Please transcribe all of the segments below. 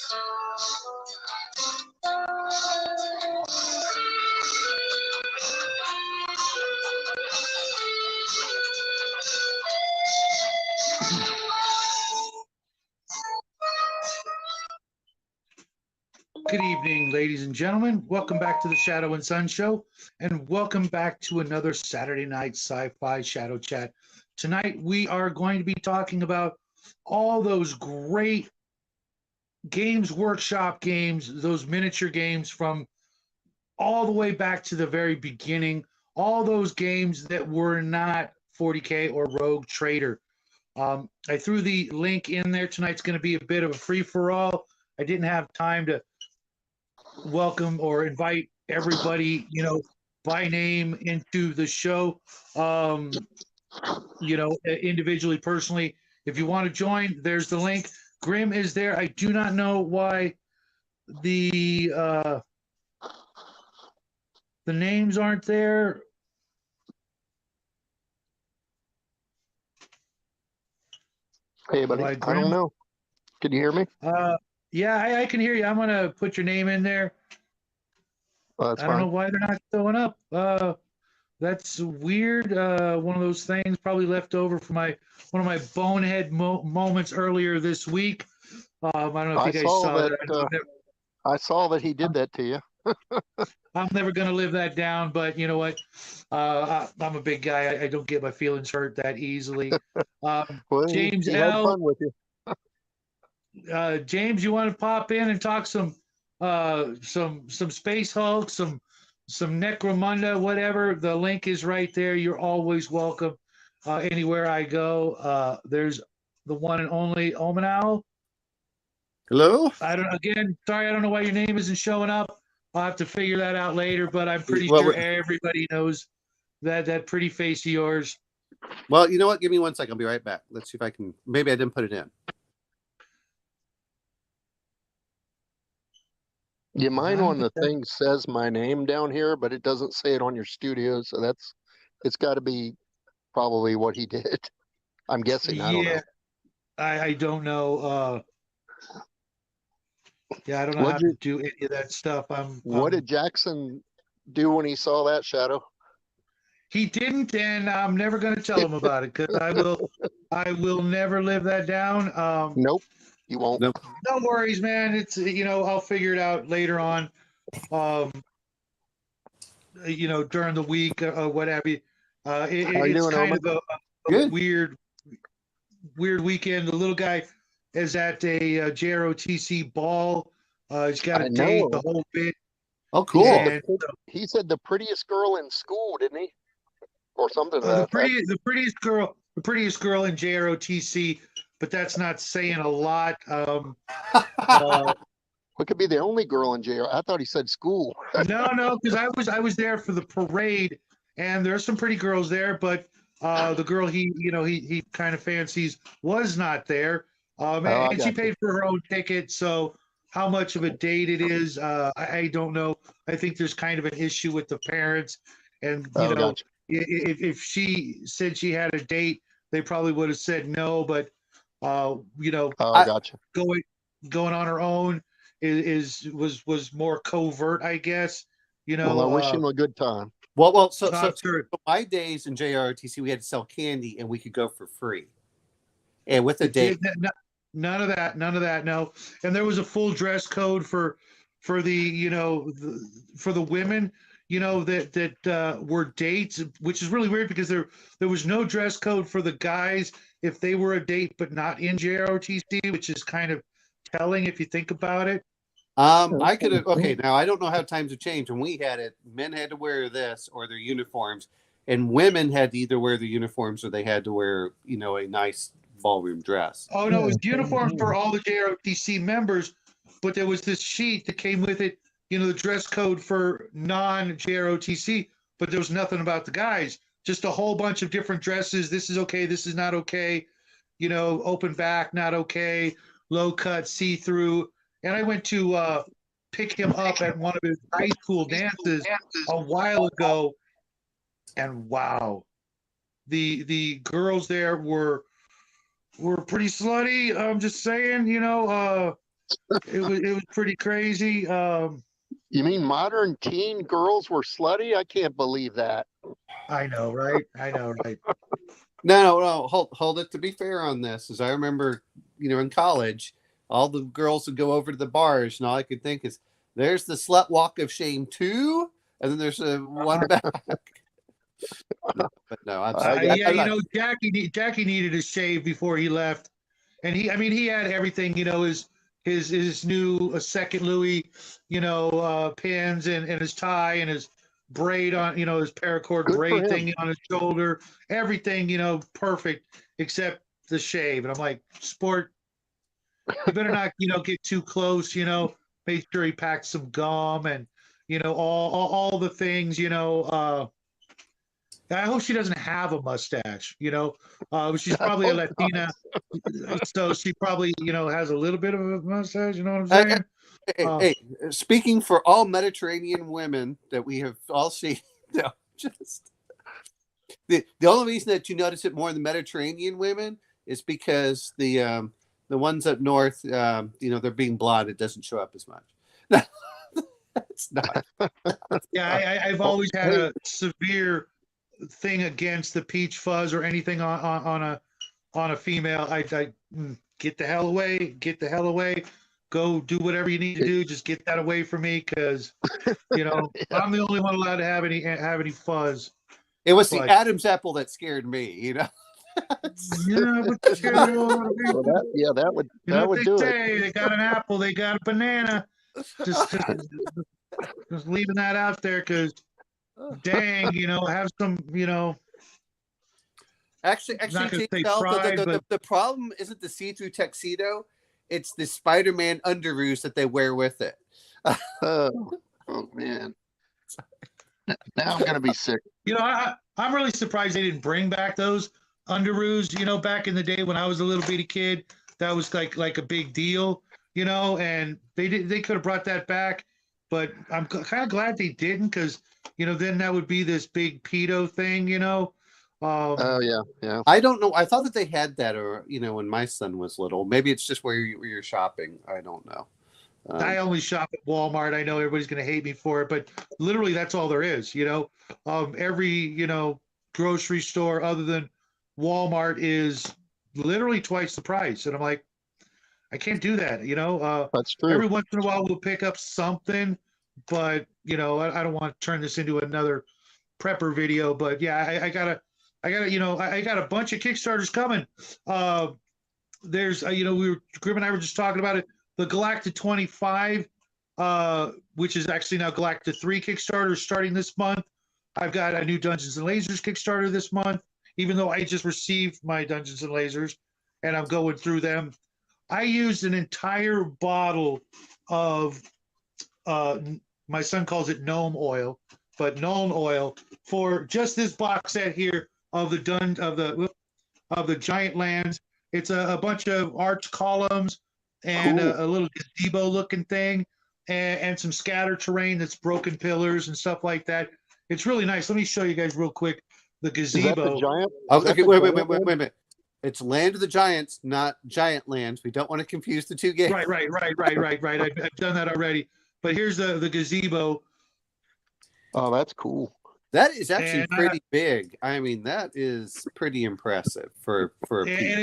Good evening, ladies and gentlemen. Welcome back to the Shadow and Sun Show, and welcome back to another Saturday night sci-fi Shadow Chat. Tonight, we are going to be talking about all those great Games Workshop games, those miniature games from all the way back to the very beginning, all those games that were not 40K or Rogue Trader. I threw the link in there. Tonight's going to be a bit of a free-for-all. I didn't have time to welcome or invite everybody, by name into the show, individually, personally. If you want to join, there's the link. Grim is there. I do not know why the names aren't there. Hey, buddy. I don't know. Can you hear me? Yeah, I can hear you. I'm going to put your name in there. I don't know why they're not showing up. That's weird. One of those things probably left over from one of my bonehead moments earlier this week. I don't know if you guys saw that. I saw that he did that to you. I'm never going to live that down, but you know what? I'm a big guy. I don't get my feelings hurt that easily. James he L. had fun with you. James, you want to pop in and talk some Space Hulk, some Necromunda, whatever. The link is right there. You're always welcome anywhere I go. There's the one and only Omanal. Hello. Sorry, I don't know why your name isn't showing up. I'll have to figure that out later, but I'm pretty sure everybody knows that pretty face of yours. Well, you know what? Give me 1 second. I'll be right back. Let's see if I can. Maybe I didn't put it in. Yeah, mine on the thing says my name down here, but it doesn't say it on your studio. So it's got to be probably what he did. I'm guessing. I don't know. I don't know. I don't know how to do any of that stuff. What did Jackson do when he saw that, Shadow? He didn't, and I'm never going to tell him about it because I will never live that down. Nope, you won't. Nope. No worries, man. It's I'll figure it out later on. During the week or what have you. It's kind of a weird weekend. The little guy is at a JROTC ball. He's got a date, the whole bit. Oh, cool. He said the prettiest girl in school, didn't he? Or something. The prettiest girl in JROTC, but that's not saying a lot. What could be the only girl in JR? I thought he said school. No, because I was there for the parade, and there's some pretty girls there, but the girl he kind of fancies was not there. And she paid for her own ticket, so how much of a date it is, I don't know. I think there's kind of an issue with the parents, and if she said she had a date, they probably would have said no. But gotcha. Going on her own was more covert, I guess. Well, I wish him a good time. Well, so my days in JRTC, we had to sell candy and we could go for free. And with a date. None of that. No. And there was a full dress code for the for the women, that were dates, which is really weird because there was no dress code for the guys if they were a date but not in JROTC, which is kind of telling if you think about it. I could have. Okay, now I don't know how times have changed. When we had it, men had to wear this or their uniforms, and women had to either wear the uniforms or they had to wear, a nice ballroom dress. Oh no, it was uniforms for all the JROTC members, but there was this sheet that came with it, the dress code for non-JROTC, but there was nothing about the guys. Just a whole bunch of different dresses. This is okay. This is not okay. Open back, not okay. Low cut, see-through. And I went to pick him up at one of his high school dances a while ago, and wow, the girls there were pretty slutty. I'm just saying, it was pretty crazy. You mean modern teen girls were slutty? I can't believe that. I know, right? I know, right? No. Hold it. To be fair on this, as I remember, in college, all the girls would go over to the bars, and all I could think is, "There's the slut walk of shame 2, and then there's a one back." But no, Jackie needed a shave before he left, and he had everything. His new second Louis, pins and his tie and his braid on, his paracord braid thing on his shoulder, everything, perfect except the shave. And I'm like, sport, you better not, get too close, make sure he packed some gum and, all the things, I hope she doesn't have a mustache, she's probably a Latina, so she probably, has a little bit of a mustache, you know what I'm saying? Hey, speaking for all Mediterranean women that we have all seen, just the only reason that you notice it more in the Mediterranean women is because the ones up north, they're being blonde. It doesn't show up as much. It's not. Yeah, I've always had a severe thing against the peach fuzz or anything on a female. I get the hell away. Go do whatever you need to do. Just get that away from me, because I'm the only one allowed to have any fuzz. It was the Adam's apple that scared me. Yeah, but that would do it. They got an apple, they got a banana. Just leaving that out there, because dang, have some, Actually, the problem isn't the see-through tuxedo; it's the Spider-Man underoos that they wear with it. Oh man! Now I'm gonna be sick. I'm really surprised they didn't bring back those underoos. Back in the day when I was a little bitty kid, that was like a big deal. And they could have brought that back, but I'm kind of glad they didn't, because then that would be this big pedo thing. Oh yeah. I don't know. I thought that they had that, or when my son was little. Maybe it's just where you're shopping. I don't know. I only shop at Walmart. I know everybody's going to hate me for it, but literally that's all there is. Every grocery store other than Walmart is literally twice the price, and I'm like, I can't do that. That's true. Every once in a while we'll pick up something, but I don't want to turn this into another prepper video. But yeah, I gotta, I got a bunch of Kickstarters coming. There's, Grim and I were just talking about it. The Galacta 25, which is actually now Galacta 3 Kickstarter starting this month. I've got a new Dungeons and Lasers Kickstarter this month, even though I just received my Dungeons and Lasers and I'm going through them. I used an entire bottle of, my son calls it gnome oil, but Nuln oil, for just this box set here of the Giant Lands. It's a bunch of arch columns and a little gazebo looking thing, and some scatter terrain that's broken pillars and stuff like that. It's really nice. Let me show you guys real quick the gazebo. Is that the giant? Okay, wait a minute. It's Land of the Giants, not Giant Lands. We don't want to confuse the two games. Right. I've done that already. But here's the gazebo. Oh, that's cool. That is actually pretty big. I mean, that is pretty impressive for a piece. And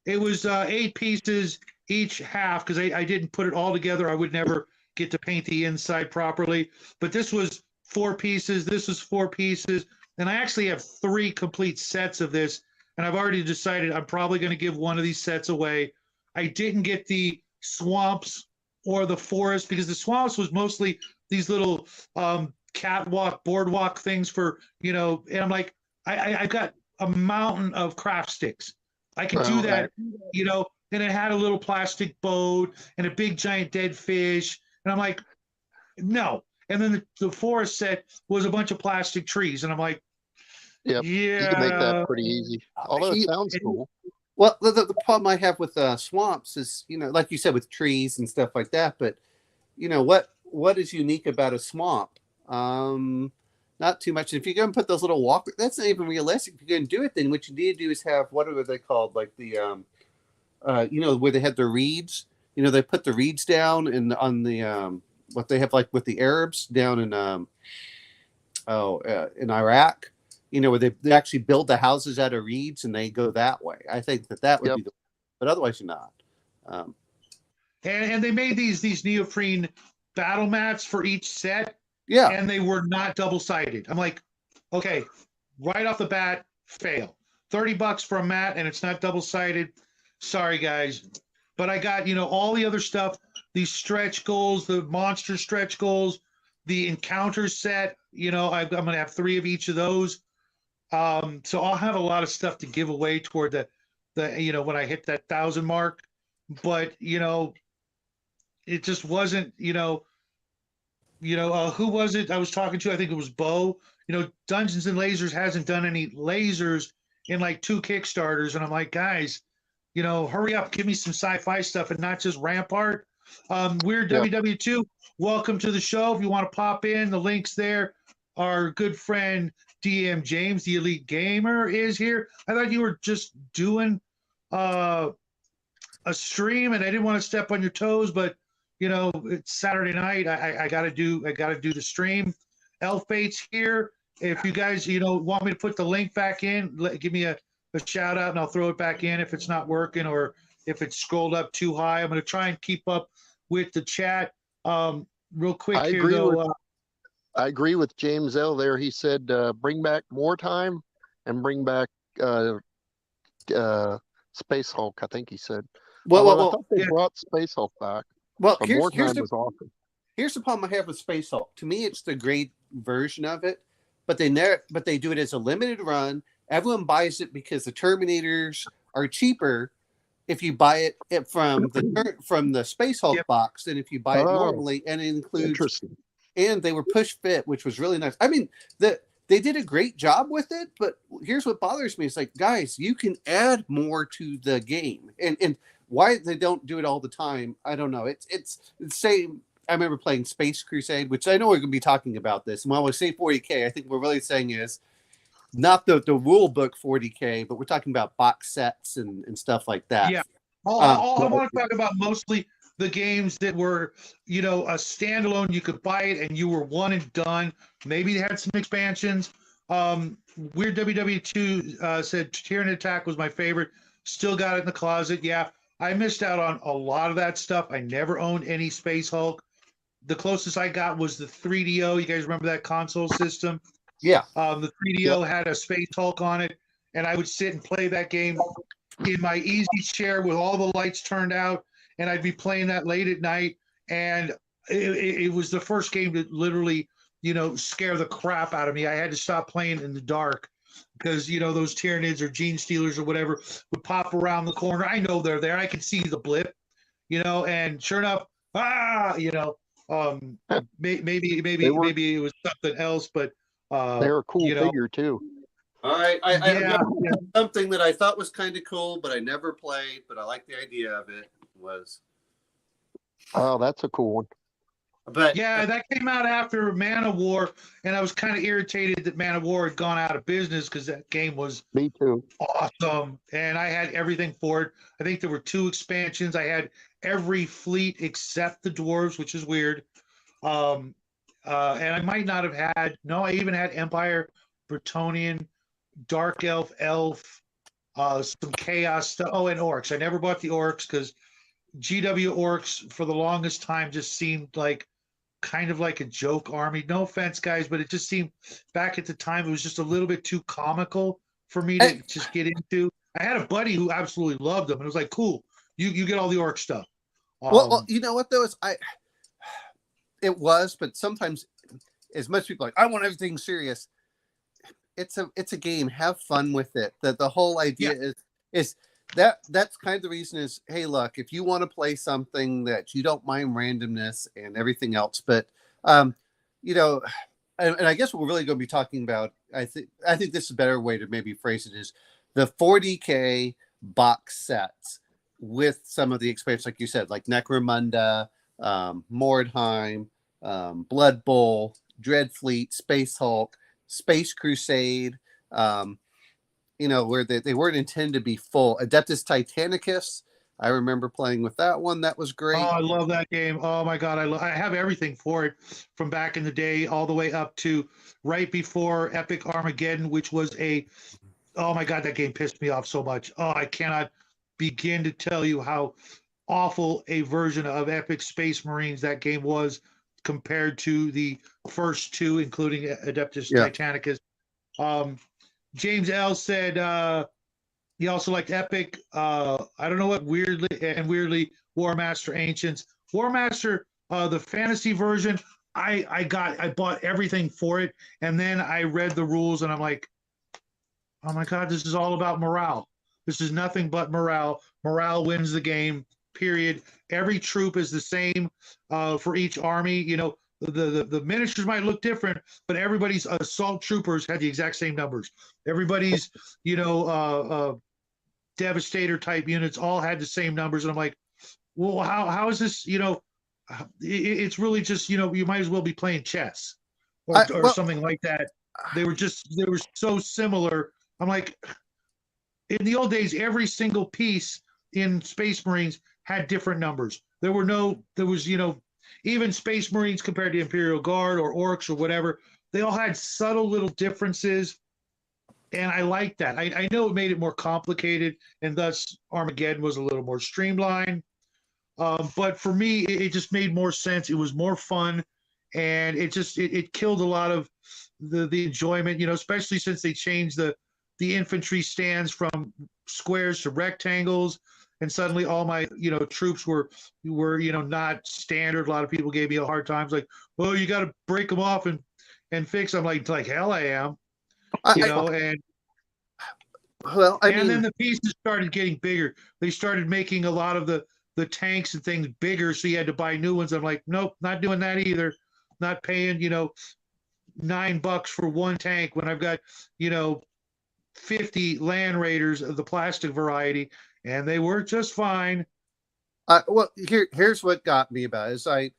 it was 8 pieces each half, because I didn't put it all together. I would never get to paint the inside properly. But this was 4 pieces. This was 4 pieces. And I actually have 3 complete sets of this. And I've already decided I'm probably going to give one of these sets away. I didn't get the swamps or the forest, because the swamps was mostly these little catwalk, boardwalk things for, and I'm like, I got a mountain of craft sticks. I could do that, and it had a little plastic boat and a big giant dead fish. And I'm like, no. And then the forest set was a bunch of plastic trees. And I'm like, yep. Yeah. You can make that pretty easy. Although it sounds cool. Well, the problem I have with swamps is, like you said, with trees and stuff like that. But, what is unique about a swamp? Not too much. If you're going to put those little walkers, that's not even realistic. If you're going to do it, then what you need to do is have, what are they called? Like the, where they had the reeds they put the reeds down on the what they have like with the Arabs down in in Iraq, where they actually build the houses out of reeds and they go that way. I think that would be the, but otherwise you're not. And they made these neoprene battle mats for each set. Yeah. And they were not double-sided. I'm like, okay, right off the bat, fail. $30 for a mat and it's not double-sided. Sorry, guys. But I got, all the other stuff, these stretch goals, the monster stretch goals, the encounter set, I'm going to have 3 of each of those. So I'll have a lot of stuff to give away toward the when I hit that 1,000 mark. But, it just wasn't, who was it I was talking to? I think it was Bo. Dungeons and Lasers hasn't done any lasers in like 2 Kickstarters. And I'm like, guys, hurry up, give me some sci-fi stuff and not just Rampart. We're WW2. Welcome to the show. If you want to pop in, the link's there. Our good friend DM James, the Elite Gamer, is here. I thought you were just doing a stream, and I didn't want to step on your toes, but it's Saturday night. I gotta do the stream. Elfate's here. If you guys want me to put the link back in, give me a shout out and I'll throw it back in if it's not working or if it's scrolled up too high. I'm going to try and keep up with the chat. Real quick I agree with James L there. He said bring back more time and bring back Space Hulk, I think he said. I thought they brought Space Hulk back. Well, more time was awesome. Here's the problem I have with Space Hulk. To me, it's the great version of it, but they do it as a limited run. Everyone buys it because the Terminators are cheaper if you buy it from the Space Hulk box than if you buy it normally, and it includes. And they were push fit, which was really nice. I mean, they did a great job with it, but here's what bothers me: it's like, guys, you can add more to the game, and why they don't do it all the time, I don't know. It's the same. I remember playing Space Crusade, which I know we're going to be talking about this. And when we say 40K, I think what we're really saying is not the rule book 40K, but we're talking about box sets and stuff like that. Yeah. I want to talk about mostly the games that were, a standalone. You could buy it and you were one and done. Maybe they had some expansions. Weird WW2 said Tyranid Attack was my favorite. Still got it in the closet. Yeah, I missed out on a lot of that stuff. I never owned any Space Hulk. The closest I got was the 3DO. You guys remember that console system? Yeah. The 3DO had a Space Hulk on it, and I would sit and play that game in my easy chair with all the lights turned out, and I'd be playing that late at night. And it was the first game to literally, scare the crap out of me. I had to stop playing in the dark because, those Tyranids or Gene Stealers or whatever would pop around the corner. I know they're there. I can see the blip, and sure enough, maybe it was something else, but they're a cool figure too. All right, I something that I thought was kind of cool, but I never played, but I like the idea of it. Oh, that's a cool one. But yeah, that came out after Man of War, and I was kind of irritated that Man of War had gone out of business because that game was me too awesome, and I had everything for it. I think there were 2 expansions. I had every fleet except the dwarves, which is weird. And I might not have had. No, I even had Empire, Bretonnian, Dark Elf, some Chaos stuff. Oh, and Orcs. I never bought the Orcs because GW Orcs for the longest time just seemed like kind of like a joke army. No offense, guys, but it just seemed back at the time it was just a little bit too comical for me to just get into. I had a buddy who absolutely loved them, and it was like, cool, you get all the Orc stuff. Well, you know what though is it was, but sometimes as much people like I want everything serious. It's a game. Have fun with it. The whole idea is that's kind of the reason is, hey, look, if you want to play something that you don't mind randomness and everything else, but and I guess what we're really going to be talking about, I think this is a better way to maybe phrase it, is the 40K box sets with some of the expansions, like you said, like Necromunda, Mordheim, Blood Bowl, Dreadfleet, Space Hulk, Space Crusade, where they weren't intended to be full. Adeptus Titanicus, I remember playing with that one. That was Oh, great. I love that game. Oh my God, I have everything for it from back in the day, all the way up to right before Epic Armageddon, which was oh my God, that game pissed me off so much. Oh, I cannot begin to tell you how awful a version of Epic Space Marines that game was compared to the first two, including Adeptus Yeah. Titanicus. James L said he also liked Epic. I don't know what weirdly War Master Ancients. War Master, the fantasy version, I bought everything for it, and then I read the rules and I'm like, oh my God, this is all about morale. This is nothing but morale. Morale wins the game, period. Every troop is the same for each army. You know, the miniatures might look different, but everybody's assault troopers had the exact same numbers. Everybody's, devastator type units all had the same numbers. And I'm like, well, how is this, it's really just, you might as well be playing chess or something like that. They were so similar. I'm like, in the old days, every single piece in Space Marines had different numbers. There was, even Space Marines compared to Imperial Guard or Orcs or whatever, they all had subtle little differences. And I like that. I know it made it more complicated, and thus Armageddon was a little more streamlined. But for me, it just made more sense. It was more fun, and it killed a lot of the enjoyment, especially since they changed the infantry stands from squares to rectangles, and suddenly all my troops were not standard. A lot of people gave me a hard time. It's like, well, you got to break them off and fix them. Like hell I am. And then the pieces started getting bigger. They started making a lot of the tanks and things bigger, so you had to buy new ones. I'm like, nope, not doing that either. Not paying, $9 for one tank when I've got, 50 Land Raiders of the plastic variety, and they work just fine. Here's what got me about it is I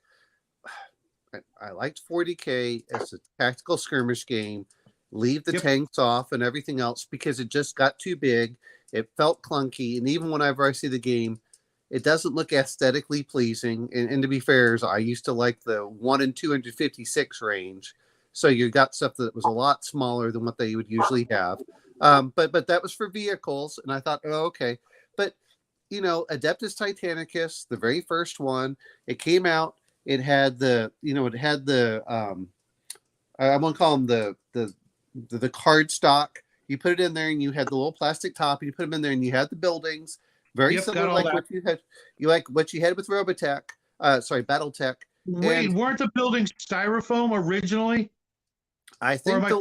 liked 40K as a tactical skirmish game. Leave the tanks off and everything else because it just got too big. It felt clunky. And even whenever I see the game, it doesn't look aesthetically pleasing. And to be fair, I used to like the 1 in 256 range. So you got stuff that was a lot smaller than what they would usually have. But that was for vehicles. And I thought, oh, okay. But, Adeptus Titanicus, the very first one, it came out. It had I won't call them the card stock. You put it in there and you had the little plastic top, and you put them in there and you had the buildings very similar like what you had with Robotech, Battletech. Wait, weren't the buildings styrofoam originally? I think the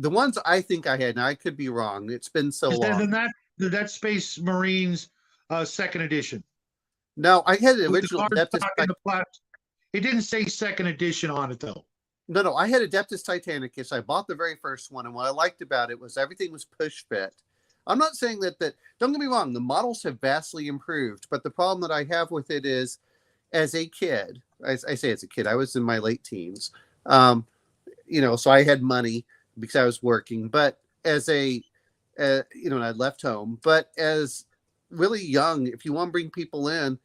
ones I think I had, now I could be wrong. It's been so long. Then that Space Marines second edition. No, I had the original Adeptus. It didn't say second edition on it though. No, I had Adeptus Titanicus. I bought the very first one, and what I liked about it was everything was push fit. I'm not saying that don't get me wrong, the models have vastly improved, but the problem that I have with it is, as a kid, I say as a kid, I was in my late teens, so I had money because I was working, but as and I left home, but as really young, if you want to bring people in,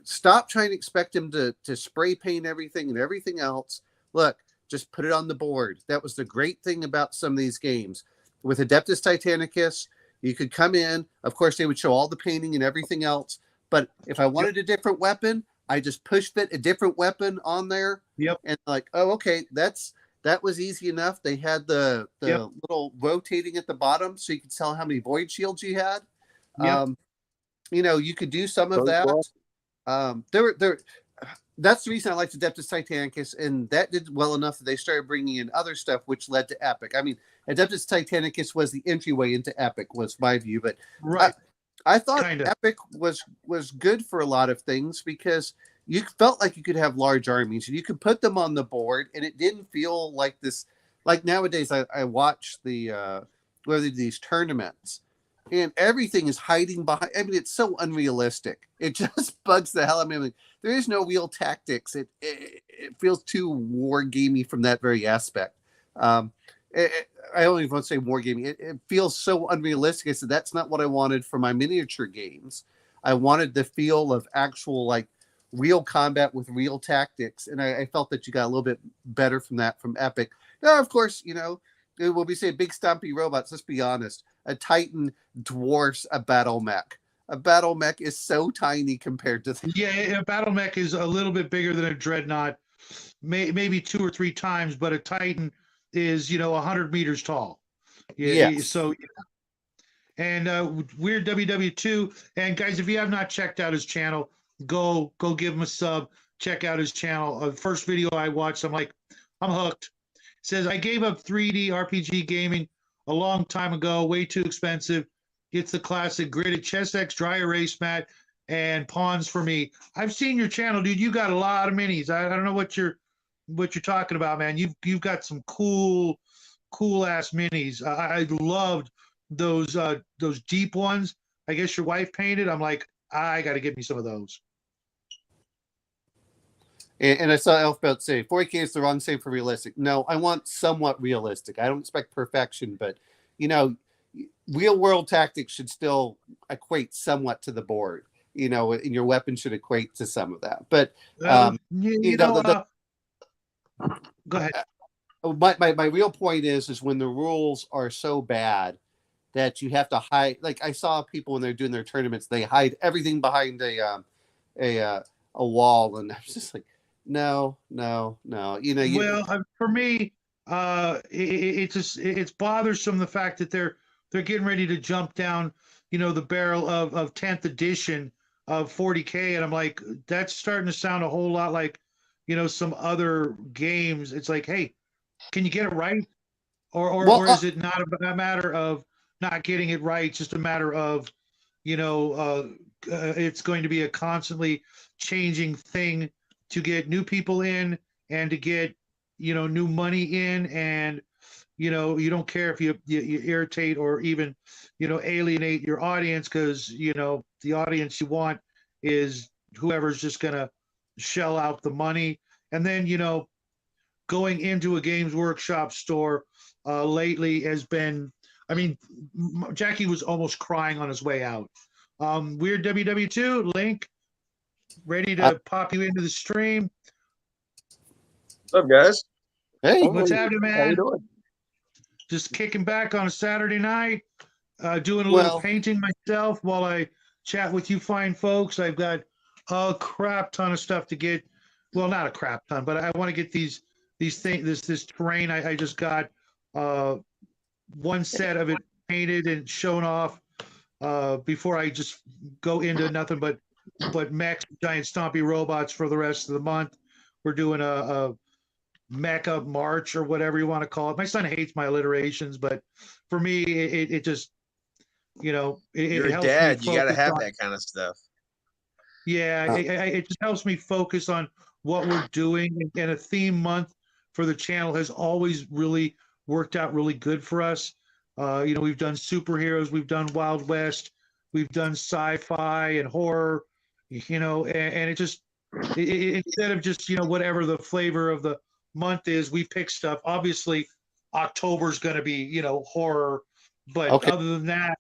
stop trying to expect them to spray paint everything and everything else. Look, just put it on the board. That was the great thing about some of these games. With Adeptus Titanicus, you could come in. Of course, they would show all the painting and everything else. But if I wanted a different weapon, I just pushed fit a different weapon on there. Yep. And like, oh, okay, that was easy enough. They had the little rotating at the bottom, so you could tell how many void shields you had. Yep. You could do some of that. That's the reason I liked Adeptus Titanicus, and that did well enough that they started bringing in other stuff, which led to Epic. I mean, Adeptus Titanicus was the entryway into Epic, was my view. But right, I thought Epic was good for a lot of things because you felt like you could have large armies and you could put them on the board, and it didn't feel like this. Like nowadays, I watch these tournaments. And everything is hiding behind. I mean, it's so unrealistic. It just bugs the hell out of me. There is no real tactics. It feels too war gamey from that very aspect. I don't even want to say wargaming. It feels so unrealistic. I said that's not what I wanted for my miniature games. I wanted the feel of actual like real combat with real tactics, and I felt that you got a little bit better from that from Epic. Now, of course, when we say big stumpy robots, let's be honest. A Titan dwarfs a battle mech. A battle mech is so tiny compared to Yeah, a battle mech is a little bit bigger than a dreadnought, maybe 2 or 3 times, but a Titan is 100 meters tall. Yeah, Yes. so and Weird WW2. And guys, if you have not checked out his channel, go give him a sub. Check out his channel. First video I watched, I'm like, I'm hooked. Says I gave up 3D RPG gaming a long time ago, way too expensive. It's the classic gridded chess X dry erase mat and pawns for me. I've seen your channel, dude. You got a lot of minis. I don't know what you're talking about, man. You've got some cool ass minis. I loved those deep ones. I guess your wife painted. I'm like, I got to get me some of those. And I saw Elfbelt say 40K is the wrong save for realistic. No, I want somewhat realistic. I don't expect perfection, but real world tactics should still equate somewhat to the board. And your weapon should equate to some of that. But go ahead. My real point is when the rules are so bad that you have to hide. Like I saw people when they're doing their tournaments, they hide everything behind a wall, and I was just like, no. Well, for me, it's bothersome the fact that they're getting ready to jump down, the barrel of 10th edition of 40K, and I'm like, that's starting to sound a whole lot like, some other games. It's like, hey, can you get it right, or is it not a matter of not getting it right? It's just a matter of, it's going to be a constantly changing thing to get new people in and to get new money in, and you don't care if you irritate or even alienate your audience, because the audience you want is whoever's just gonna shell out the money. And then going into a Games Workshop store lately has been, I mean, Jackie was almost crying on his way out. Weird WW2 link ready to pop you into the stream. What's up, guys? Hey, What's happening, man? How you doing? Just kicking back on a Saturday night, doing a little painting myself while I chat with you fine folks. I've got a crap ton of stuff to get. Well, not a crap ton, but I want to get these things, this terrain. I just got one set of it painted and shown off before I just go into nothing but mechs, giant stompy robots for the rest of the month. We're doing a mecha march or whatever you want to call it. My son hates my alliterations, but for me, it just, You're it a helps dad. me You got to focus have on, that kind of stuff. yeah, it just helps me focus on what we're doing. And a theme month for the channel has always really worked out really good for us. We've done superheroes, we've done Wild West, we've done sci-fi and horror, and it just, instead of just, whatever the flavor of the month is, we pick stuff. Obviously, October's going to be, horror, but okay. other than that,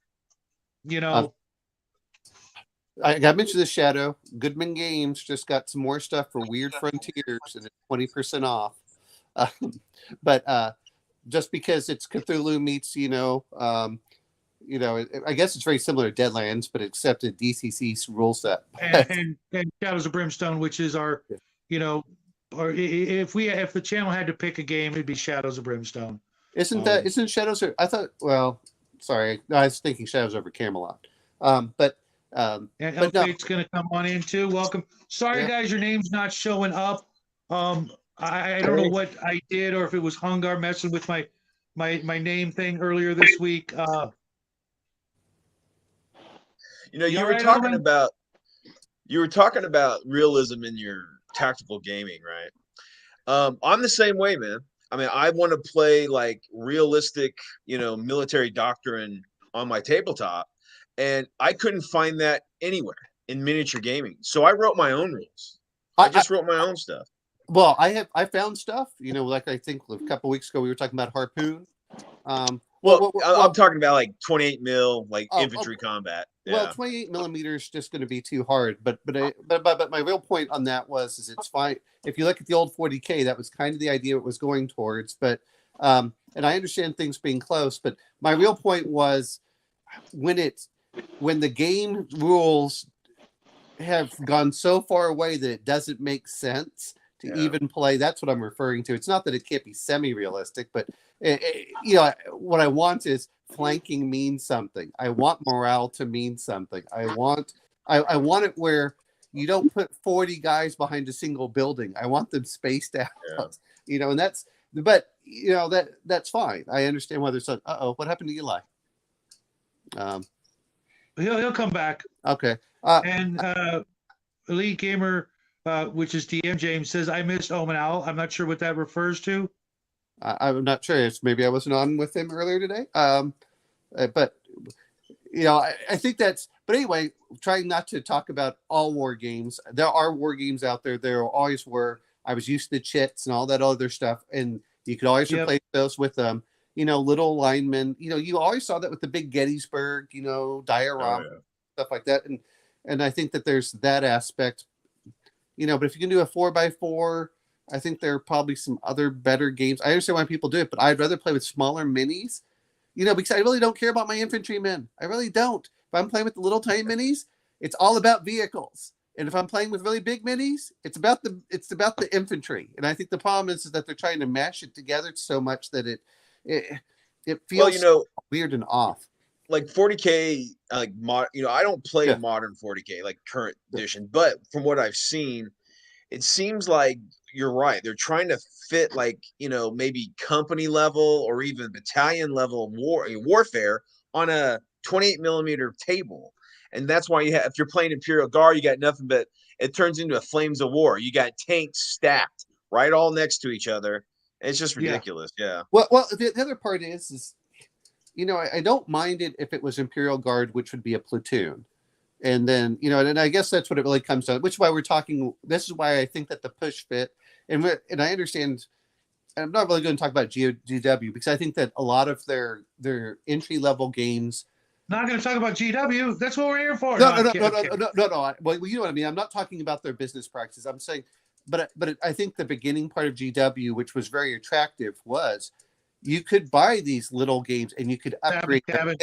I got to mention the Shadow. Goodman Games just got some more stuff for Weird Frontiers, and it's 20% off. But just because it's Cthulhu meets, I guess it's very similar to Deadlands, but except a DCC rule set. and Shadows of Brimstone, which is our, or if the channel had to pick a game, it'd be Shadows of Brimstone. Isn't Shadows? I thought. Well, sorry, I was thinking Shadows over Camelot. But And no. Elfate's going to come on in too. Welcome. Sorry, guys, your name's not showing up. I don't know what I did, or if it was Hungar messing with my name thing earlier this week. You were talking about realism in your tactical gaming, right? I'm the same way, man. I mean, I want to play like realistic, military doctrine on my tabletop, and I couldn't find that anywhere in miniature gaming. So I wrote my own rules. I just wrote my own stuff. Well, I found stuff, like I think a couple weeks ago we were talking about Harpoon. I'm talking about like 28 mil, like infantry combat. Well, 28 millimeters is just going to be too hard. But my real point on that is it's fine. If you look at the old 40K, that was kind of the idea it was going towards. But and I understand things being close. But my real point was when the game rules have gone so far away that it doesn't make sense to even play. That's what I'm referring to. It's not that it can't be semi-realistic, but what I want is flanking means something. I want morale to mean something. I want it where you don't put 40 guys behind a single building. I want them spaced out. And that's fine. I understand why there's what happened to Eli? He'll come back. Okay. And Elite Gamer, which is DM James, says, I missed Omen Owl. I'm not sure what that refers to. I'm not sure. Maybe I wasn't on with him earlier today. But I think that's. But anyway, trying not to talk about all war games. There are war games out there. There always were. I was used to chits and all that other stuff, and you could always replace those with little linemen. You always saw that with the big Gettysburg, diorama, stuff like that. And I think that there's that aspect, but if you can do a 4x4, I think there are probably some other better games. I understand why people do it, but I'd rather play with smaller minis, because I really don't care about my infantrymen. I really don't. If I'm playing with the little tiny minis, it's all about vehicles. And if I'm playing with really big minis, it's about the infantry. And I think the problem is that they're trying to mash it together so much that it feels weird and off. Like 40K, I don't play modern 40K, like current edition, but from what I've seen, it seems like you're right. They're trying to fit maybe company level or even battalion level warfare on a 28 millimeter table. And that's why if you're playing Imperial Guard, you got nothing but it turns into a flames of war. You got tanks stacked right all next to each other. It's just ridiculous. Yeah. Well, the other part is I don't mind it if it was Imperial Guard, which would be a platoon. And then, and I guess that's what it really comes down, which is why we're talking. This is why I think that the push fit, and I understand, I'm not really going to talk about GW because I think that a lot of their entry level games. Not going to talk about GW. That's what we're here for. No. Well, you know what I mean. I'm not talking about their business practices. I'm saying, but I think the beginning part of GW, which was very attractive, was you could buy these little games and you could upgrade them.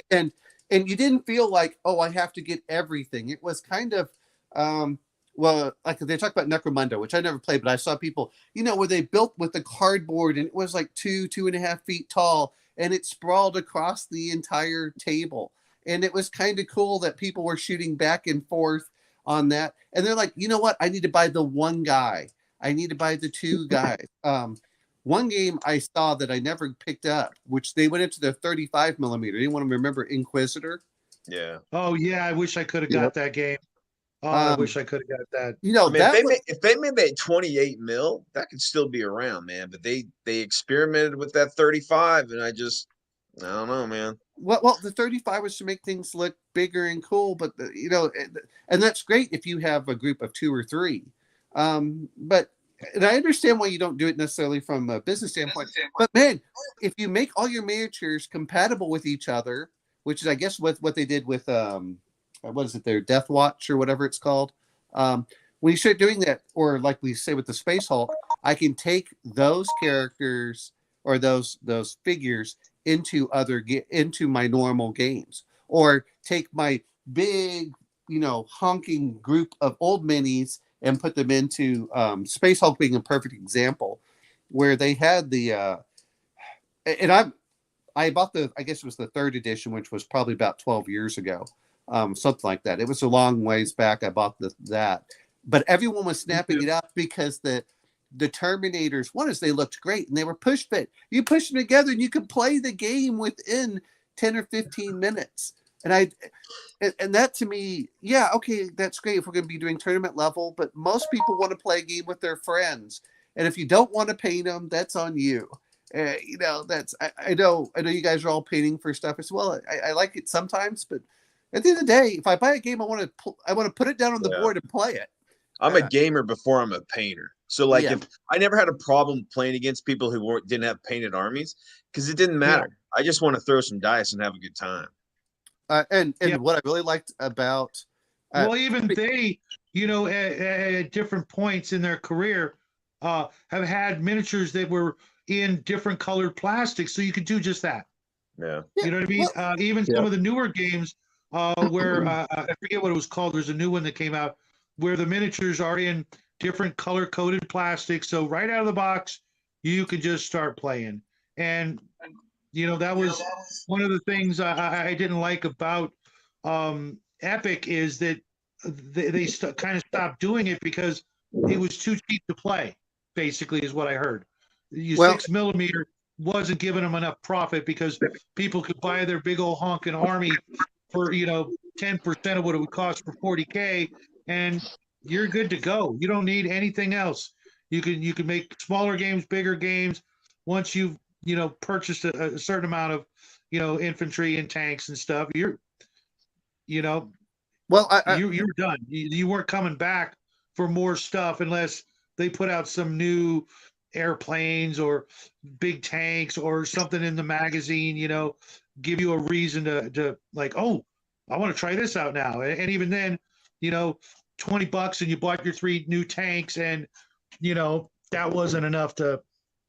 And you didn't feel like, I have to get everything. It was kind of, like they talk about Necromunda, which I never played, but I saw people, where they built with the cardboard and it was like 2.5 feet tall and it sprawled across the entire table. And it was kind of cool that people were shooting back and forth on that. And they're like, you know what? I need to buy the one guy. I need to buy the two guys. One game I saw that I never picked up, which they went into the 35 millimeter. Anyone remember Inquisitor? Yeah. Oh yeah, I wish I could have got that game. Oh, I wish I could have got that. If they made that 28 mil, that could still be around, man. But they experimented with that 35, and I don't know, man. Well, the 35 was to make things look bigger and cool, but and that's great if you have a group of 2 or 3. But and I understand why you don't do it necessarily from a business standpoint. But man, if you make all your miniatures compatible with each other, which is I guess what they did with what is it, their Death Watch or whatever it's called. When you start doing that, or like we say with the Space Hulk, I can take those characters or those figures into my normal games, or take my big, honking group of old minis and put them into Space Hulk being a perfect example, where they had the and I bought I guess it was the 3rd edition, which was probably about 12 years ago, something like that. It was a long ways back. I bought that, but everyone was snapping it up because the Terminators, one is they looked great and they were push fit. You push them together and you could play the game within 10 or 15 minutes. And that to me, okay, that's great if we're going to be doing tournament level, but most people want to play a game with their friends. And if you don't want to paint them, that's on you. That's, I know you guys are all painting for stuff as well. I like it sometimes, but at the end of the day, if I buy a game, I want to put it down on the board and play it. I'm a gamer before I'm a painter. So like Yeah. if I never had a problem playing against people who didn't have painted armies because it didn't matter. I just want to throw some dice and have a good time. And Yeah. what I really liked about Well, even they, at different points in their career, have had miniatures that were in different colored plastics, so you could do just that. Yeah. You know what I mean? Even some of the newer games, where I forget what it was called. There's a new one that came out where the miniatures are in different color coded plastic. So right out of the box, you could just start playing. And that was one of the things I didn't like about Epic is that they kind of stopped doing it because it was too cheap to play. Basically, is what I heard. Well- 6mm wasn't giving them enough profit because people could buy their big old honking army for 10% of what it would cost for 40K, and you're good to go. You don't need anything else. You can make smaller games, bigger games. Once you've purchased a certain amount of infantry and tanks and stuff, you're well, you're done. You weren't coming back for more stuff unless they put out some new airplanes or big tanks or something in the magazine, give you a reason to like, oh, I want to try this out now. And even then, $20 and you bought your 3 new tanks, and that wasn't enough to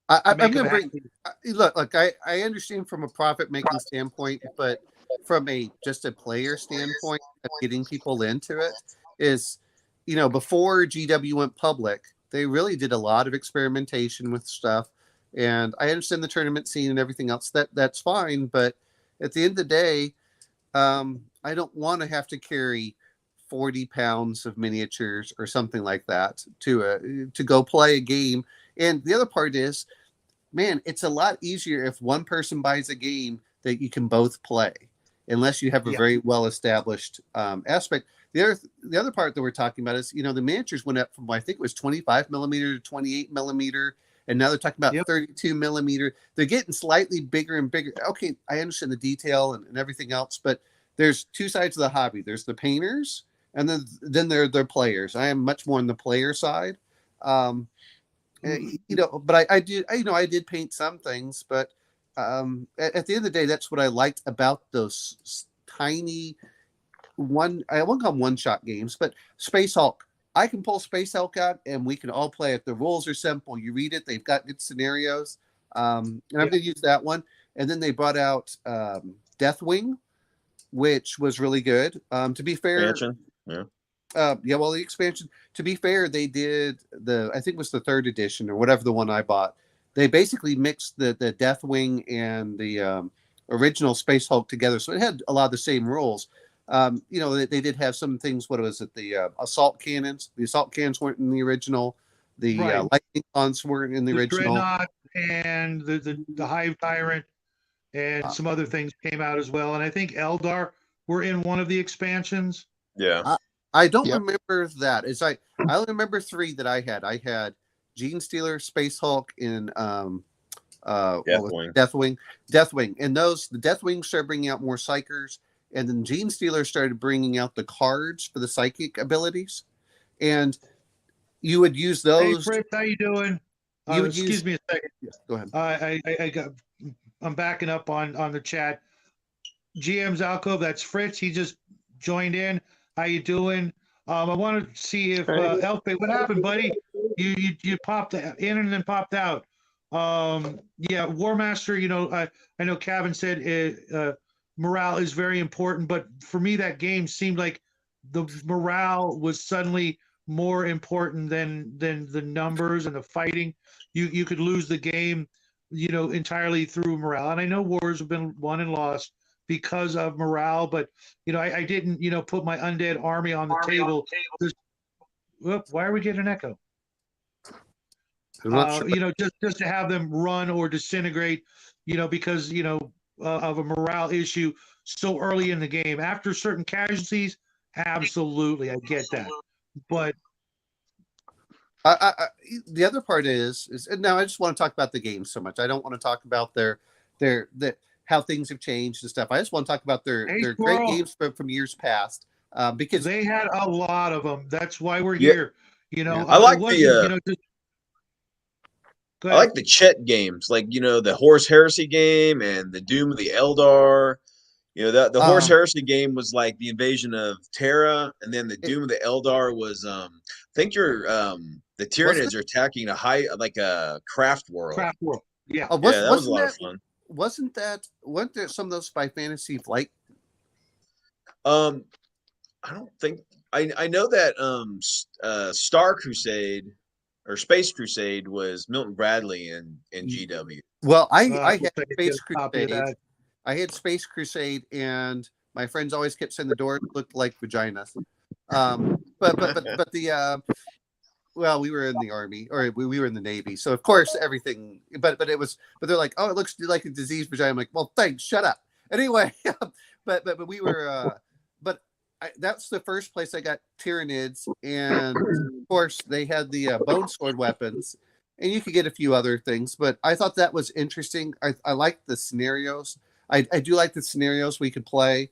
I'm make gonna them bring happy. look. I understand from a profit making standpoint, but from just a player standpoint of getting people into it is, before GW went public, they really did a lot of experimentation with stuff. And I understand the tournament scene and everything else. That's fine, but at the end of the day, I don't want to have to carry 40 pounds of miniatures or something like that to go play a game. And the other part is, man, it's a lot easier if one person buys a game that you can both play, unless you have a very well established aspect. The other part that we're talking about is, the miniatures went up from, I think it was 25mm to 28mm, and now they're talking about 32mm. They're getting slightly bigger and bigger. Okay, I understand the detail and everything else, but there's two sides of the hobby. There's the painters, and then there are players. I am much more on the player side. But I did paint some things, but at the end of the day, that's what I liked about those tiny I won't call them one-shot games, but Space Hulk. I can pull Space Hulk out and we can all play it. The rules are simple. You read it. They've got good scenarios. And I'm going to use that one. And then they brought out Deathwing, which was really good. To be fair, Expansion. Well, the expansion, to be fair, they did I think it was the 3rd edition or whatever the one I bought. They basically mixed the Deathwing and the original Space Hulk together. So it had a lot of the same rules. They did have some things. What was it? The assault cannons. The assault cannons weren't in the original. The lightning guns weren't in the original. Dreadnought and the Hive Tyrant and some other things came out as well. And I think Eldar were in one of the expansions. Yeah. I don't remember that. I only remember 3 that I had. I had Gene Stealer, Space Hulk, and Deathwing. Deathwing. And the Deathwing started bringing out more Psychers, and then Gene Stealer started bringing out the cards for the psychic abilities, and you would use those. Hey, Fritz, how you doing? Excuse me a second. Yeah, go ahead. I'm backing up on the chat. GM's Alcove, that's Fritz. He just joined in. How you doing? I want to see if Elfe, what happened, buddy? You popped in and then popped out. War Master. I know Kevin said morale is very important, but for me, that game seemed like the morale was suddenly more important than the numbers and the fighting. You could lose the game, entirely through morale. And I know wars have been won and lost because of morale, but I didn't put my undead army on the table. Why are we getting an echo? Just to have them run or disintegrate, because of a morale issue so early in the game. After certain casualties, absolutely, I get that. But the other part is now I just want to talk about the game so much. I don't want to talk about their how things have changed and stuff. I just want to talk about their great games from years past, because they had a lot of them. That's why we're here. I like Go I ahead. like the Chet games, like the Horse Heresy game and the Doom of the Eldar. That the Horse Heresy game was like the invasion of Terra, and then the Doom of the Eldar was I think the Tyranids are attacking a craft world. Craft world. Yeah. Yeah, that was a lot of fun. Weren't there some of those Spy Fantasy Flight? I don't think I know that Star Crusade or Space Crusade was Milton Bradley in GW. Well, I we'll had take a Space copy of Crusade. that. I had Space Crusade, and my friends always kept saying the doors looked like vaginas. But the well, we were in the Army, or we were in the Navy, so of course everything. But they're like, oh, it looks like a diseased vagina. I'm like, well, thanks, shut up. Anyway, but we were. That's the first place I got Tyranids, and of course they had the bone sword weapons, and you could get a few other things. But I thought that was interesting. I liked the scenarios. I do like the scenarios we could play,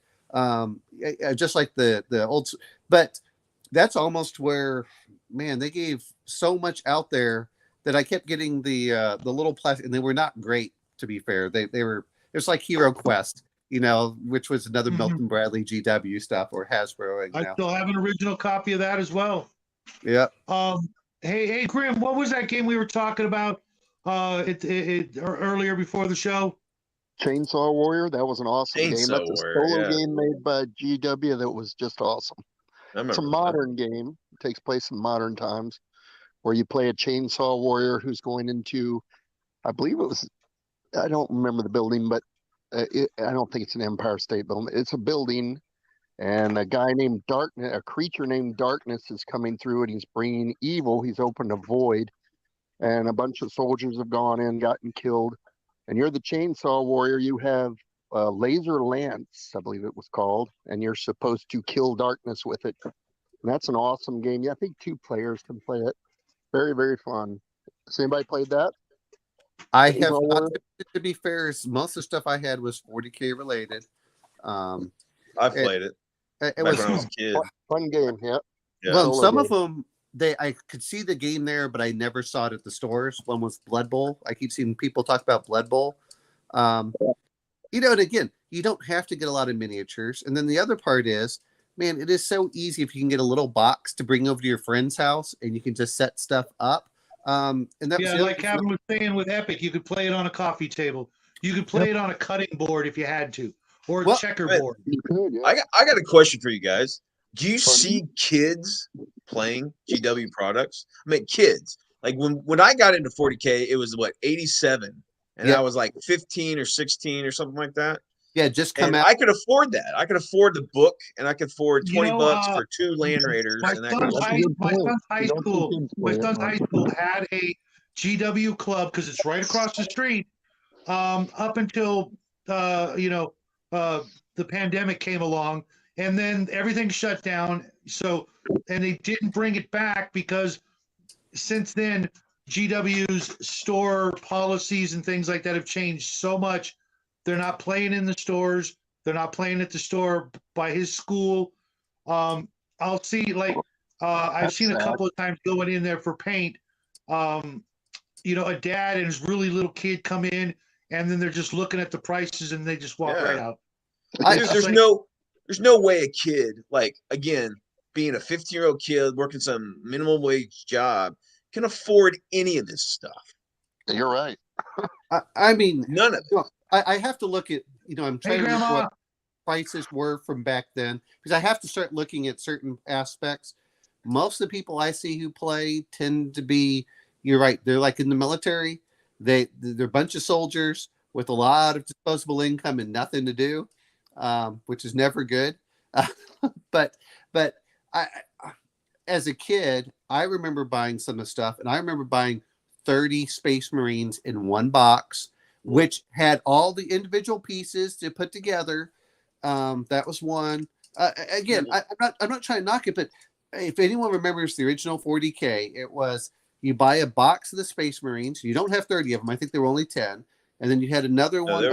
just like the old. But that's almost where, man, they gave so much out there that I kept getting the little plastic, and they were not great, to be fair. They were. It's like Hero Quest. Which was another Milton Bradley GW stuff, or Hasbro. I still have an original copy of that as well. Yeah. Hey, Grim, what was that game we were talking about earlier before the show? Chainsaw Warrior. That was an awesome game. That's a solo yeah. game made by GW that was just awesome. It's a modern game. It takes place in modern times, where you play a chainsaw warrior who's going into, I believe it was, I don't remember the building, but I don't think it's an Empire State Building. It's a building, and a guy named Darkness, a creature named Darkness, is coming through, and he's bringing evil. He's opened a void, and a bunch of soldiers have gone in, gotten killed. And you're the chainsaw warrior. You have a laser lance, I believe it was called, and you're supposed to kill Darkness with it. And that's an awesome game. Yeah, I think 2 players can play it. Very, very fun. Has anybody played that? I have not, to be fair, most of the stuff I had was 40K related. I played it. It was when I was a kid. Fun game, yeah. Well, some of them I could see the game there, but I never saw it at the stores. One was Blood Bowl. I keep seeing people talk about Blood Bowl. And again, you don't have to get a lot of miniatures. And then the other part is, man, it is so easy if you can get a little box to bring over to your friend's house, and you can just set stuff up. And that was like Kevin was saying with Epic, you could play it on a coffee table. You could play it on a cutting board if you had to, or a checkerboard. I got a question for you guys. Do you see kids playing GW products? I mean, kids. Like when I got into 40K, it was 87, and I was like 15 or 16 or something like that. Yeah, just come out. I could afford that. I could afford the book, and I could afford $20 for 2 Land Raiders. My son's high school had a GW club because it's right across the street. Up until the pandemic came along, and then everything shut down. So, and they didn't bring it back because since then, GW's store policies and things like that have changed so much. They're not playing in the stores. They're not playing at the store by his school. I'll see, I've seen a couple of times going in there for paint. A dad and his really little kid come in, and then they're just looking at the prices, and they just walk right out. There's no way a kid, again, being a 15-year-old kid working some minimum wage job, can afford any of this stuff. You're right. I mean, none of it. I have to look at, I'm trying to look what prices were from back then, because I have to start looking at certain aspects. Most of the people I see who play tend to be, you're right, they're like in the military. They're a bunch of soldiers with a lot of disposable income and nothing to do, which is never good. But I, as a kid, I remember buying some of the stuff, and I remember buying 30 Space Marines in one box, which had all the individual pieces to put together. That was one. Again, I'm not trying to knock it, but if anyone remembers the original 40K, it was you buy a box of the Space Marines. You don't have 30 of them. I think there were only 10. And then you had another one.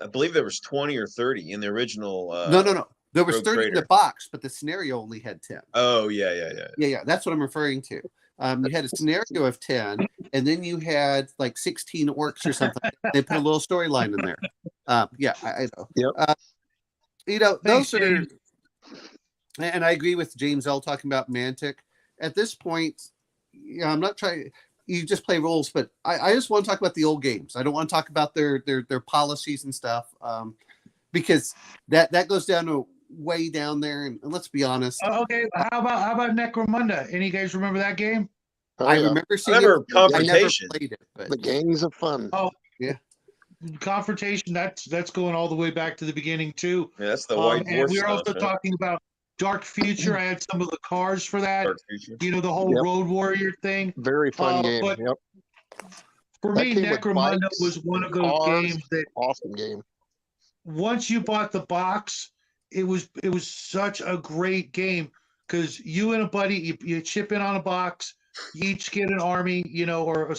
I believe there was 20 or 30 in the original. No. There was 30 in the box, but the scenario only had 10. Oh, yeah. Yeah. That's what I'm referring to. You had a scenario of 10, and then you had like 16 orcs or something. They put a little storyline in there. Yeah, I know. Yep. Those Thanks, are, James. and I agree with James L. talking about Mantic. At this point, I'm not trying. You just play roles, but I just want to talk about the old games. I don't want to talk about their policies and stuff, because that goes down to way down there. And let's be honest. Okay, how about Necromunda? Any guys remember that game? Oh, I yeah. remember seeing Remember it. I never Confrontation. played it, but The gangs of fun. Oh, yeah. Confrontation. That's going all the way back to the beginning too. Yeah, that's the White And Dwarf we were stuff. also Right? talking about Dark Future. I had some of the cars for that. Dark Future. The whole Yep. Road Warrior thing. Very fun game. But Yep. for That me, came with Necromunda bikes was one and of those cars. games that Awesome game. once you bought the box, it was such a great game because you and a buddy, you chip in on a box, you each get an army, or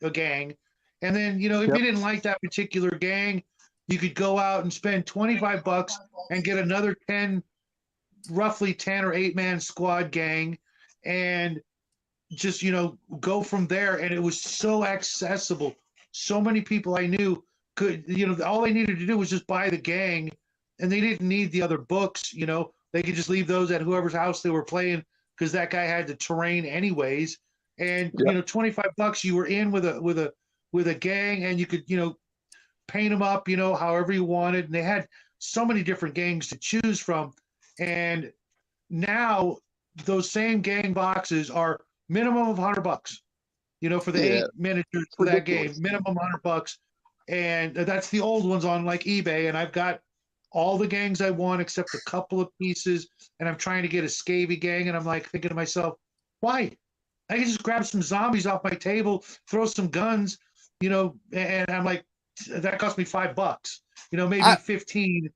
a gang. And then, if Yep. you didn't like that particular gang, you could go out and spend $25 and get another roughly 10 or 8-man squad gang and just, go from there. And it was so accessible. So many people I knew could, all they needed to do was just buy the gang and they didn't need the other books. They could just leave those at whoever's house they were playing because that guy had the terrain anyways. And, Yep. $25, you were in with a gang and you could, paint them up, however you wanted. And they had so many different gangs to choose from. And now those same gang boxes are minimum of $100, for the Yeah. 8 miniatures for that game, Ridiculous. minimum $100. And that's the old ones on like eBay. And I've got all the gangs I want except a couple of pieces. And I'm trying to get a Scavy gang. And I'm like thinking to myself, why? I can just grab some zombies off my table, throw some guns, and I'm like, that cost me $5, maybe 15.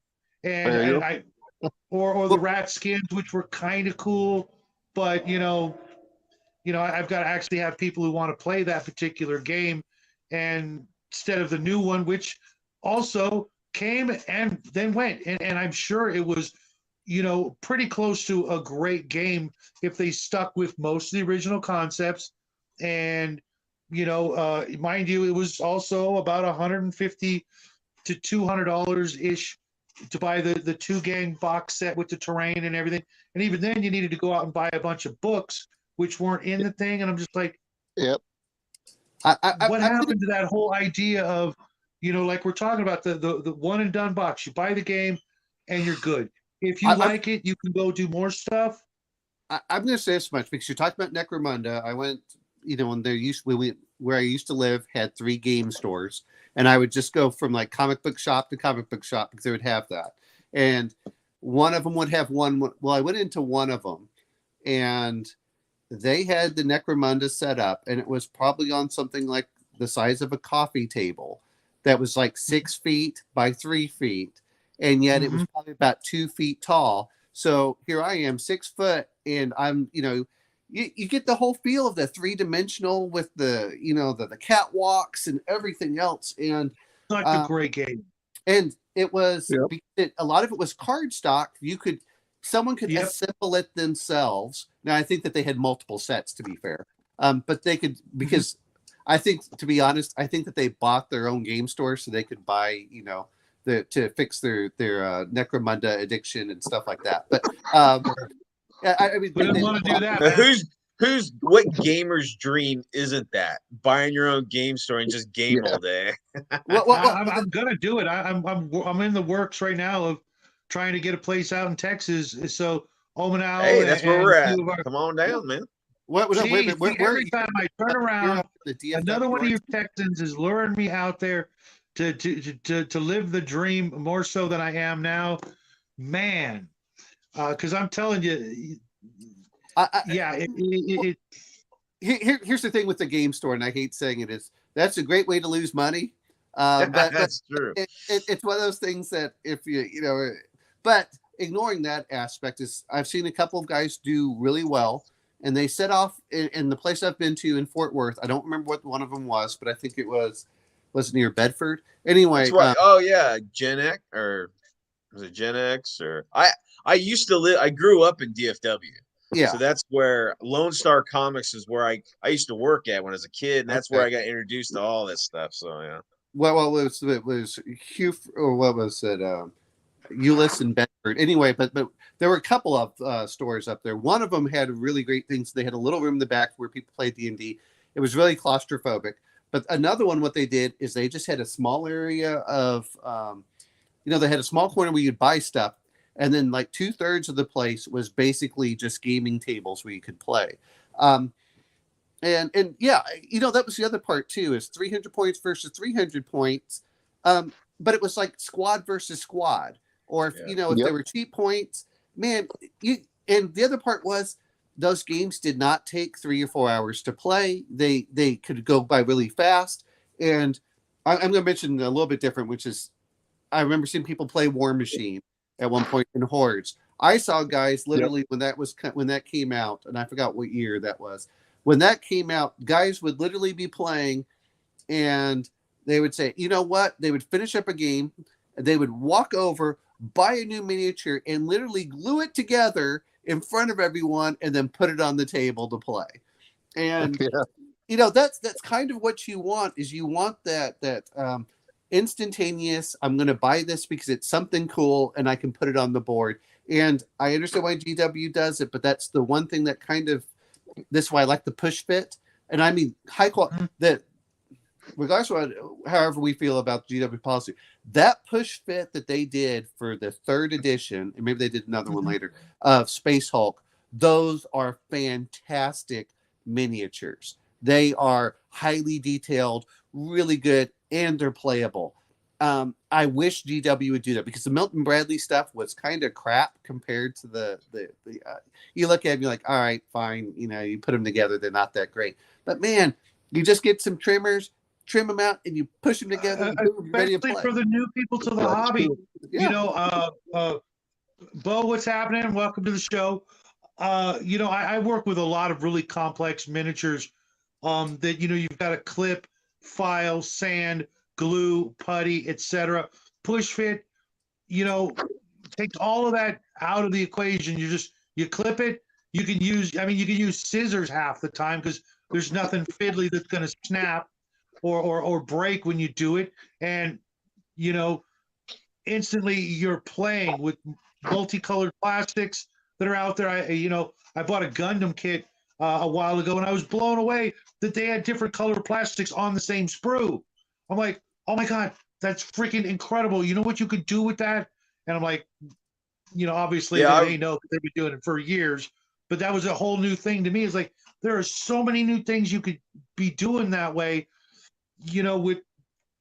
And, There you and go. I, or the rat skins, which were kind of cool, but I've got to actually have people who want to play that particular game, and instead of the new one, which also came and then went, and I'm sure it was, pretty close to a great game if they stuck with most of the original concepts, and mind you, it was also about $150 to $200 ish to buy the 2-gang box set with the terrain and everything. And even then you needed to go out and buy a bunch of books which weren't in the thing. And I'm just like, Yep. what happened to that whole idea of, like we're talking about the one and done box, you buy the game and you're good. If you like it, you can go do more stuff. I'm going to say this much because you're talking about Necromunda. I went, when we went where I used to live had 3 game stores, and I would just go from like comic book shop to comic book shop because they would have that. And one of them would have one. Well, I went into one of them, and they had the Necromunda set up, and it was probably on something like the size of a coffee table that was like 6 feet by 3 feet, and yet it was probably about 2 feet tall. So here I am, 6 foot, and I'm, you get the whole feel of the 3-dimensional with the, the catwalks and everything else. And Such a great game. And it was, Yep. a lot of it was cardstock. Someone could assemble it themselves. Now, I think that they had multiple sets, to be fair. But they could, because I think, to be honest, I think that they bought their own game store so they could buy, to fix their Necromunda addiction and stuff like that. But I mean, we didn't want to do that. Man. What gamer's dream isn't that? Buying your own game store and just game all day. I'm gonna do it. I'm in the works right now of trying to get a place out in Texas. So Omanau. Hey, that's where we're at. Come on down, man. Every time I turn around, another one of you Texans is luring me out there to live the dream more so than I am now, man. Because I'm telling you, here's the thing with the game store, and I hate saying it, is that's a great way to lose money. But that's true. It's one of those things that if but ignoring that aspect is, I've seen a couple of guys do really well, and they set off in the place I've been to in Fort Worth. I don't remember what one of them was, but I think it was near Bedford. Anyway, that's right. Oh yeah, Gen X, or was it Gen X? Or I used to live. I grew up in DFW, Yeah. So that's where Lone Star Comics is where I used to work at when I was a kid, and that's where I got introduced to all this stuff. So yeah. Well, it was Hugh, or what was it? Euless and Bedford. Anyway, but there were a couple of stores up there. One of them had really great things. They had a little room in the back where people played D&D. It was really claustrophobic. But another one, what they did is they just had a small area of, they had a small corner where you'd buy stuff. And then like 2/3 of the place was basically just gaming tables where you could play. And yeah, that was the other part too, is 300 points versus 300 points. But it was like squad versus squad. Or if, if there were cheap points, man, and the other part was those games did not take 3 or 4 hours to play. They could go by really fast. And I'm going to mention a little bit different, which is I remember seeing people play War Machine at one point in Hordes. I saw guys literally when that came out, and I forgot what year that was. When that came out, guys would literally be playing, and they would say, you know what? They would finish up a game, they would walk over, buy a new miniature, and literally glue it together in front of everyone, and then put it on the table to play. And that's kind of what you want. Is you want that instantaneous. I'm going to buy this because it's something cool, and I can put it on the board. And I understand why GW does it, but that's the one thing that kind of. This is why I like the push fit, and I mean high quality. That regardless of however we feel about GW policy, that push fit that they did for the 3rd edition, and maybe they did another one later, of Space Hulk, those are fantastic miniatures. They are highly detailed, really good, and they're playable. I wish GW would do that because the Milton Bradley stuff was kind of crap compared to the you look at it and you're like, all right, fine. You put them together. They're not that great. But man, you just get some trimmers, trim them out, and you push them together. Especially for the new people to the hobby. Yeah. Bo, what's happening? Welcome to the show. I work with a lot of really complex miniatures that, you've got to clip, file, sand, glue, putty, etc. Push fit, take all of that out of the equation. You clip it. You can use scissors half the time because there's nothing fiddly that's going to snap or break when you do it. And, instantly you're playing with multicolored plastics that are out there. I bought a Gundam kit a while ago, and I was blown away that they had different colored plastics on the same sprue. I'm like, oh my God, that's freaking incredible. You know what you could do with that? And I'm like, obviously they know because they've been doing it for years, but that was a whole new thing to me. It's like, there are so many new things you could be doing that way, with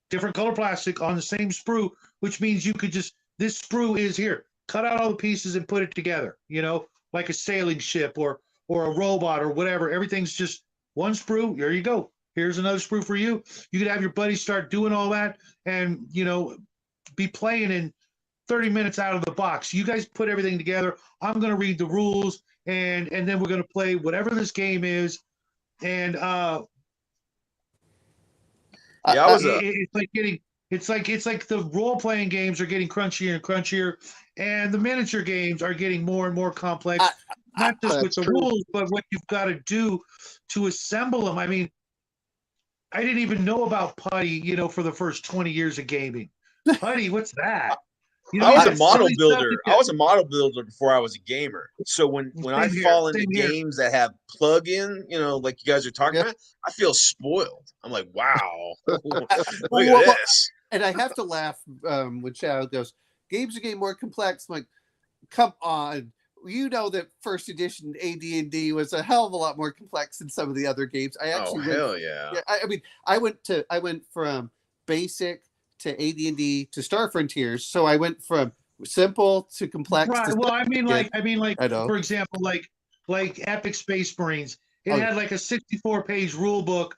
different color plastic on the same sprue, which means you could this sprue is here, cut out all the pieces and put it together, like a sailing ship or a robot or whatever. Everything's just one sprue. There you go. Here's another sprue for you. You could have your buddies start doing all that and, be playing in 30 minutes out of the box. You guys put everything together. I'm going to read the rules and then we're going to play whatever this game is. And it's like the role-playing games are getting crunchier and crunchier, and the miniature games are getting more and more complex, not just with the rules, but what you've got to do to assemble them. I mean, I didn't even know about putty, for the first 20 years of gaming. Putty, what's that? I was a model builder. I was a model builder before I was a gamer. So when I fall into games that have plug-in, like you guys are talking about, I feel spoiled. I'm like, wow, look at this. And I have to laugh when Shadow goes, games are getting more complex. I'm like, come on. You know that first edition AD&D was a hell of a lot more complex than some of the other games. I actually I went from basic to AD&D to Star Frontiers, so I went from simple to complex. Right. Well, I mean, for example, like Epic Space Marines, it had like a 64-page rule book,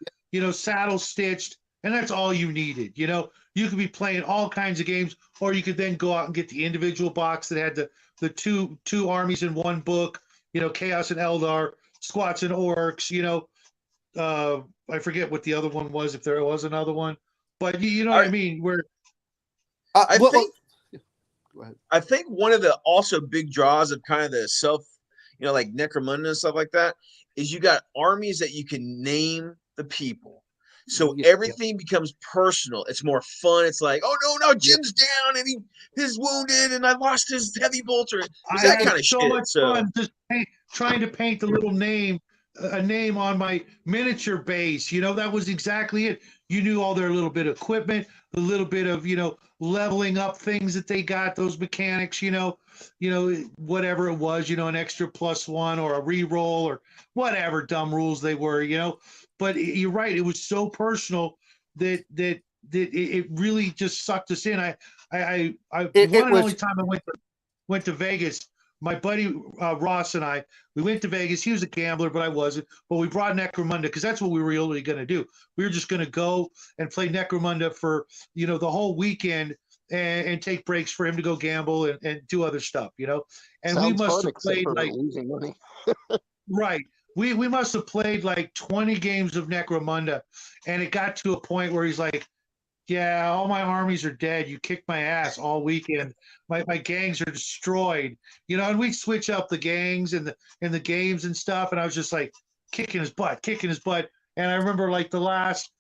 saddle stitched, and that's all you needed. You could be playing all kinds of games, or you could then go out and get the individual box that had the two armies in one book, Chaos and Eldar, Squats and Orcs, I forget what the other one was, if there was another one, but you know what I mean? Where I think one of the also big draws of kind of the you know, like Necromunda and stuff like that, is you got armies that you can name the people. So everything becomes personal. It's more fun. It's like, oh no, Jim's down and he's wounded and I lost his heavy bolter. It's that kind of so shit. Much fun just trying to paint a little name, a name on my miniature base. You know, that was exactly it. You knew all their little bit of equipment, a little bit of, you know, leveling up things that they got, those mechanics, you know, whatever it was, you know, an extra +1 or a re-roll or whatever dumb rules they were, you know. But you're right, it was so personal that it really just sucked us in. One and only time I went to Vegas, my buddy Ross and I, we went to Vegas. He was a gambler, but I wasn't. But we brought Necromunda because that's what we were really going to do. We were just going to go and play Necromunda for, you know, the whole weekend and take breaks for him to go gamble and do other stuff, you know. And Sounds we must fun, have played like losing money. right. We must have played like 20 games of Necromunda, and it got to a point where he's like, yeah, all my armies are dead. You kicked my ass all weekend. My gangs are destroyed. You know, and we'd switch up the gangs and the games and stuff, and I was just like kicking his butt. And I remember like the last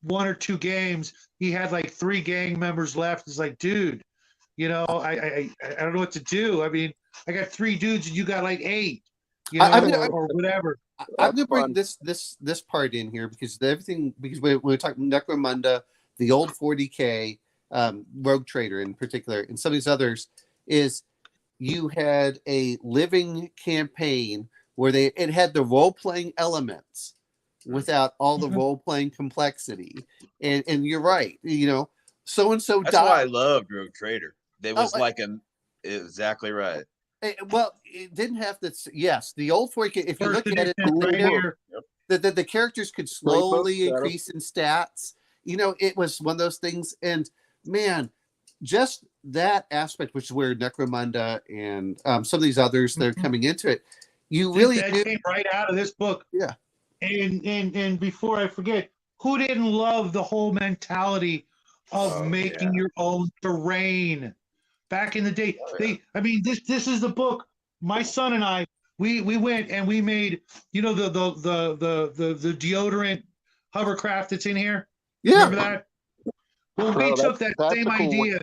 1 or 2 games, he had like 3 gang members left. It's like, dude, you know, I don't know what to do. I mean, I got 3 dudes and you got like 8. You know, or whatever. I'm gonna bring this part in here because we're talking Necromunda, the old 40K, Rogue Trader in particular, and some of these others, is you had a living campaign where it had the role playing elements without all the role playing complexity, and you're right, you know, so and so. That's why I loved Rogue Trader. It was exactly right. Well, it didn't have to. Yes, the old 40K. If you look at it, the characters could slowly increase in stats. You know, it was one of those things. And man, just that aspect, which is where Necromunda and some of these others that are coming into it, you really that came right out of this book. Yeah. And before I forget, who didn't love the whole mentality of making your own terrain? Back in the day, this is the book. My son and I, we went and we made, you know, the deodorant hovercraft that's in here. Yeah. Remember that? Well, we took that same idea,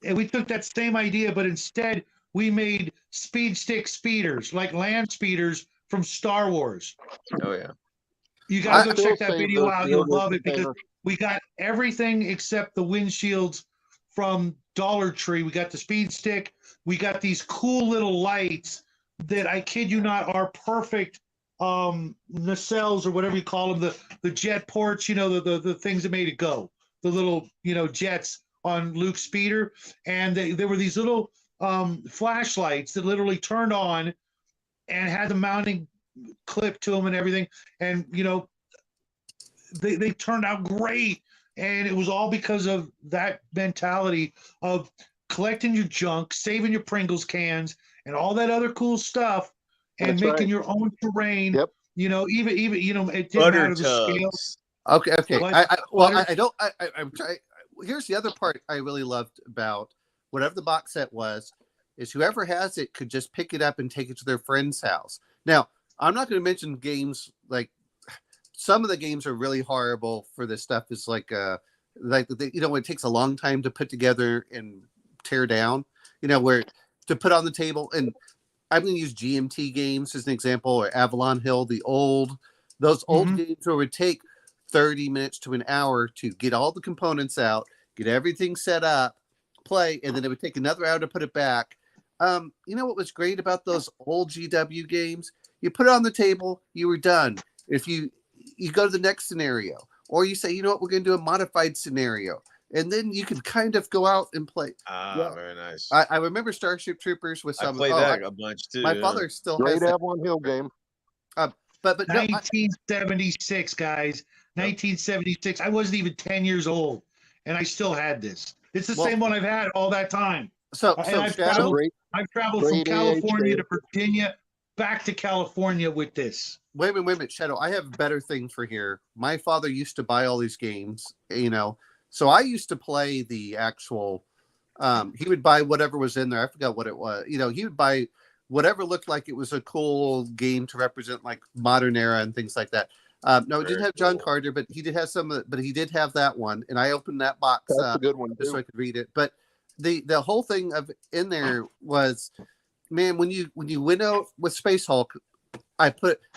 and we took that same idea, but instead we made speed stick speeders, like land speeders from Star Wars. Oh yeah. You gotta go check that video out. You'll love it because we got everything except the windshields from Dollar Tree. We got the speed stick. We got these cool little lights that, I kid you not, are perfect nacelles or whatever you call them, the jet ports, you know, the things that made it go, the little, you know, jets on Luke's speeder. And there were these little flashlights that literally turned on and had the mounting clip to them and everything. And, you know, they turned out great. And it was all because of that mentality of collecting your junk, saving your Pringles cans, and all that other cool stuff, and making your own terrain. Yep. You know, even you know, it didn't matter the scale. Okay. I'm trying. Here's the other part I really loved about whatever the box set was, is whoever has it could just pick it up and take it to their friend's house. Now, I'm not going to mention games like. Some of the games are really horrible for this stuff. It's like you know, it takes a long time to put together and tear down, you know, where to put on the table. And I'm going to use GMT games as an example, or Avalon Hill, those old games where it would take 30 minutes to an hour to get all the components out, get everything set up, play, and then it would take another hour to put it back. You know what was great about those old GW games? You put it on the table, you were done. If you go to the next scenario, or you say, you know what, we're going to do a modified scenario, and then you can kind of go out and play. Very nice. I remember Starship Troopers with some. I played that a bunch too. My father still has that. Avalon Hill game. But 1976, guys, 1976. I wasn't even 10 years old, and I still had this. It's the same one I've had all that time. I've traveled from California to Virginia, back to California with this. Wait a minute, Shadow. I have a better thing for here. My father used to buy all these games, you know. So I used to play the actual. He would buy whatever was in there. I forgot what it was. You know, he would buy whatever looked like it was a cool game to represent like modern era and things like that. No, it didn't have John Carter, but he did have but he did have that one. And I opened that box That's up a good one just too. so I could read it. But the whole thing of in there was, man, when you went out with Space Hulk, I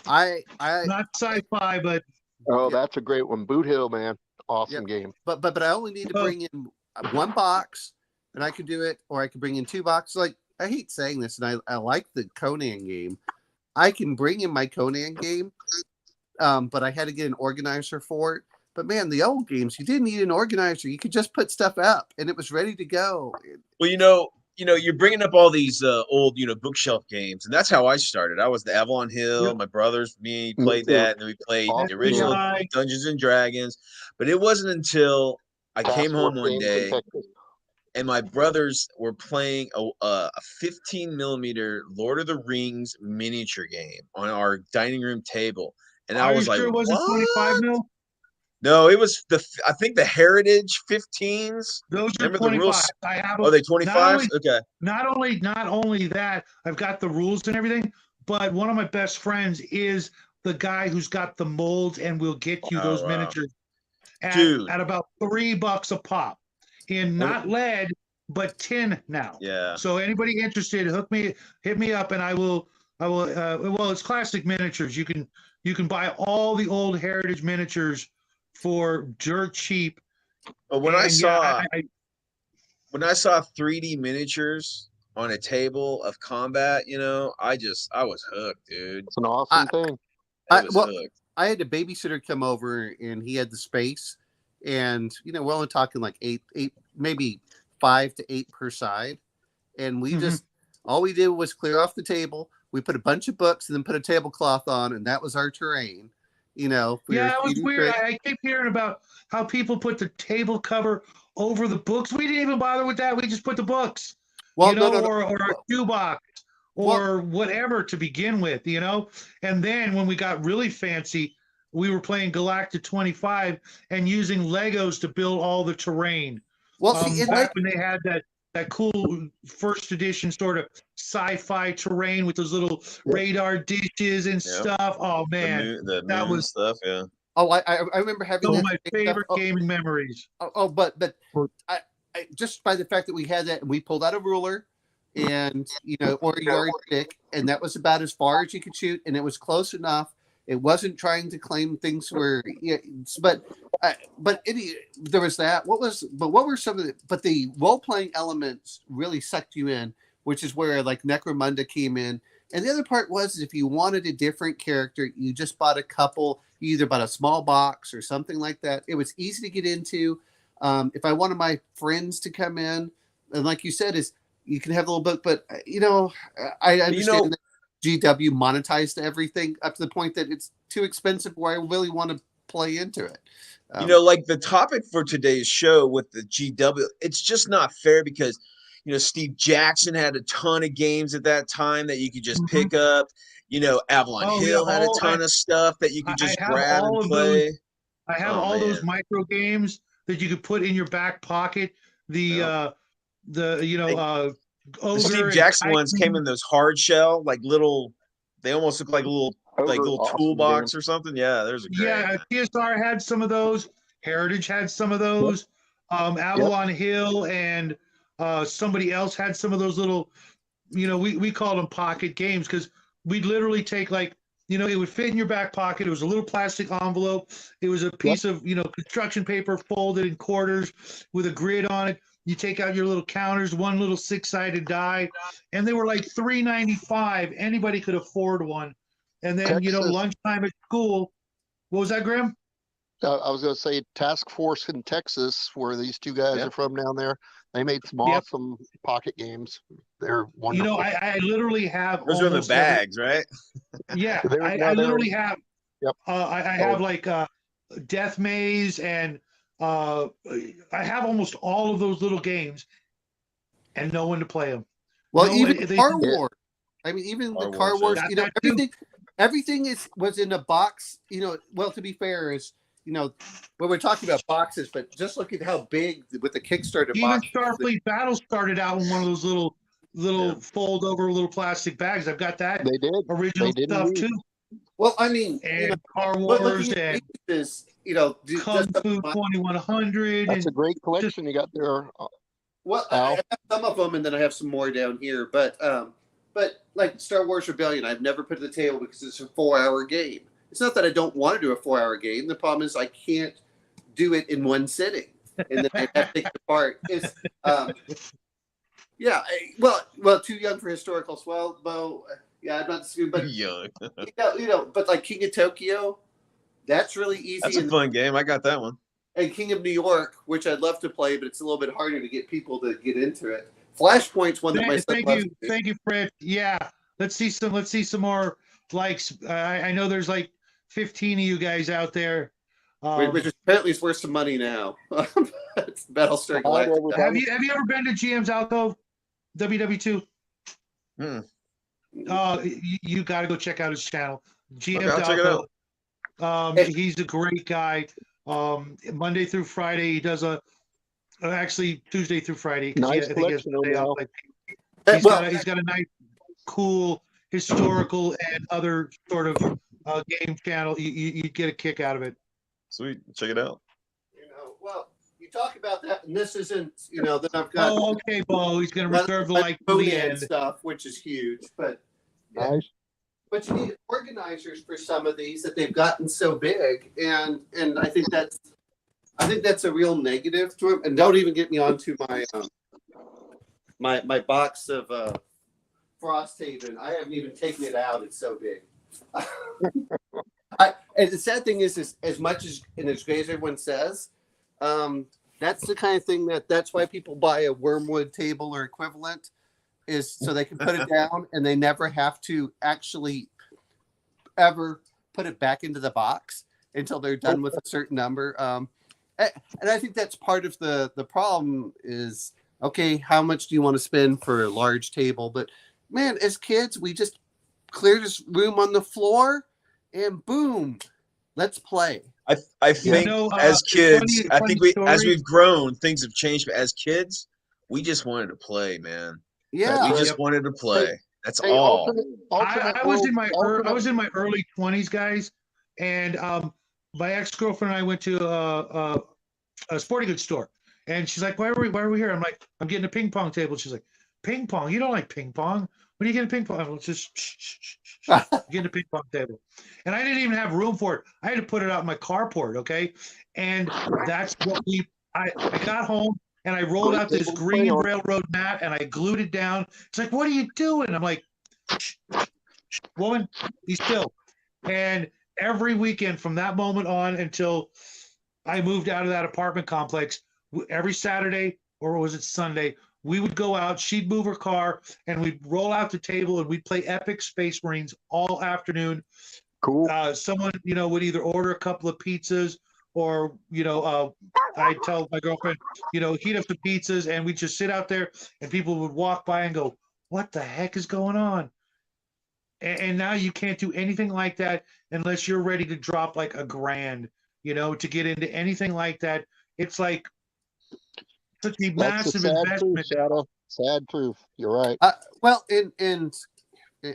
Not sci-fi, but Oh, Yeah. that's a great one. Boot Hill, man. Awesome game. but I only need to bring in one box and I could do it, or I could bring in two boxes. Like, I hate saying this, and I like the Conan game. I can bring in my Conan game, but I had to get an organizer for it. But man, the old games, you didn't need an organizer. You could just put stuff up and it was ready to go. Well, you're bringing up all these old, bookshelf games, and that's how I started. I was the Avalon Hill. Yep. My brothers, me Me played too. that, and then we played Awesome the original game. Dungeons and Dragons. But it wasn't until I Task came home Force one games day in Texas. and my brothers were playing a 15 millimeter Lord of the Rings miniature game on our dining room table, and I are you was like, sure it wasn't "What?" 25 mil? No, it was I think the Heritage 15s. Those are Remember the rules? 25. I have Are they not 25s? only Okay. not only that, I've got the rules and everything, but one of my best friends is the guy who's got the molds and will get you Oh, those wow. miniatures Dude. at about $3 a pop in not lead but tin now. Yeah. So anybody interested, hit me up, and I will. Well, it's classic miniatures. You can buy all the old Heritage miniatures for dirt cheap. But when And I saw yeah, when I saw 3D miniatures on a table of combat, I was hooked, dude. It's an awesome thing. I was hooked. I had a babysitter come over and he had the space, and we're only talking like eight, maybe 5 to 8 per side. And we just, all we did was clear off the table. We put a bunch of books and then put a tablecloth on, and that was our terrain. Yeah, it was weird. I keep hearing about how people put the table cover over the books. We didn't even bother with that. We just put the books, or a shoebox or whatever to begin with, And then when we got really fancy, we were playing Galactic 25 and using Legos to build all the terrain. Well, back when they had that cool first edition sort of sci-fi terrain with those little radar dishes and stuff. Oh man, that was stuff. Yeah. Oh, I remember having some of my favorite gaming memories. But I just by the fact that we had that, and we pulled out a ruler and or a yardstick, and that was about as far as you could shoot, and it was close enough. It wasn't trying to claim things were, but there was that. What were some of the role playing elements really sucked you in, which is where like Necromunda came in. And the other part was if you wanted a different character, you just bought a couple. You either bought a small box or something like that. It was easy to get into. If I wanted my friends to come in, and like you said, is you can have a little book, but I understand that GW monetized everything up to the point that it's too expensive where I really want to play into it. Like the topic for today's show with the GW, it's just not fair because, Steve Jackson had a ton of games at that time that you could just pick up. Avalon Hill had a ton of stuff that you could just grab and play. I have all those micro games that you could put in your back pocket. The Steve Jackson ones came in those hard shell, like little. They almost look like little toolbox or something. Yeah, there's a great. Yeah, TSR had some of those. Heritage had some of those. Avalon Hill and somebody else had some of those little. We called them pocket games because we'd literally take it would fit in your back pocket. It was a little plastic envelope. It was a piece of construction paper folded in quarters with a grid on it. You take out your little counters, one little 6-sided die, and they were like $3.95. Anybody could afford one. And then, lunchtime at school. What was that, Graham? I was going to say Task Force in Texas, where these two guys are from down there. They made some awesome pocket games. They're wonderful. I literally have. Those are the bags, right? Yeah, I literally have. Yep. I have like Death Maze and. I have almost all of those little games, and no one to play them. Well, even Car Wars. I mean, even the Car Wars. Everything was in a box. Well, to be fair, is when we're talking about boxes, but just look at how big with the Kickstarter even box. Starfleet Battle started out in one of those little little fold over little plastic bags. I've got that They did. original They did stuff indeed. too. Well, I mean, And Star but Wars looking and at is Kung Fu 2100. That's and a great collection you got there. well, Al? I have some of them, and then I have some more down here. But like Star Wars Rebellion, I've never put to the table because it's a 4-hour game. It's not that I don't want to do a 4-hour game. The problem is I can't do it in one sitting, and then I have to take it apart. It's well, too young for historical swell, Bo. Yeah, I'm not disputing, but Young. But like King of Tokyo, that's really easy. That's a fun game. I got that one. And King of New York, which I'd love to play, but it's a little bit harder to get people to get into it. Flashpoint's one that my son loves. Thank you, Fred. Yeah, let's see some more likes. I know there's like 15 of you guys out there. Which is apparently is worth some money now. It's Battlestar Galactica. Have you ever been to GM's Alcove, WW2? You got to go check out his channel. GM's I'll check it Alcove. He's a great guy. Monday through Friday, he does actually Tuesday through Friday. Nice I think he has collection, a day off. He's got a nice, cool historical and other sort of game channel. You get a kick out of it. Sweet, check it out. Well, you talk about that, and this isn't, then I've got. Oh, okay, Bo. He's going to reserve the like to the end stuff, which is huge, but. Nice. But you need organizers for some of these that they've gotten so big, and I think that's a real negative to them. And don't even get me onto my box of Frosthaven. I haven't even taken it out. It's so big. And the sad thing is as much as and as great as everyone says, that's the kind of thing that's why people buy a Wormwood table or equivalent, is so they can put it down and they never have to actually ever put it back into the box until they're done with a certain number. And I think that's part of the problem is, okay, how much do you want to spend for a large table? But man, as kids, we just cleared this room on the floor and boom, let's play. I think as kids, as we've grown, things have changed. But as kids, we just wanted to play, man. Yeah, we just wanted to play. That's all. I was in my early 20s, guys, and my ex-girlfriend and I went to a sporting goods store, and she's like, "Why are we here?" I'm like, "I'm getting a ping pong table." She's like, "Ping pong? You don't like ping pong? When are you getting ping pong?" I'm just getting a ping pong table, and I didn't even have room for it. I had to put it out in my carport, okay, and that's what I got home. And I rolled out this green railroad mat and I glued it down. It's like, "What are you doing?" I'm like, "Shh, woman, be still." And every weekend from that moment on until I moved out of that apartment complex, every Saturday, or was it Sunday, we would go out, she'd move her car, and we'd roll out the table and we'd play Epic Space Marines all afternoon. Cool. Someone, would either order a couple of pizzas or, I'd tell my girlfriend, heat up the pizzas, and we'd just sit out there and people would walk by and go, "What the heck is going on?" And now you can't do anything like that unless you're ready to drop like $1,000, to get into anything like that. It's like such a massive investment. Shadow. Sad truth. You're right. Well, and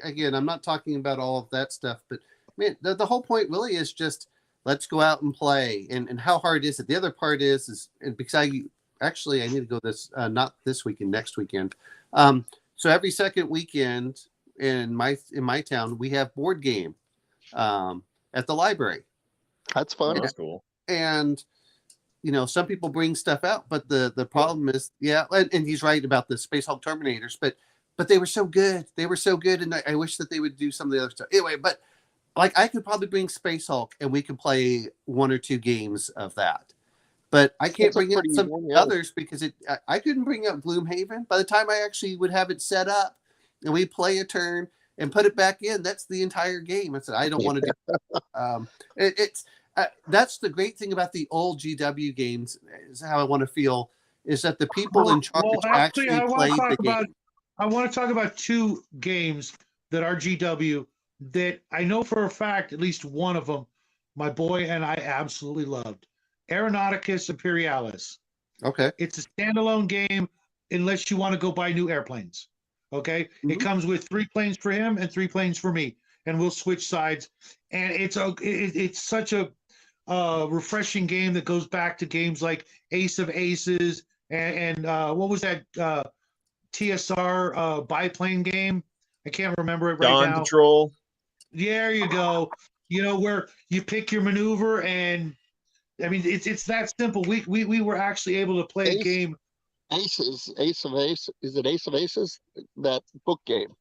again, I'm not talking about all of that stuff, but man, the whole point really is just, let's go out and play. And how hard is it? The other part is because I need to go not this weekend, next weekend. So every second weekend in my town, we have board game at the library. That's fun. That's cool. And some people bring stuff out, but the problem is, and he's right about the Space Hulk Terminators, but they were so good. And I wish that they would do some of the other stuff. Anyway, but like I could probably bring Space Hulk and we could play 1 or 2 games of that. But I can't bring up some others because I couldn't bring up Gloomhaven. By the time I actually would have it set up and we play a turn and put it back in, that's the entire game. I said, I don't want to do it. That's the great thing about the old GW games, is how I want to feel, is that the people in charge actually play the game. I want to talk about 2 games that are GW that I know for a fact, at least one of them, my boy and I absolutely loved. Aeronauticus Imperialis. Okay. It's a standalone game unless you want to go buy new airplanes. Okay. It comes with 3 planes for him and 3 planes for me, and we'll switch sides. And it's such a refreshing game that goes back to games like Ace of Aces and what was that TSR biplane game? I can't remember it right Dawn now. Patrol. There you go. You know, where you pick your maneuver, and I mean it's that simple. We were actually able to play a game. Ace of Ace. Is it Ace of Aces? That book game.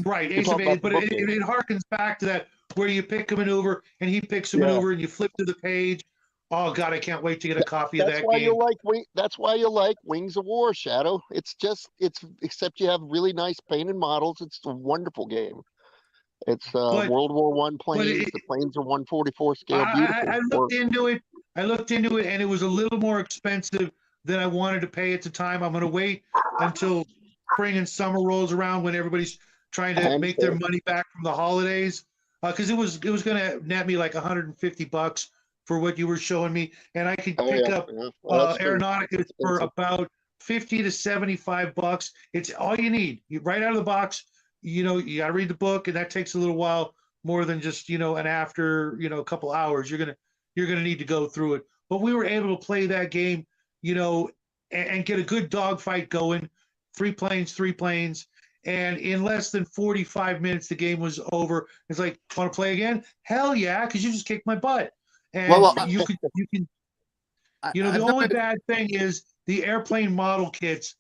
Right, Ace of Aces, but it harkens back to that where you pick a maneuver and he picks a maneuver and you flip to the page. Oh God, I can't wait to get a copy of that game. That's why you like Wings of War, Shadow. It's except you have really nice painted models. It's a wonderful game. It's World War I planes. The planes are 1/44 scale. Beautiful. I looked into it. And it was a little more expensive than I wanted to pay at the time. I'm going to wait until spring and summer rolls around when everybody's trying to make their money back from the holidays, because it was going to net me like $150 for what you were showing me, and I could pick up Aeronautica for about $50 to $75. It's all you need. Right out of the box. You know, you got to read the book, and that takes a little while more than just, you know, and after, you know, a couple hours, you're gonna need to go through it. But we were able to play that game, you know, and get a good dogfight going. 3 planes, and in less than 45 minutes, the game was over. It's like, want to play again? Hell yeah, because you just kicked my butt. And you can. You know, the only bad thing is the airplane model kits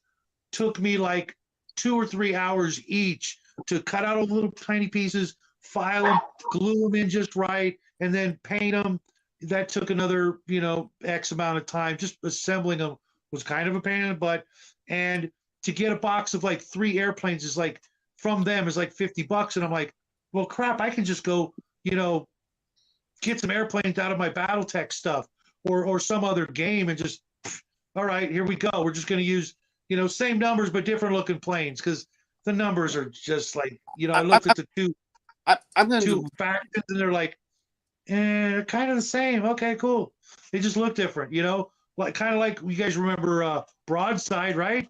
took me like 2 or 3 hours each to cut out all the little tiny pieces, file them, glue them in just right, and then paint them. That took another, you know, X amount of time. Just assembling them was kind of a pain in the butt. And to get a box of like 3 airplanes is like, from them is like $50. And I'm like, well, crap, I can just go, you know, get some airplanes out of my Battletech stuff or some other game and just, all right, here we go. We're just going to use, you know, same numbers, but different looking planes, because the numbers are just like, you know, I looked at the two factions and they're like, kind of the same. Okay, cool. They just look different, you know, like kind of like you guys remember Broadside, right?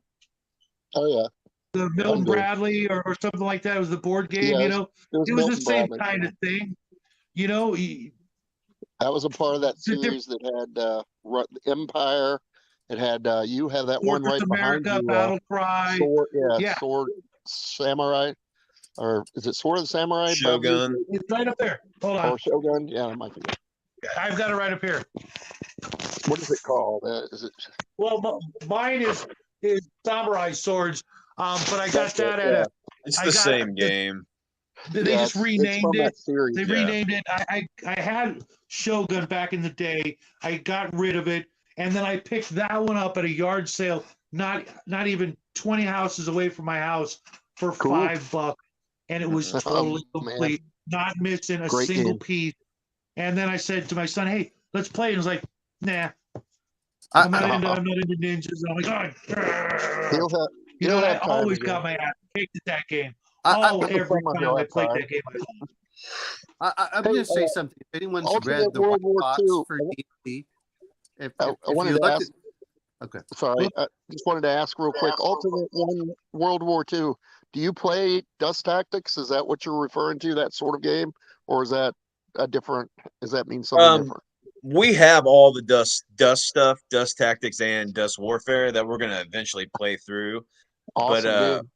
Oh yeah. The Milton Bradley or something like that. It was the board game, you know. It was the same kind of thing, you know. That was a part of that series that had Empire. It had you have that one right behind you. Battle Cry. Sword Samurai, or is it Sword of the Samurai? Shogun. It's right up there. Hold on. Or Shogun. Yeah, it might be. I've got it right up here. What is it called? Is it? Well, mine is Samurai Swords, but I got that at a. It's the same game. They just renamed it. Series, they renamed it. I had Shogun back in the day. I got rid of it, and then I picked that one up at a yard sale, not even 20 houses away from my house, for $5, and it was totally complete, not missing a single piece. And then I said to my son, "Hey, let's play." And he was like, "Nah, I'm not into ninjas." And I'm like, "Oh, you know, I always got my ass kicked at that game." Every time I played that game. I'm going to say something. If anyone's read the White Box for D&D, okay. Sorry, I just wanted to ask real quick. Ultimate One World War II. Do you play Dust Tactics? Is that what you're referring to? That sort of game, or is that a different? Does that mean something different? We have all the dust stuff, Dust Tactics and Dust Warfare that we're going to eventually play through. Awesome,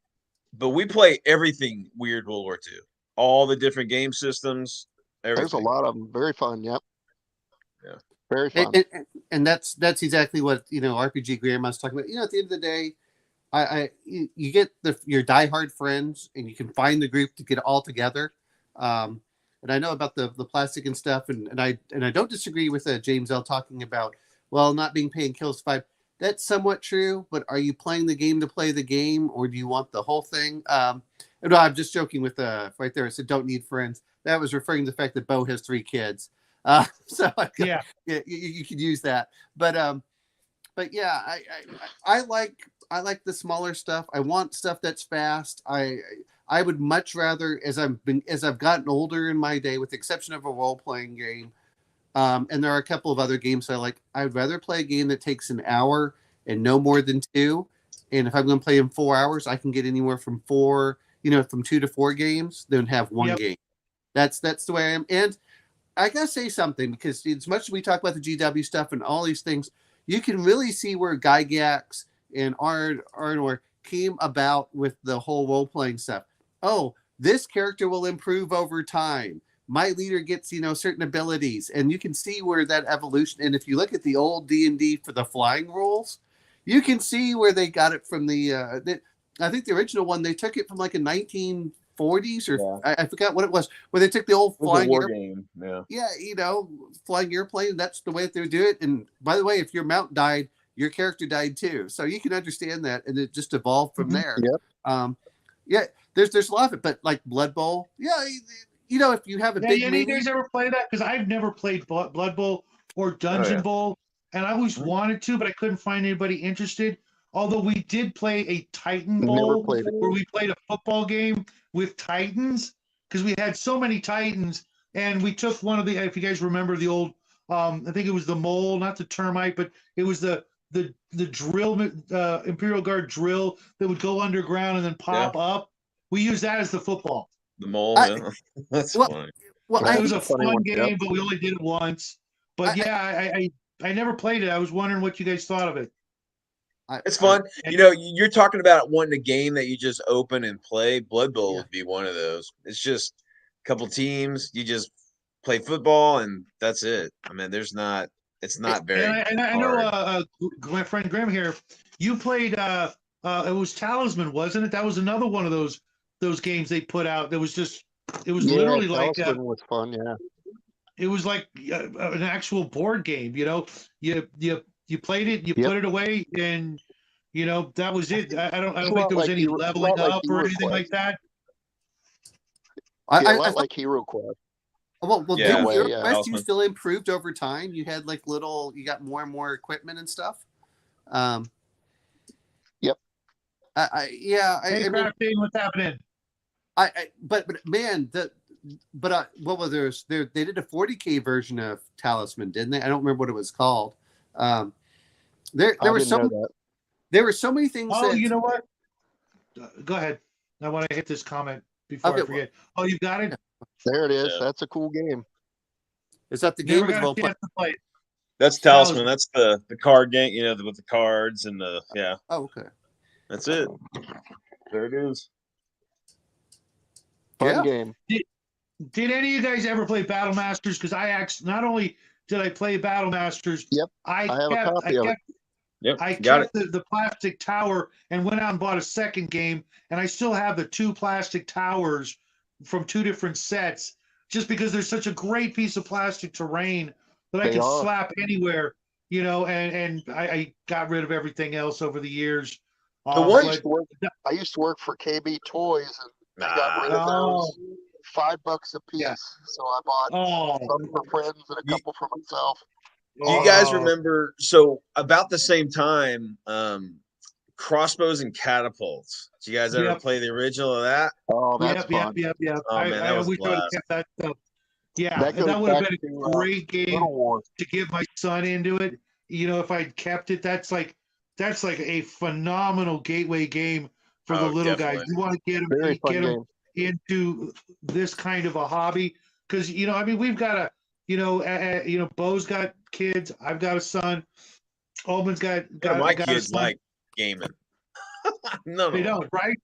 but we play everything Weird World War II, all the different game systems. Everything. There's a lot of them. Very fun. Yep. Yeah. Very fun. And that's exactly what, you know, RPG Grandma's talking about. You know, at the end of the day, you get your diehard friends, and you can find the group to get all together. And I know about the plastic and stuff, and I don't disagree with James L talking about, well, not being paid kills 5. That's somewhat true, but are you playing the game to play the game, or do you want the whole thing? No, I'm just joking with right there. It said don't need friends. That was referring to the fact that Bo has 3 kids. So yeah, you could use that. But yeah, I like the smaller stuff. I want stuff that's fast. I would much rather, as I've gotten older in my day, with the exception of a role-playing game, and there are a couple of other games I like, I'd rather play a game that takes an hour and no more than 2, And if I'm going to play in 4 hours, I can get anywhere from 2 to 4 games, then have one game. That's the way I am. And I got to say something, because as much as we talk about the GW stuff and all these things, you can really see where Gygax and Arnor came about with the whole role-playing stuff. Oh, this character will improve over time. My leader gets, certain abilities. And you can see where that evolution, and if you look at the old D&D for the flying rules, you can see where they got it from I think the original one, they took it from like a 1940s or I forgot what it was, where they took the old flying war game. Yeah, flying airplane. That's the way that they do it. And by the way, if your mount died, your character died too. So you can understand that, and it just evolved from there. Yep. There's a lot of it, but like Blood Bowl, if you have a big any of you guys ever play that? Because I've never played Blood Bowl or Dungeon Bowl, and I always wanted to, but I couldn't find anybody interested. Although we did play a Titan Bowl where we played a football game with Titans, because we had so many Titans, and we took one of the, if you guys remember the old, I think it was the mole, not the termite, but it was the drill, Imperial Guard drill that would go underground and then pop up. We used that as the football. The mole, that's funny. Well, it was a fun game, but we only did it once. But I never played it. I was wondering what you guys thought of it. It's fun. You're talking about wanting a game that you just open and play. Blood Bowl would be one of those. It's just a couple teams. You just play football, and that's it. I mean, it's not very hard. I know my friend Grim here, you played, it was Talisman, wasn't it? That was another one of those games they put out. It was literally like Talisman was fun, it was like an actual board game. You played it, you put it away, and that was it. I don't think there was any leveling up or anything like that. A lot like Hero Quest. Well, didn't Hero Quest you still improved over time? You had you got more and more equipment and stuff. Yep. Hey, what's happening? But man, what was there? They did a 40K version of Talisman, didn't they? I don't remember what it was called. There were so many things. Oh, you know what? Go ahead. I want to hit this comment before I forget. Oh, you got it? There it is. That's a cool game. Is that the game? That's Talisman. That's the card game. With the cards and the Oh, okay. That's it. There it is. Fun game. Did any of you guys ever play Battle Masters? Because not only did I play Battle Masters, I have a copy of it. Yep, I kept the plastic tower and went out and bought a second game, and I still have the 2 plastic towers from 2 different sets, just because there's such a great piece of plastic terrain that I can slap anywhere, and I got rid of everything else over the years. I used to work for KB Toys, and I got rid of those. $5 a piece, so I bought some for friends and a couple for myself. Do you guys remember? So about the same time, crossbows and catapults. Did you guys ever play the original of that? Oh, that's fun. Yep. Oh man, that was wish I would have kept that stuff. Yeah, that would have been a great game to get my son into it. If I'd kept it, that's like a phenomenal gateway game for the little guys. You want to get them into this kind of a hobby, because we've got Bo's got kids, I've got a son, Alman's got my kids like gaming. No, they don't, right?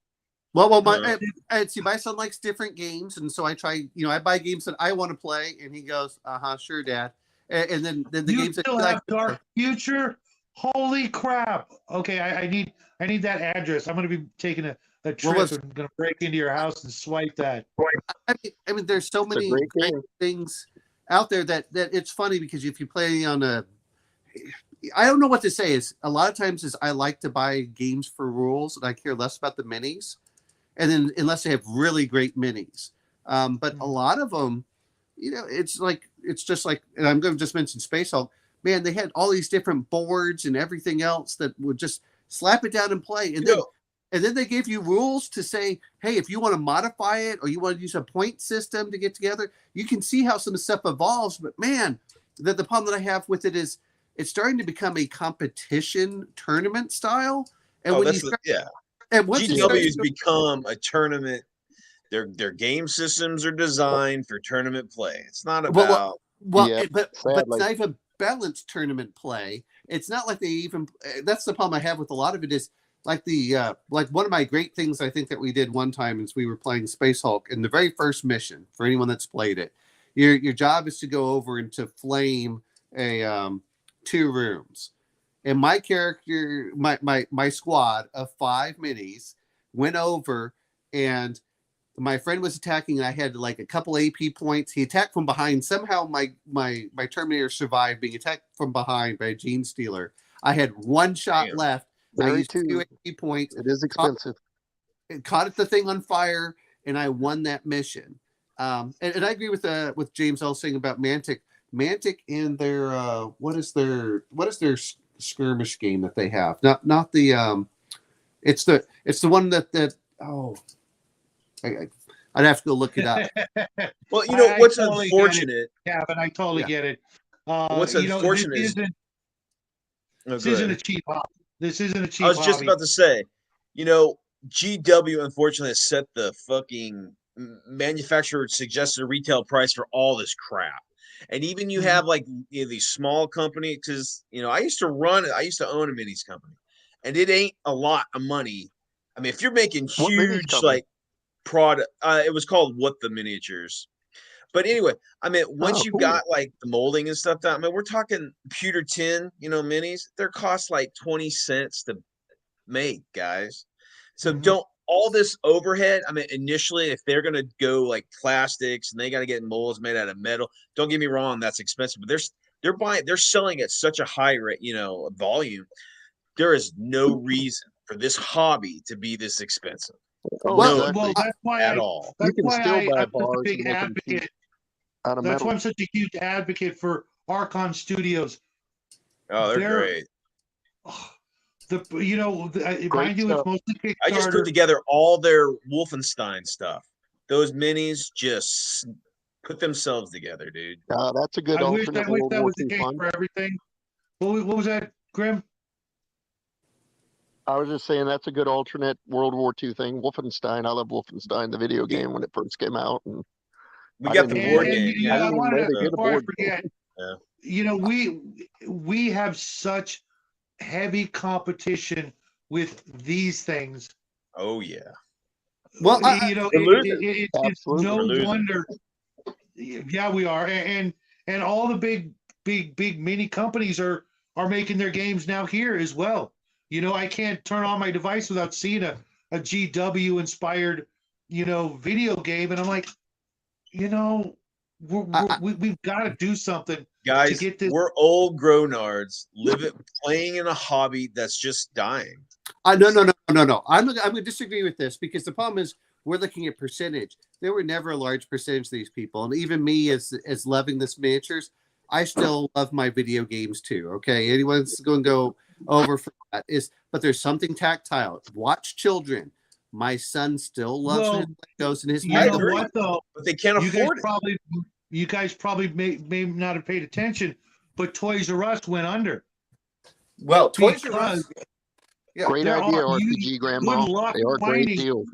Well, my son likes different games, and so I try. I buy games that I want to play, and he goes, "Sure, Dad." And then the games that still have Dark Future. Holy crap! Okay, I need that address. I'm going to be taking a trip. I'm going to break into your house and swipe that. I mean, there's so many great things out there that it's funny, because if you play on I don't know what to say. Is a lot of times I like to buy games for rules, and I care less about the minis, and then unless they have really great minis. But a lot of them, it's just like, and I'm going to just mention Space Hulk. Man, they had all these different boards and everything else that would just slap it down and play, and then they gave you rules to say, hey, if you want to modify it or you want to use a point system to get together, you can see how some stuff evolves. But man, the problem that I have with it is it's starting to become a competition tournament style. And when you start, and once GW has become a tournament. Their game systems are designed for tournament play. It's not about but it's not even balanced tournament play. It's not like they even. That's the problem I have with a lot of it. Is like like one of my great things I think that we did one time is we were playing Space Hulk, and the very first mission for anyone that's played it, your job is to go over and to flame a 2 rooms. And my character, my squad of 5 minis went over, and my friend was attacking, and I had like a couple AP points. He attacked from behind. Somehow my Terminator survived being attacked from behind by a Gene Stealer. I had 1 shot left. I used 2 AP points. It is expensive. Caught the thing on fire, and I won that mission. And I agree with James L saying about Mantic. Mantic in their what is their skirmish game that they have? Not the it's the one that I'd have to go look it up. Well, what's unfortunate, Kevin, I totally get it. What's unfortunate this isn't a cheap hobby. This isn't a cheap hobby. I was just about to say, GW unfortunately has set the fucking manufacturer suggested retail price for all this crap. And even you have like these small companies, because I used to own a minis company, and it ain't a lot of money. I mean, if you're making huge like product, it was called What the Miniatures. But anyway, I mean, once you got like the molding and stuff down, I mean, we're talking pewter tin, minis. They're cost like 20 cents to make, guys. So don't all this overhead. I mean, initially, if they're gonna go like plastics and they got to get molds made out of metal, don't get me wrong, that's expensive. But they're selling at such a high rate, volume. There is no reason for this hobby to be this expensive. Well, that's why at all. That's you can why still buy I'm such a bars big and make them advocate. Out of That's metal. why I'm such a huge advocate for Archon Studios. Oh, they're great. Mind you, it's mostly Kickstarter. I just put together all their Wolfenstein stuff. Those minis just put themselves together, dude. That's a good alternate. I wish that was the case for everything. What was that, Grim? I was just saying that's a good alternate World War II thing. Wolfenstein. I love Wolfenstein, the video game, when it first came out. And we got the board game. I wanted to, before I forget, yeah. We have such heavy competition with these things. Oh yeah. Well, it's no wonder. Yeah, we are, and all the big mini companies are making their games now here as well. I can't turn on my device without seeing a GW inspired, video game, and I'm like, we've got to do something, guys. To get this. We're old grown-ards playing in a hobby that's just dying. No. I'm going to disagree with this, because the problem is we're looking at percentage. There were never a large percentage of these people, and even me as loving this miniatures, I still love my video games too. Okay, anyone's going to go over for that but there's something tactile. Watch children. My son still loves his Legos and his. You know what though? But they can't afford it. You guys probably may not have paid attention, but Toys R Us went under. Well, Toys R Us. Yeah. Great idea, RPG Grandma. They are a great deal.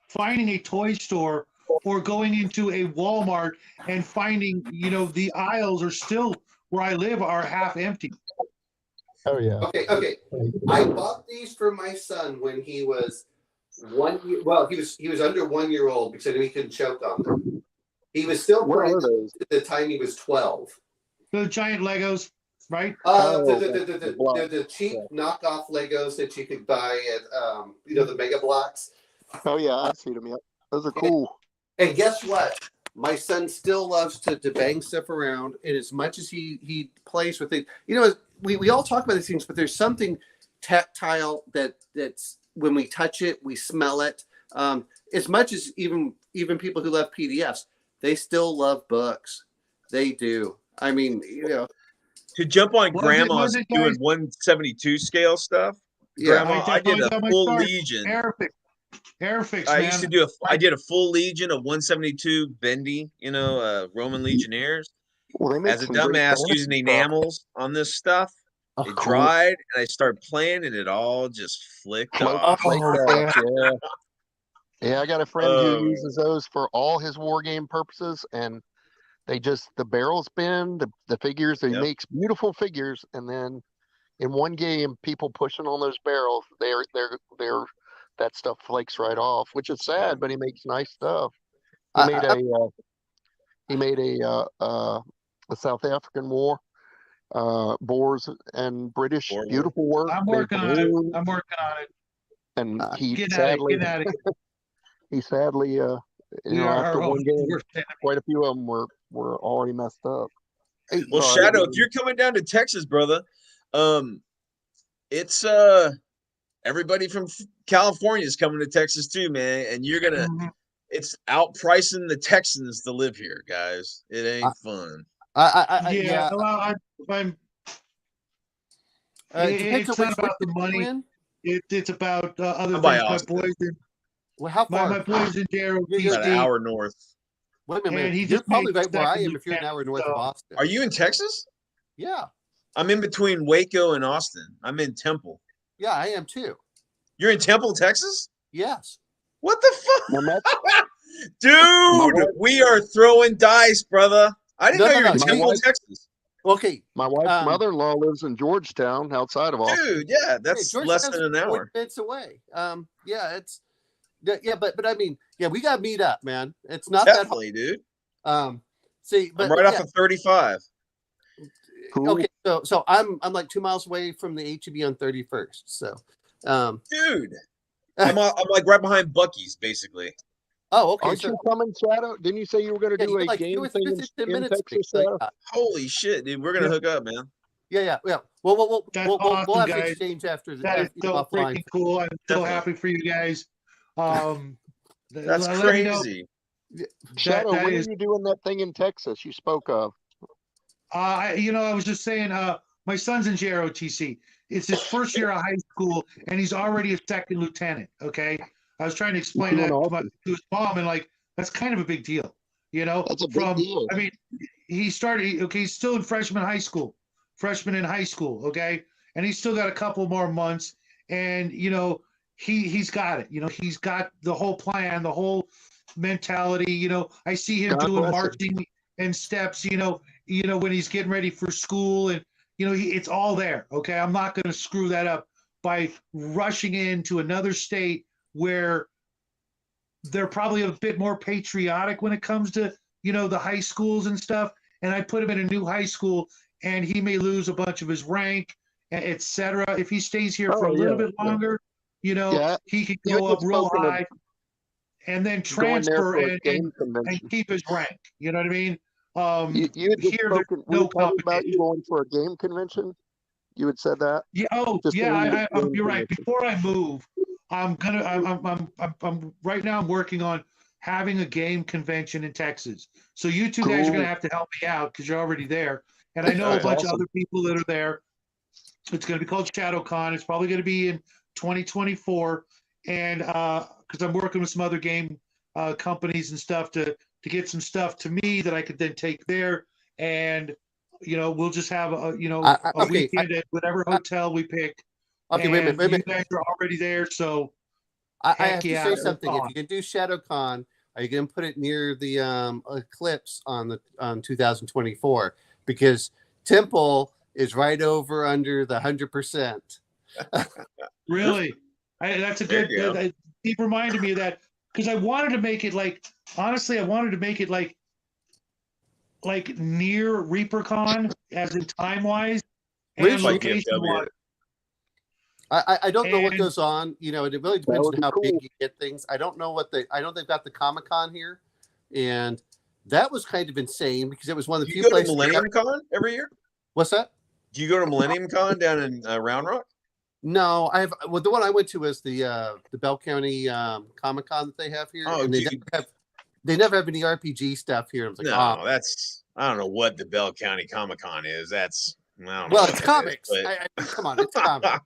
Finding a toy store or going into a Walmart and finding, the aisles are still where I live are half empty. Oh yeah. Okay. I bought these for my son when he was 1 year. Well, he was under 1 year old, because I knew he couldn't choke on them. He was still playing at the time he was 12. The giant Legos, right? The cheap knockoff Legos that you could buy at the Mega Blocks. Oh yeah, I've seen them. Yep, those are cool. And guess what? My son still loves to bang stuff around, and as much as he plays with it, we all talk about these things, but there's something tactile that's when we touch it, we smell it. As much as even people who love PDFs, they still love books. They do. I mean, to jump on Grandma's doing 172 scale stuff. Yeah, Grandma, I did a full Legion. Airfix. I did a full Legion of 172 bendy, Roman Legionnaires. Well, as a dumbass using enamels on this stuff. It dried, and I started playing, and it all just flaked off. Yeah, I got a friend who uses those for all his war game purposes, and the barrels bend, the figures, he makes beautiful figures, and then in one game, people pushing on those barrels, that stuff flakes right off, which is sad, but he makes nice stuff. He made a South African war, Boers and British, beautiful work. I'm working on it. And he get sadly, out of here. he sadly, after one game, quite a few of them were already messed up. Well, Shadow, if you're coming down to Texas, brother, it's everybody from California is coming to Texas too, man, and you're gonna. It's outpricing the Texans to live here, guys. It ain't fun. It's not about the money. It's about other things. How far? My boys in Darrow, about an hour north. Wait a minute. You're probably right where I am if you're an hour north of Austin. Are you in Texas? Yeah. I'm in between Waco and Austin. I'm in Temple. Yeah, I am too. You're in Temple, Texas? Yes. What the fuck? Dude, we are throwing dice, brother. I didn't know you were in Temple, Texas. Okay. My wife's mother-in-law lives in Georgetown, outside of Austin. Dude, yeah, that's less than an hour. 40 minutes away. But I mean, we got to meet up, man. It's not definitely, that hard. Dude. See, but I'm right off of 35. Cool. Okay, so I'm like 2 miles away from the HEB on 31st. So, dude, I'm like right behind Buc-ee's, basically. Oh, okay. Aren't you coming, Shadow? Didn't you say you were going to do a game thing in Texas? Holy shit, dude! We're gonna hook up, man. Yeah. We'll have guys. to exchange after the. That is so freaking cool. I'm so happy for you guys. That's crazy. Shadow, when are you doing that thing in Texas you spoke of? I was just saying, my son's in JROTC. It's his first year of high school, and he's already a second lieutenant. Okay, I was trying to explain that to his mom, and that's kind of a big deal. That's a big deal. I mean, he started. Okay, he's still in freshman in high school. Okay, and he's still got a couple more months, and he's got it. He's got the whole plan, the whole mentality. I see him doing marching and steps. When he's getting ready for school, and it's all there. Okay, I'm not going to screw that up by rushing into another state where they're probably a bit more patriotic when it comes to the high schools and stuff. And I put him in a new high school, and he may lose a bunch of his rank, etc. If he stays here for a little bit longer, he could go up real high and then transfer and keep his rank. You know what I mean? You had just spoken, no competition about you going for a game convention. You had said that. Yeah. Oh, yeah. You're right. Before I move, I'm right now. I'm working on having a game convention in Texas. So you two guys are going to have to help me out because you're already there, and I know a bunch of other people that are there. It's going to be called ShadowCon. It's probably going to be in 2024, and because I'm working with some other game companies and stuff to get some stuff to me that I could then take there, and we'll just have a weekend at whatever hotel we pick. Okay, wait a minute. You guys are already there, so I have to say something. If you can do ShadowCon, are you going to put it near the eclipse on 2024? Because Temple is right over under the 100%. Really, that's a good. Keep reminding me of that because I wanted to make it honestly, I wanted to make it like near ReaperCon as in time wise and location wise. I don't know what goes on. It really depends on how big you get things. I don't know I know they've got the Comic-Con here, and that was kind of insane because it was one of the few places. You go to Millennium Con every year? What's that? Do you go to Millennium Con down in Round Rock? No, the one I went to was the Bell County Comic-Con that they have here. Oh, and they never have any RPG stuff here. I was like, I don't know what the Bell County Comic-Con is. It's comics. Come on, it's comics.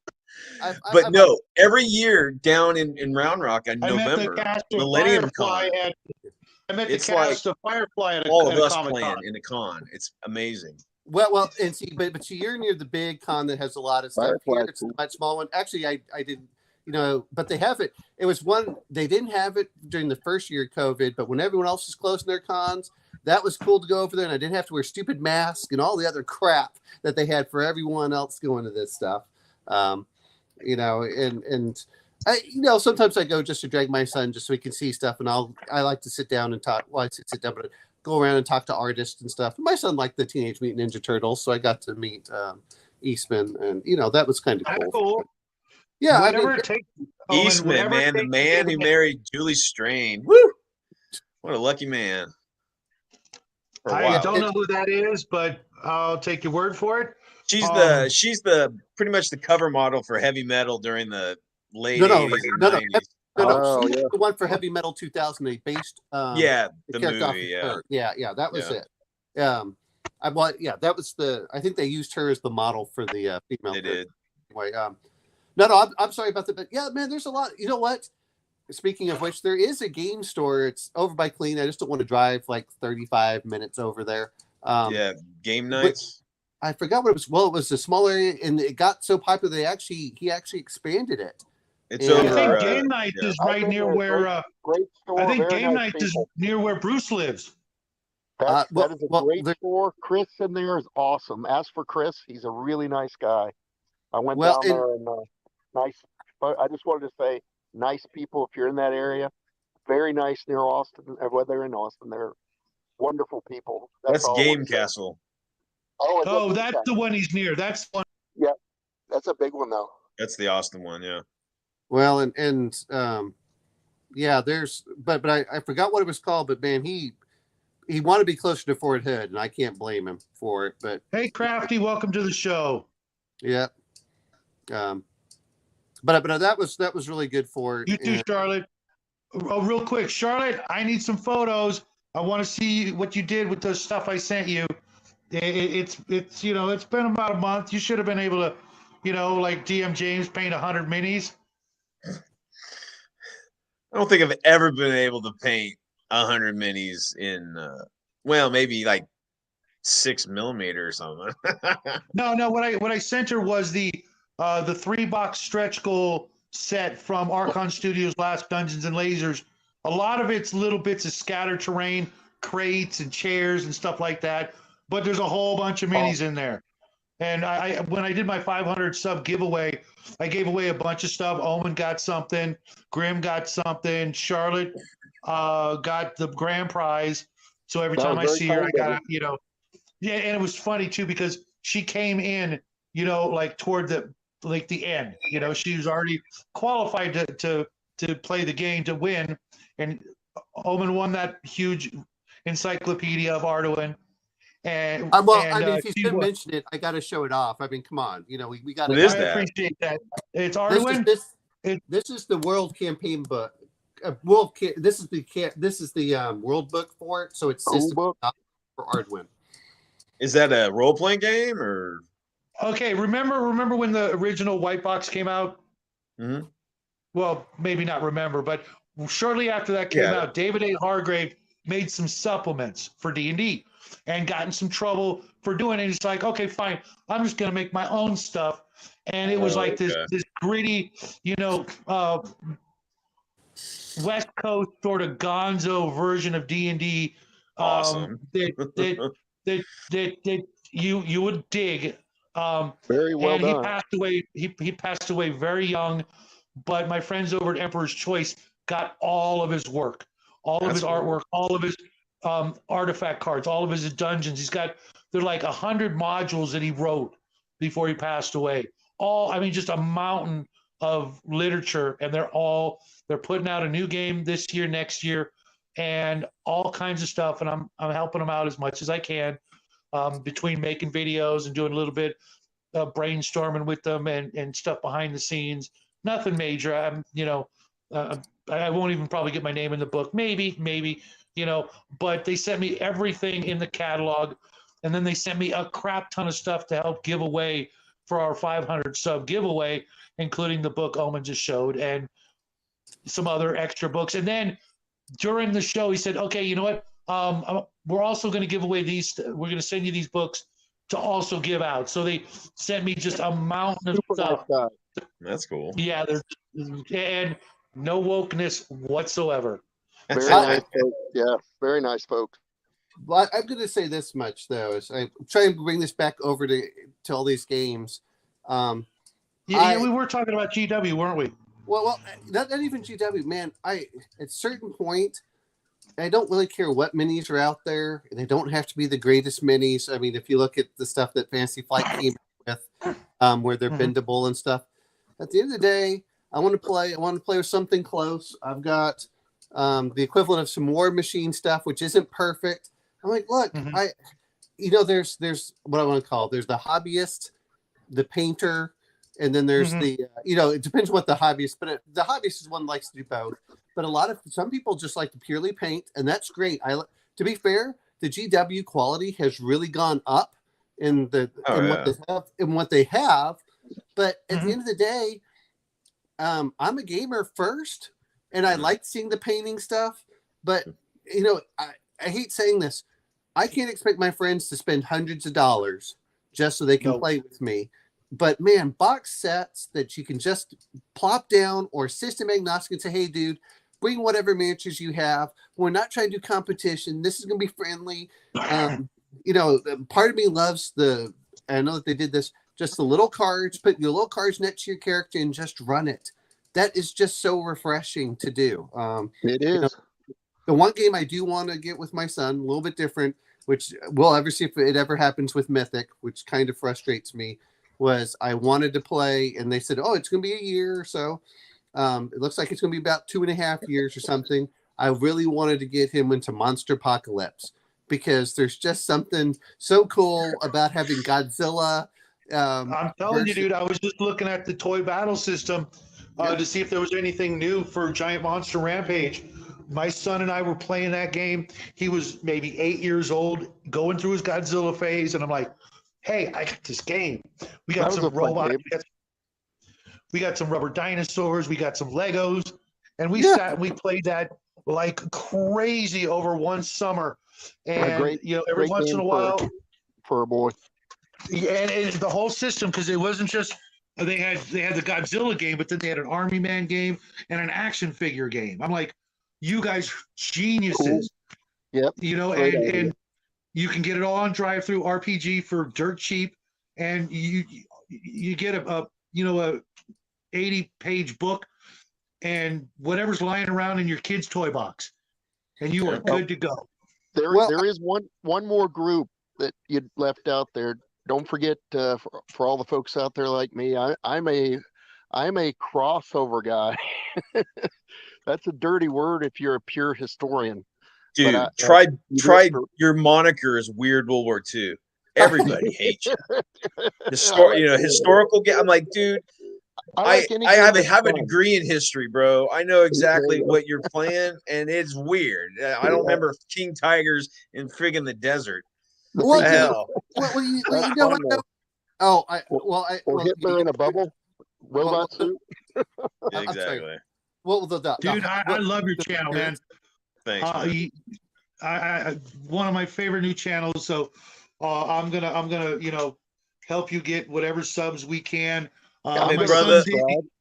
No, every year down in Round Rock in November, Millennium Con. I met the cast of Firefly at all of us playing in the con. It's amazing. Well, and see, but you're near the big con that has a lot of stuff. Here, it's a much small one. Actually, I didn't, but they have it. It was one they didn't have it during the first year of COVID, but when everyone else was closing their cons, that was cool to go over there, and I didn't have to wear stupid masks and all the other crap that they had for everyone else going to this stuff. And I, sometimes I go just to drag my son just so he can see stuff, and I like to sit down and talk. Well, I sit down, but go around and talk to artists and stuff. My son liked the Teenage Mutant Ninja Turtles, so I got to meet Eastman, and that was kind of cool. Cool. Yeah, whatever it takes. Eastman, man, the man who married Julie Strain. Woo! What a lucky man. I don't know who that is, but I'll take your word for it. She's the pretty much the cover model for heavy metal during the late 80s and 90s. No, she's the one for Heavy Metal 2008 based. The movie. Yeah, that was it. That was I think they used her as the model for the female. They did. Anyway, no, I'm sorry about that, but yeah, man, there's a lot. You know what? Speaking of which, there is a game store. It's over by Clean. I just don't want to drive like 35 minutes over there. Game nights. I forgot what it was. Well, it was a small area, and it got so popular he actually expanded it. It's I think Game Nights is right near where. Great store. I think Game Nights is near where Bruce lives. That is a great store. Chris in there is awesome. As for Chris, he's a really nice guy. I went down there and nice. I just wanted to say, nice people if you're in that area. Very nice near Austin. Whether they're in Austin, they're wonderful people. That's Game Castle. Oh, that's the one he's near. That's the one. Yeah, that's a big one though. That's the Austin one, yeah. Well, there's, but I forgot what it was called. But man, he wanted to be closer to Fort Hood, and I can't blame him for it. But hey, Crafty, welcome to the show. Yeah. But that was really good for you too, Charlotte. Oh, real quick, Charlotte, I need some photos. I want to see what you did with the stuff I sent you. It's been about a month. You should have been able to, like DM James paint 100 minis. I don't think I've ever been able to paint 100 minis in, maybe like 6mm or something. No. What I sent her was the 3-box stretch goal set from Archon Studios' last Dungeons and Lasers. A lot of it's little bits of scattered terrain, crates and chairs and stuff like that. But there's a whole bunch of minis in there. And when I did my 500 sub giveaway, I gave away a bunch of stuff. Omen got something. Grim got something. Charlotte got the grand prize. So every time I see her, I got to, Yeah, and it was funny, too, because she came in, like toward the end. She was already qualified to play the game to win. And Omen won that huge encyclopedia of Arduin. And if he's going to mention it, I got to show it off. I mean, come on, we got to. I appreciate that. It's Arduin. This is the World Campaign book. This is the World book for it. So it's system for Arduin. Is that a role playing game or? Okay, remember when the original White Box came out? Mm-hmm. Well, maybe not remember, but shortly after that came out, David A. Hargrave made some supplements for D&D and got in some trouble for doing it. He's like, okay, fine, I'm just going to make my own stuff. And it was this gritty, West Coast sort of gonzo version of D&D. Awesome. That you would dig. Very well done. He passed away. He passed away very young, but my friends over at Emperor's Choice got all of his work, all of his artwork, all of his artifact cards, all of his dungeons. They're like 100 modules that he wrote before he passed away. Just a mountain of literature, and they're putting out a new game this year, next year, and all kinds of stuff. And I'm helping them out as much as I can. Between making videos and doing a little bit of brainstorming with them and stuff behind the scenes. Nothing major. I won't even probably get my name in the book. Maybe, but they sent me everything in the catalog. And then they sent me a crap ton of stuff to help give away for our 500 sub giveaway, including the book Omen just showed and some other extra books. And then during the show, he said, okay, you know what? We're also going to give away these. We're going to send you these books to also give out. So they sent me just a mountain of Super stuff. nice guy. That's cool. Yeah, and no wokeness whatsoever. Very nice folks. Yeah, very nice folks. But I'm going to say this much though: is I try and bring this back over to all these games. Yeah, we were talking about GW, weren't we? Well, not even GW, man. At a certain point, I don't really care what minis are out there. They don't have to be the greatest minis. I mean, if you look at the stuff that Fantasy Flight came with, where they're bendable and stuff. At the end of the day, I want to play with something close. I've got the equivalent of some War Machine stuff, which isn't perfect. I'm like, look, there's what I want to call. There's the hobbyist, the painter, and then there's the it depends what the hobbyist. But the hobbyist is one that likes to do both. But some people just like to purely paint, and that's great. To be fair, the GW quality has really gone up in what they have. But at the end of the day, I'm a gamer first, and I like seeing the painting stuff. But I hate saying this. I can't expect my friends to spend hundreds of dollars just so they can play with me. But man, box sets that you can just plop down or system agnostic and say, hey, dude, bring whatever miniatures you have. We're not trying to do competition. This is going to be friendly. Part of me loves I know that they did this, just the little cards, put your little cards next to your character and just run it. That is just so refreshing to do. It is. The one game I do want to get with my son, a little bit different, which we'll ever see if it ever happens with Mythic, which kind of frustrates me, was I wanted to play, and they said, oh, it's going to be a year or so. It looks like it's going to be about 2.5 years or something. I really wanted to get him into Monster Apocalypse because there's just something so cool about having Godzilla. I'm telling you, dude, I was just looking at the toy battle system to see if there was anything new for Giant Monster Rampage. My son and I were playing that game. He was maybe 8 years old, going through his Godzilla phase, and I'm like, hey, I got this game. We got some robots. We got some rubber dinosaurs. We got some Legos. And we sat and we played that like crazy over one summer. And, every once in a while. For a boy. Yeah, and the whole system, because it wasn't just, they had the Godzilla game, but then they had an Army Man game and an action figure game. I'm like, you guys geniuses. Cool. Yep. And you can get it all on drive-through RPG for dirt cheap, and you get a 80-page book and whatever's lying around in your kid's toy box, and you are good to go. There is one more group that you left out there. Don't forget, for all the folks out there like me, I'm a crossover guy. That's a dirty word if you're a pure historian. Dude, try your moniker is Weird World War II. Everybody hates you. Historical game. I'm like, dude, I have a degree in history, bro. I know exactly what you're playing, and it's weird. I don't remember King Tigers in friggin' the desert. What the hell? Or Hitler in a bubble robot suit. Exactly. Dude, I love your channel, man. Thanks. I one of my favorite new channels. So I'm gonna help you get whatever subs we can. My brother,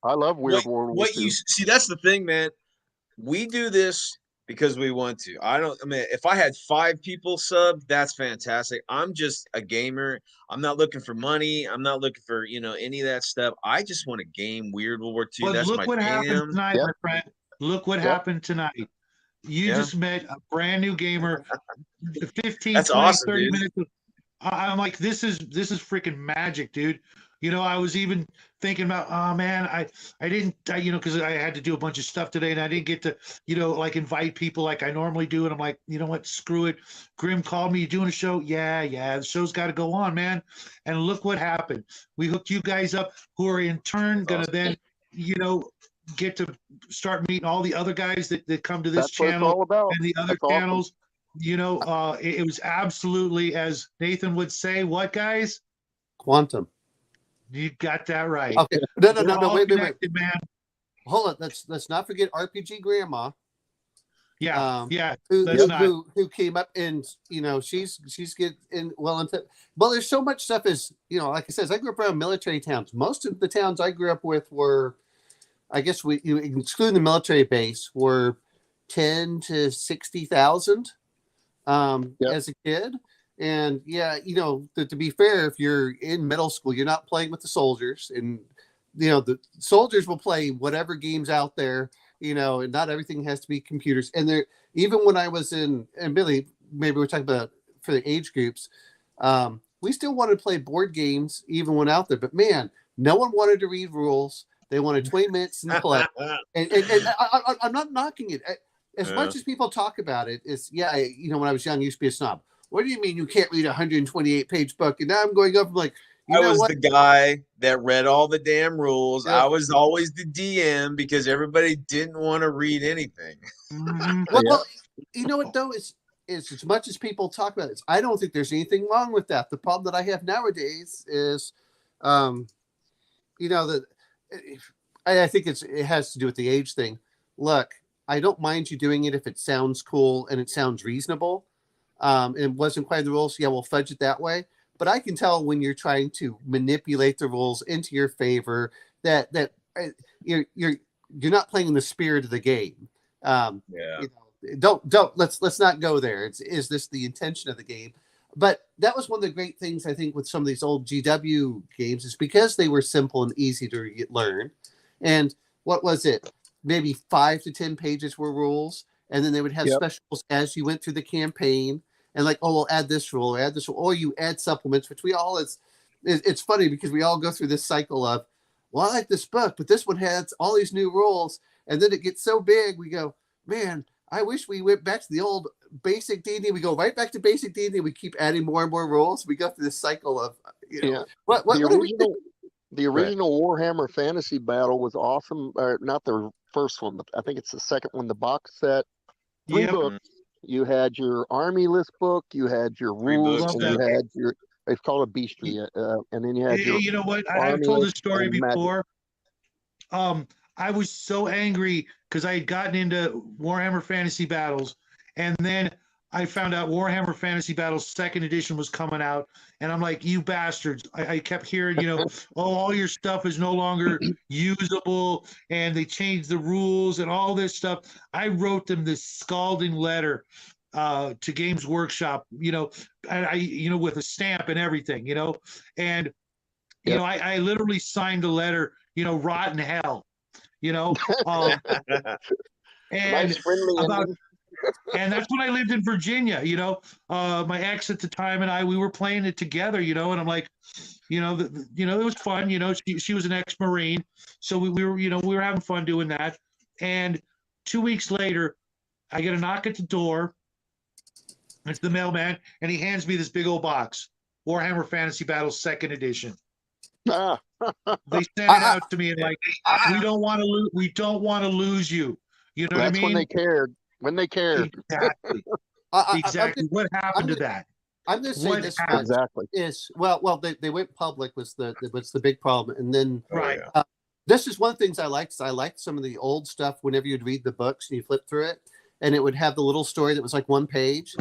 I love Weird World. What you see? That's the thing, man. We do this because we want to. If I had 5 people sub, that's fantastic. I'm just a gamer. I'm not looking for money. I'm not looking for any of that stuff. I just want to game Weird World War II. That's look what happened tonight, my friend. Look what happened tonight. You just met a brand new gamer. 15, that's 20, awesome, 30 dude. minutes. I'm like, this is freaking magic, dude. I was even thinking about, oh man, I didn't, because I had to do a bunch of stuff today and I didn't get to, like invite people like I normally do. And I'm like, you know what, screw it. Grim called me, you doing a show? Yeah, the show's got to go on, man. And look what happened. We hooked you guys up who are in turn going to then, get to start meeting all the other guys that come to this channel and the other channels. Awesome. It was absolutely, as Nathan would say, what guys? Quantum. You got that right. Okay. No. Wait. Man. Hold on. Let's not forget RPG Grandma. Yeah, yeah. Who came up and she's getting well into. Well, there's so much stuff as like I said, I grew up around military towns. Most of the towns I grew up with were, I guess excluding the military base, were 10 to 60,000 as a kid. And to be fair, if you're in middle school, you're not playing with the soldiers, and the soldiers will play whatever games out there. And not everything has to be computers. And there, even when I was and Billy, maybe we're talking about for the age groups, we still wanted to play board games even when out there. But man, no one wanted to read rules. They wanted 20 minutes and play. and I'm not knocking it. As much as people talk about it, when I was young, I used to be a snob. What do you mean you can't read a 128-page book? And now I'm going up like, I was the guy that read all the damn rules. Yeah. I was always the DM because everybody didn't want to read anything. Well, you know what though? Is as much as people talk about it, I don't think there's anything wrong with that. The problem that I have nowadays is, that I think it has to do with the age thing. Look, I don't mind you doing it if it sounds cool and it sounds reasonable. And it wasn't quite the rules. Yeah, we'll fudge it that way. But I can tell when you're trying to manipulate the rules into your favor that you're not playing in the spirit of the game. Let's not go there. Is this the intention of the game? But that was one of the great things I think with some of these old GW games is because they were simple and easy to learn. And what was it? Maybe 5 to 10 pages were rules, and then they would have specials as you went through the campaign. And like, we'll add this rule, or you add supplements, which we all, it's funny because we all go through this cycle of, well, I like this book, but this one has all these new rules. And then it gets so big, we go, man, I wish we went back to the old basic D&D. We go right back to basic D&D. We keep adding more and more rules. We go through this cycle of, the original Warhammer Fantasy Battle was awesome. Not the first one, but I think it's the second one, the box set. 3 books. You had your army list book, you had your rules, and you had your, it's called a bestiary, and then you had your. You know what? I've told this story before. I was so angry because I had gotten into Warhammer Fantasy Battles, and then I found out Warhammer Fantasy Battles 2nd edition was coming out, and I'm like, you bastards. I kept hearing, all your stuff is no longer usable, and they changed the rules and all this stuff. I wrote them this scalding letter to Games Workshop, I with a stamp and everything, and, I literally signed a letter, rotten hell, and nice friendly about ending. And that's when I lived in Virginia, my ex at the time and we were playing it together, and I'm like, it was fun, she was an ex-Marine. So we were having fun doing that. And 2 weeks later, I get a knock at the door. It's the mailman, and he hands me this big old box, Warhammer Fantasy Battles 2nd edition. They sent it out to me and like, we don't want to lose you. You know what I mean? That's when they cared. Exactly. Exactly. What happened to that? I'm going to say this exactly is they went public was the big problem, and then right. This is one of the things I liked. I liked some of the old stuff. Whenever you'd read the books and you flip through it, and it would have the little story that was like 1 page,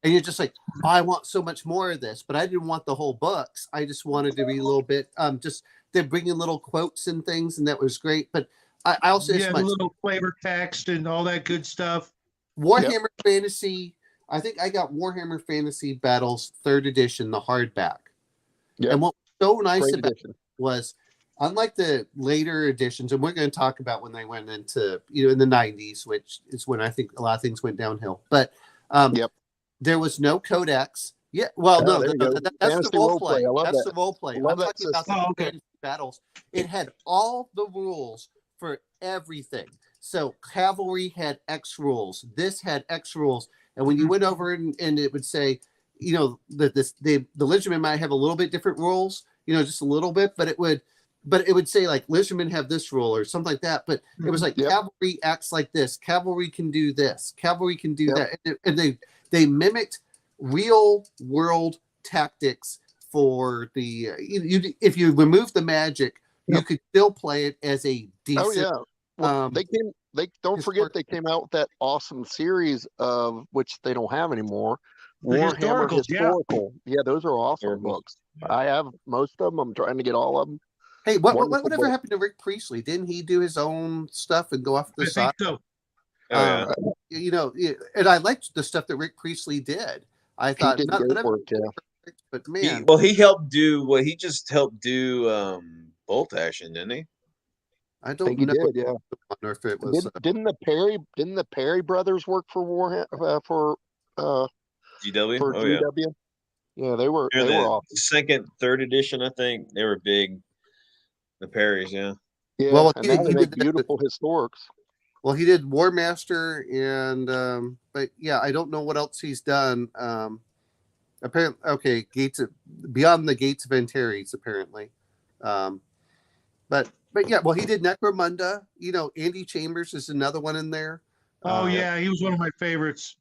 and you're just like, oh, I want so much more of this, but I didn't want the whole books. I just wanted to read a little bit. Just they're bringing little quotes and things, and that was great. But I also the little flavor text and all that good stuff. Warhammer Fantasy. I think I got Warhammer Fantasy Battles 3rd edition, the hardback. Yep. And what was so nice about it was, unlike the later editions, and we're going to talk about when they went into, in the 90s, which is when I think a lot of things went downhill. But there was no codex. Yeah, well, that's the role play. That's the role play. I'm talking about the fantasy battles. It had all the rules for everything. So cavalry had X rules. This had X rules. And when you went over and it would say, that the Lizardmen might have a little bit different rules, just a little bit, but it would say like Lizardmen have this rule or something like that. But it was like cavalry acts like this. Cavalry can do this. Cavalry can do that. And they mimicked real world tactics for the. If you remove the magic, you could still play it as a decent. Oh yeah. Well, They don't forget they came out with that awesome series of which they don't have anymore. The Warhammer historicals, yeah. Historical. Yeah, those are awesome books. I have most of them. I'm trying to get all of them. Hey, whatever happened to Rick Priestley? Didn't he do his own stuff and go off the side? I think so. You know, and I liked the stuff that Rick Priestley did. I thought he did great work, yeah. But man, he just helped do Bolt Action, didn't he? I think he did, yeah. Or if it was, didn't the Perry brothers work for Warhammer for GW? For GW? Yeah, they were awesome. Second, third edition, I think they were big. The Perrys, yeah. Yeah, well, and now they make beautiful historics. Well, he did War Master, and but yeah, I don't know what else he's done. Apparently, okay, Beyond the Gates of Antares, apparently. But yeah, well, he did Necromunda. You know, Andy Chambers is another one in there. Oh yeah, he was one of my favorites.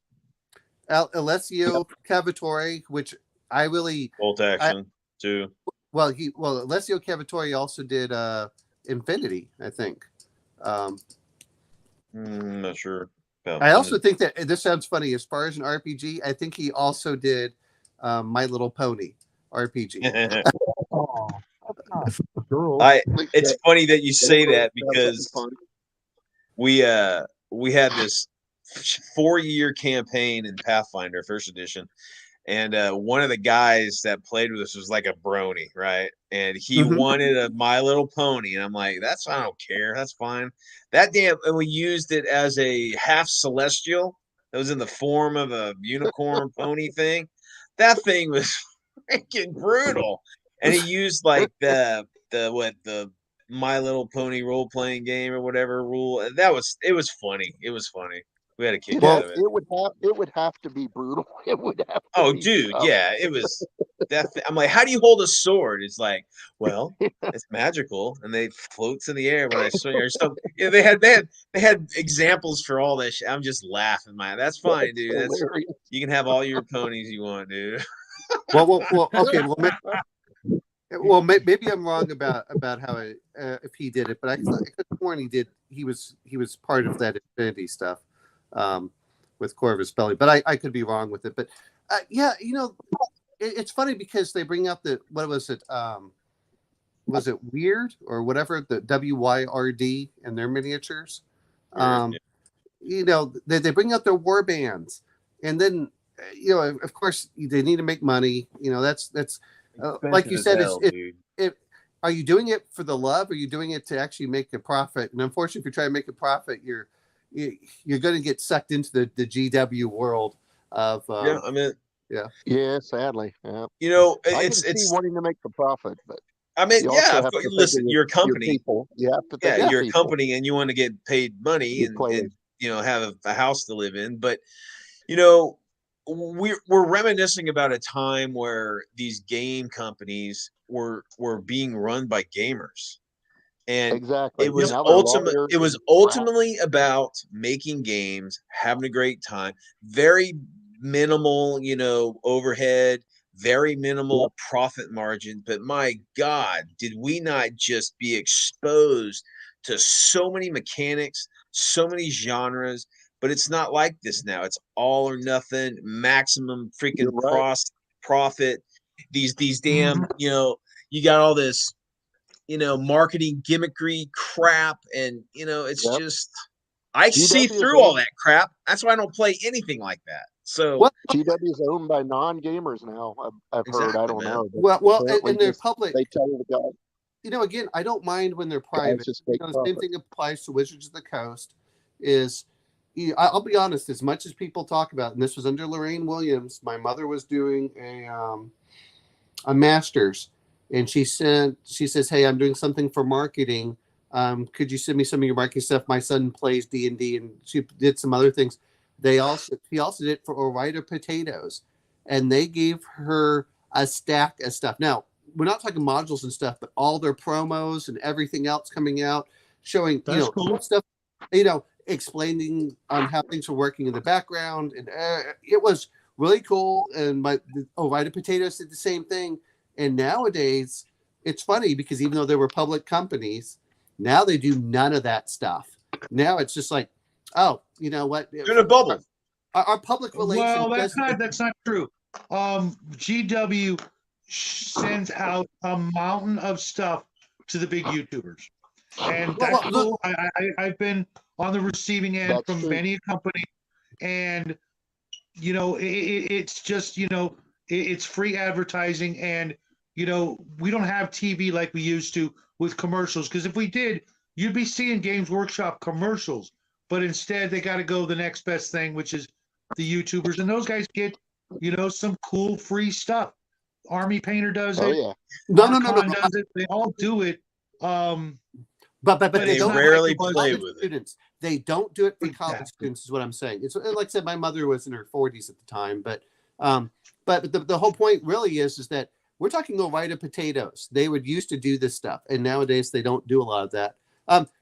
Alessio Cavatore, which I really Bolt Action too. Well, Alessio Cavatore also did Infinity, I think. Not sure. I also think that this sounds funny. As far as an RPG, I think he also did My Little Pony RPG. It's funny that you say that because we had this 4-year campaign in Pathfinder First Edition, and one of the guys that played with us was like a brony, right? And he wanted a My Little Pony, and I'm like, I don't care, that's fine. And we used it as a half celestial. That was in the form of a unicorn pony thing. That thing was freaking brutal. And he used like the My Little Pony role playing game or whatever rule. And it was funny. It was funny. We had a kick out of it. It would have to be brutal. It would have to Oh, be dude, tough. yeah, it was. I'm like, how do you hold a sword? It's like, well, it's magical, and they floats in the air when I swing. They had examples for all this. I'm just laughing, man. That's fine, dude. You can have all your ponies you want, dude. Well, okay. Well, maybe I'm wrong about how if he did it, but I could have sworn he did. He was part of that Infinity stuff with Corvus Belli, but I could be wrong with it. But yeah, you know, it's funny because they bring out what was it? Was it Weird or whatever, the WYRD and their miniatures? You know, they bring out their war bands, and then you know, of course, they need to make money. You know, that's like you said, are you doing it for the love? Or are you doing it to actually make a profit? And unfortunately, if you're trying to make a profit, you're going to get sucked into the GW world of. Yeah, sadly, yeah. You know, it's wanting to make the profit, but I mean, yeah. Listen, you're a company. You're a company, and you want to get paid money and you know, have a house to live in. But you know, we're reminiscing about a time where these game companies were being run by gamers, and exactly. It was ultimately about making games, having a great time, very minimal, you know, overhead, very minimal profit margin. But my God, did we not just be exposed to so many mechanics, so many genres? But it's not like this now. It's all or nothing, maximum freaking profit. These damn, you know, you got all this, you know, marketing gimmickry crap, and you know, it's just I see through all that crap. That's why I don't play anything like that. So GW is owned by non-gamers now. I've heard. I don't know. Well, and they're public. They tell you the guy. You know, again, I don't mind when they're private. You know, the same thing applies to Wizards of the Coast. I'll be honest. As much as people talk about, and this was under Lorraine Williams, my mother was doing a master's, and she says, "Hey, I'm doing something for marketing. Could you send me some of your marketing stuff? My son plays D&D, and she did some other things. He also did it for Orida Potatoes, and they gave her a stack of stuff. Now, we're not talking modules and stuff, but all their promos and everything else coming out, showing cool stuff, you know, explaining on how things were working in the background, and it was really cool. And Orida Potatoes did the same thing. And nowadays, it's funny because even though they were public companies, now they do none of that stuff. Now it's just like, oh, you know what? You're in a bubble. Our public relations. Well, that's not true. GW sends out a mountain of stuff to the big YouTubers, and that's cool. I've been on the receiving end from many a company, and you know, it's just, you know, it's free advertising, and you know, we don't have TV like we used to with commercials, because if we did, you'd be seeing Games Workshop commercials, but instead they got to go the next best thing, which is the YouTubers, and those guys get, you know, some cool free stuff. Army Painter does it. Oh yeah. No. Does it. They all do it. But they don't rarely play with students. They don't do it for college students, is what I'm saying. It's like I said, my mother was in her 40s at the time, but the whole point really is that we're talking Ore-Ida potatoes. They would used to do this stuff, and nowadays they don't do a lot of that.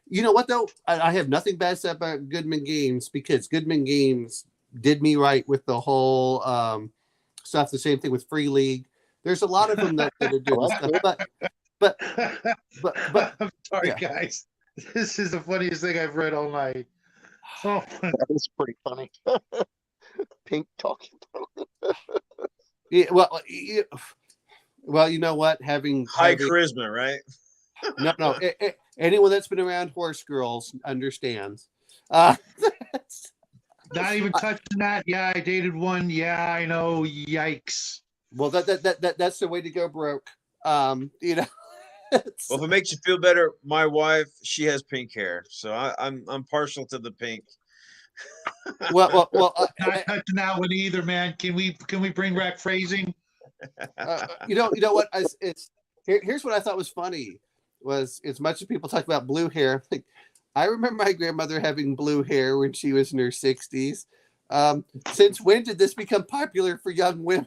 You know what though? I have nothing bad to say about Goodman Games, because Goodman Games did me right with the whole stuff. The same thing with Free League. There's a lot of them that are doing stuff, but I'm sorry, guys. This is the funniest thing I've read all night. Oh, that was pretty funny. Pink talking. Yeah, well, you know what? Having charisma, right? No. Anyone that's been around horse girls understands. Not even touching that. Yeah, I dated one. Yeah, I know. Yikes. Well, that's the way to go broke. You know. Well, if it makes you feel better, my wife, she has pink hair, so I'm partial to the pink. Well, not touching that one either, man. Can we bring back phrasing? You know what? Here's what I thought was funny was, as much as people talk about blue hair, like, I remember my grandmother having blue hair when she was in her 60s. Since when did this become popular for young women?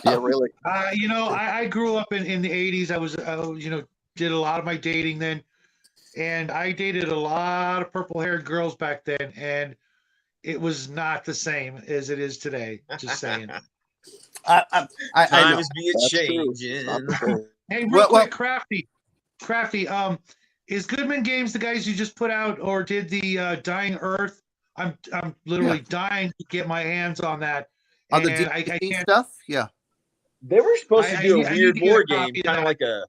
Yeah, really. You know, I grew up in the 80s. I was, you know, did a lot of my dating then, and I dated a lot of purple-haired girls back then, and it was not the same as it is today. Just saying. Times be a changing. Hey, real quick, Crafty. Is Goodman Games the guys you just put out or did the Dying Earth? I'm literally dying to get my hands on that. On the DC stuff, yeah. They were supposed to do a weird board game, kind of like a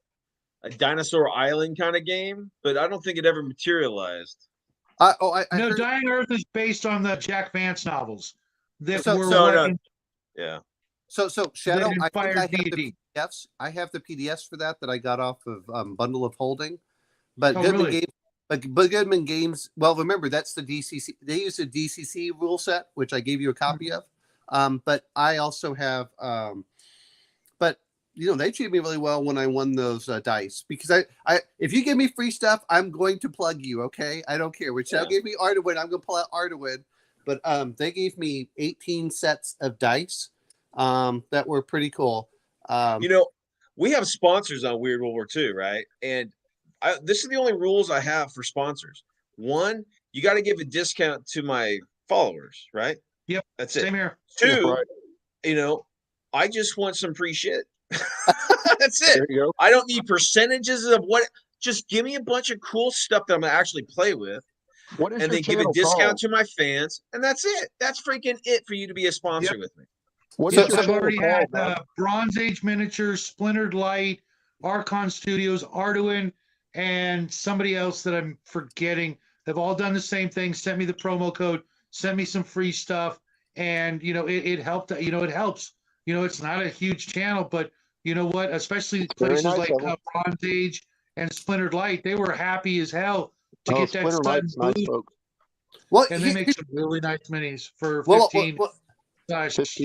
Dinosaur Island kind of game, but I don't think it ever materialized. No, Dying Earth is based on the Jack Vance novels. Yeah. So Shadow, I have the PDFs for that I got off of Bundle of Holding, but Goodman Games. But Goodman Games. Well, remember that's the DCC. They use a DCC rule set, which I gave you a copy of. But I also have, but you know, they treated me really well when I won those dice, because I if you give me free stuff, I'm going to plug you. Okay. I don't care. Which gave me Ardawood. I'm going to pull out Ardawood, but, they gave me 18 sets of dice, that were pretty cool. You know, we have sponsors on Weird World War II, right? And this is the only rules I have for sponsors. One, you got to give a discount to my followers, right? Yep. That's it. Same here. Two, you know, I just want some free shit. That's it. I don't need percentages of what. Just give me a bunch of cool stuff that I'm gonna actually play with, and then give a discount to my fans, and that's it. That's freaking it for you to be a sponsor with me. I've already had Bronze Age Miniatures, Splintered Light, Archon Studios, Arduin, and somebody else that I'm forgetting. They've all done the same thing. Sent me the promo code. Send me some free stuff, and you know it helped. You know, it helps. You know, it's not a huge channel, but you know what? Especially places like Bronze Age and Splintered Light, they were happy as hell to get that sudden boost. Well, and they make some really nice minis for 15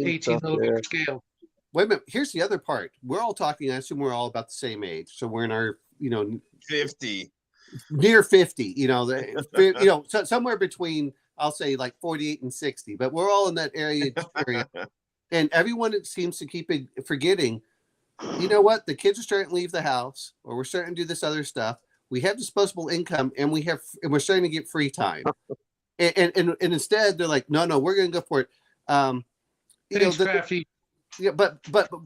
18 millimeter scale. Wait a minute. Here's the other part. We're all talking. I assume we're all about the same age, so we're in our 50, near 50. You know, so somewhere between. I'll say like 48 and 60, but we're all in that area. And everyone seems to keep forgetting, you know what? The kids are starting to leave the house, or we're starting to do this other stuff. We have disposable income, and we're starting to get free time. and instead they're like, no, we're going to go for it. Yeah, but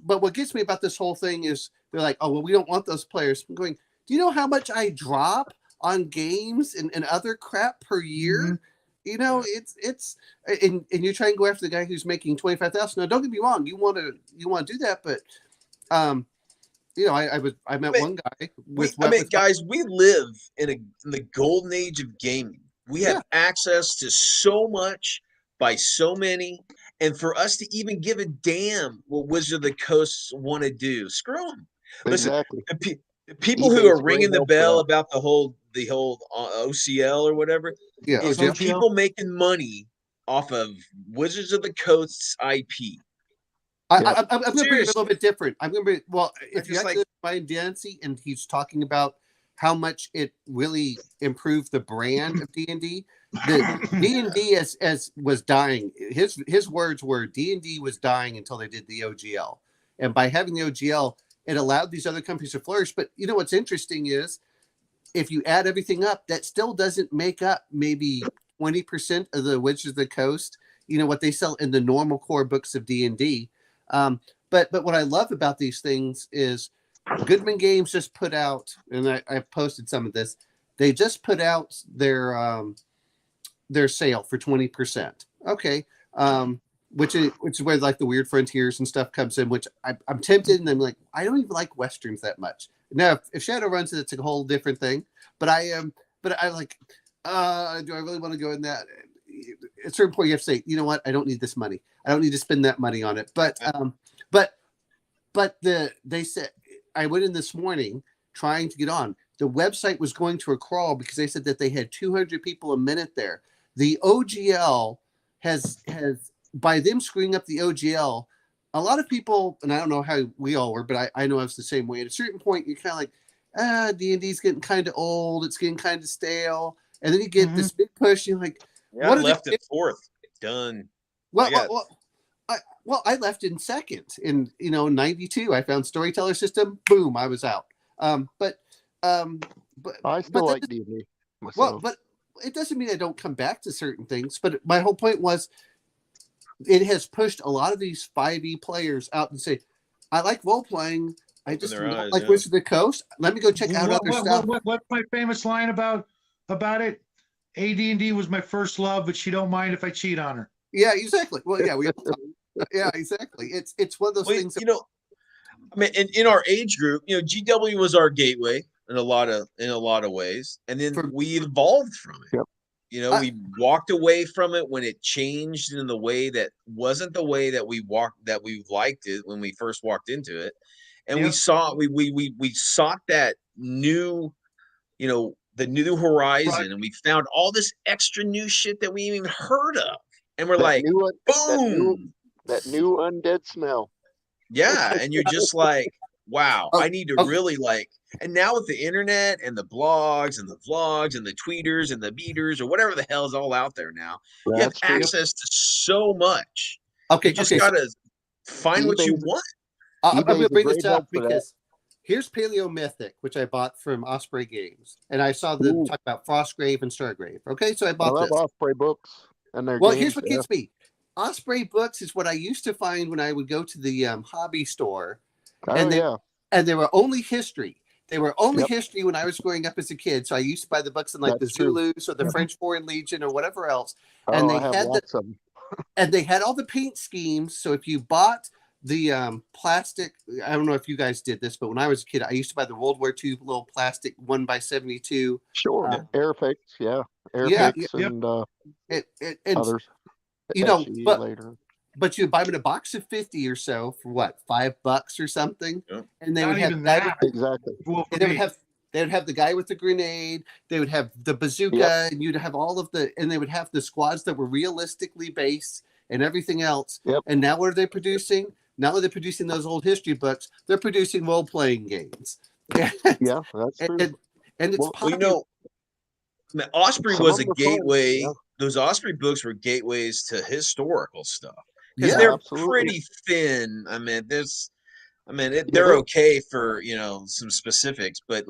what gets me about this whole thing is they're like, oh, well, we don't want those players. I'm going, do you know how much I drop on games and other crap per year. Mhm. You know, it's and you try and go after the guy who's making 25,000. Now, don't get me wrong, you want to do that, but you know, I met one guy with guys, we live in the golden age of gaming. We have access to so much by so many, and for us to even give a damn what Wizard of the Coast want to do, screw them. Exactly. Listen, the people who eBay's are ringing the great bell help for about the whole OCL or whatever, Yeah, is OGL. people making money off of Wizards of the Coast's IP. I'm going to bring it a Seriously. little bit different. I'm going to bring, well, if you just actually find Dancy, and he's talking about how much it really improved the brand of D&D. The D&D as was dying. His words were D&D was dying until they did the OGL, and by having the OGL, it allowed these other companies to flourish. But you know what's interesting is, if you add everything up, that still doesn't make up maybe 20% of the Wizards of the Coast. You know what they sell in the normal core books of D&D. But what I love about these things is Goodman Games just put out, and I posted some of this. They just put out their sale for 20%. Okay, which is where like the Weird Frontiers and stuff comes in. Which I'm tempted, and I'm like, I don't even like westerns that much. Now, if Shadow runs it, it's a whole different thing. But I like, do I really want to go in that? At a certain point, you have to say, you know what? I don't need this money. I don't need to spend that money on it. But they said, I went in this morning trying to get on. The website was going to a crawl because they said that they had 200 people a minute there. The OGL has by them screwing up the OGL, a lot of people, and I don't know how we all were, but I know I was the same way. At a certain point, you're kind of like, D&D's getting kind of old. It's getting kind of stale. And then you get this big push. You're like, yeah, what left in fourth? Done. Well, I left in second in 92. I found Storyteller System. Boom, I was out. But I still like D&D myself. Well, but it doesn't mean I don't come back to certain things. But my whole point was, it has pushed a lot of these 5e players out and say, I like role playing. I just don't like Wizards of the Coast. Let me go check out other stuff. What's my famous line about it? AD&D was my first love, but she don't mind if I cheat on her. Yeah, exactly. Well, yeah, yeah, exactly. It's one of those things. I mean, in our age group, GW was our gateway in a lot of ways, and then we evolved from it. Yep. We walked away from it when it changed in the way that wasn't the way that we liked it when we first walked into it, and we sought that new, the new horizon, and we found all this extra new shit that we even heard of, and we're like, boom, that new undead smell. Yeah, and you're just like, wow, I need to really and now with the internet and the blogs and the vlogs and the tweeters and the beaters or whatever the hell is all out there now, you have access to so much. Okay, you just gotta find what you want. I'm going to bring this up because here's Paleo Mythic, which I bought from Osprey Games, and I saw them talk about Frostgrave and Stargrave. Okay, so I bought this. Osprey books and their games, here's what gets me. Osprey books is what I used to find when I would go to the hobby store, and they were only history. They were only history when I was growing up as a kid. So I used to buy the books in like the Zulus or the French Foreign Legion or whatever else. And they had and they had all the paint schemes. So if you bought the plastic, I don't know if you guys did this, but when I was a kid, I used to buy the World War II little plastic 1x72. Sure, Airfix, and others. But you buy them in a box of 50 or so for what, $5 or something, and they would have exactly. And they would have the guy with the grenade. They would have the bazooka, and you'd have all of and they would have the squads that were realistically based and everything else. And now what are they producing? Not only are they producing those old history books, they're producing role playing games. Yeah, that's true. And it's popular. Osprey was a gateway. Those Osprey books were gateways to historical stuff because they're pretty thin. I mean, they're okay for some specifics, but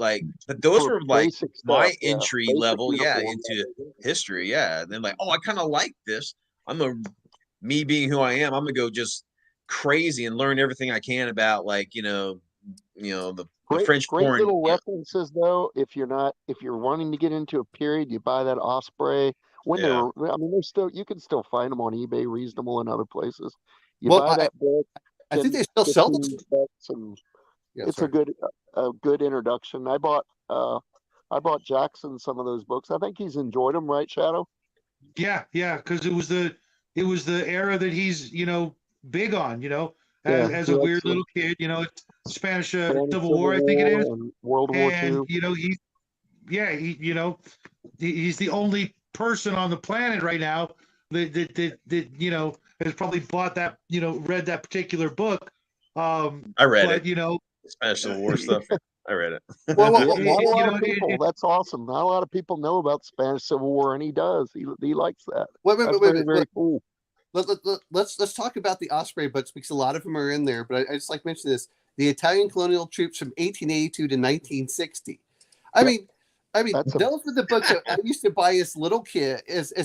those were like my entry level, into history. Yeah, and then I kind of like this. Me being who I am, I'm gonna go just crazy and learn everything I can about the French great porn. little references though. If you're wanting to get into a period, you buy that Osprey. When they were, I mean, you can still find them on eBay, reasonable in other places. You Well, buy that book, I think 10, they still sell 15 those. bucks, and Yeah, it's sorry. a good introduction. I bought Jackson some of those books. I think he's enjoyed them, right, Shadow? Yeah, because it was the era that he's big on. Yeah, As he a likes weird little kid. It's Spanish Spanish Civil Civil War, I think it is, War and World War and II. he's the only person on the planet right now that has probably bought that read that particular book. I read But it. Spanish Civil War stuff. I read it. Not a lot of people. That's awesome. Not a lot of people know about the Spanish Civil War, and he does. He likes that. That's very cool. Let's talk about the Osprey books because a lot of them are in there. But I just like to mention this: the Italian colonial troops from 1882 to 1960. I mean, those were the books that I used to buy as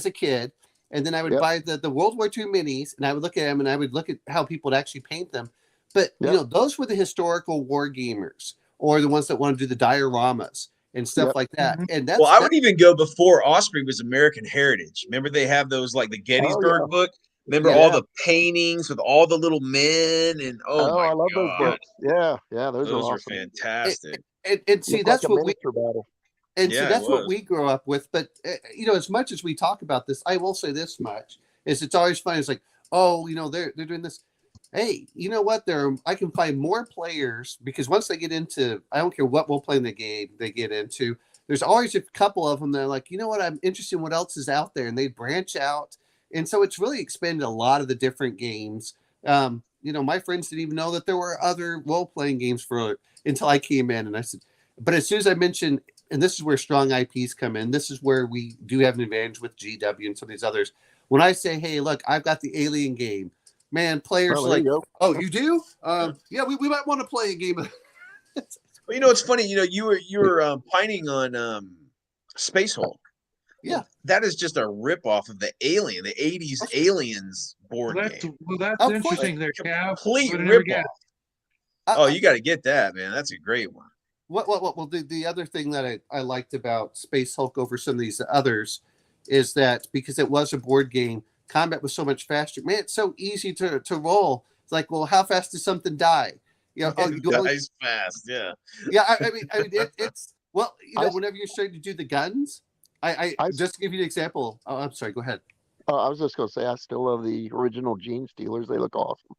a kid, and then I would buy the World War II minis, and I would look at them, and I would look at how people would actually paint them. But those were the historical war gamers, or the ones that want to do the dioramas and stuff like that. And I would even go before Osprey was American Heritage. Remember they have those like the Gettysburg book. Remember all the paintings with all the little men and my I love God. those books. Yeah, those are awesome. Fantastic. And see, that's what we battle. And so that's what we grew up with. But as much as we talk about this, I will say this much: is it's always fun. It's like, they're doing this. Hey, you know what? I can find more players because once they get into, I don't care what role playing the game they get into. There's always a couple of them that are like, you know what? I'm interested in what else is out there, and they branch out. And so it's really expanded a lot of the different games. My friends didn't even know that there were other role playing games until I came in, and I said, but as soon as I mentioned. And this is where strong IPs come in. This is where we do have an advantage with GW and some of these others. When I say, hey, look, I've got the Alien game, man, players are like, oh, you do? Yeah, we might want to play a game. Well, it's funny. You were pining on Space Hulk. Yeah. That is just a ripoff of the Alien, the 80s Aliens board game. Well, that's interesting there, Cav. Complete ripoff. Oh, you got to get that, man. That's a great one. Well, the other thing that I liked about Space Hulk over some of these others is that because it was a board game, combat was so much faster. Man, it's so easy to roll. It's like, well, how fast does something die? It dies fast, yeah. Yeah, I mean, it's whenever you're starting to do the guns, I just to give you an example. Oh, I'm sorry. Go ahead. I was just going to say I still love the original Gene Stealers. They look awesome.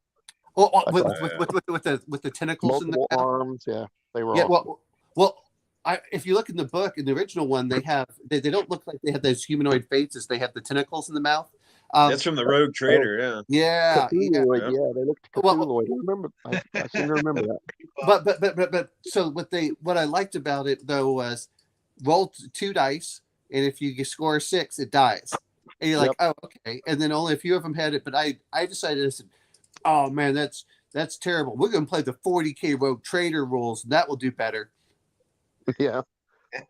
Oh, with the tentacles multiple in the arms, yeah, they were. Yeah, awesome. If you look in the book, in the original one, they don't look like they have those humanoid faces. They have the tentacles in the mouth. That's from the Rogue Trader, yeah. They looked Cthulhuid. I seem to remember that. But so what I liked about it though was roll 2 dice, and if you score 6, it dies. And you're like, oh, okay. And then only a few of them had it. But I decided, I said, oh man, that's terrible. We're going to play the 40K Rogue Trader rules. That will do better. Yeah.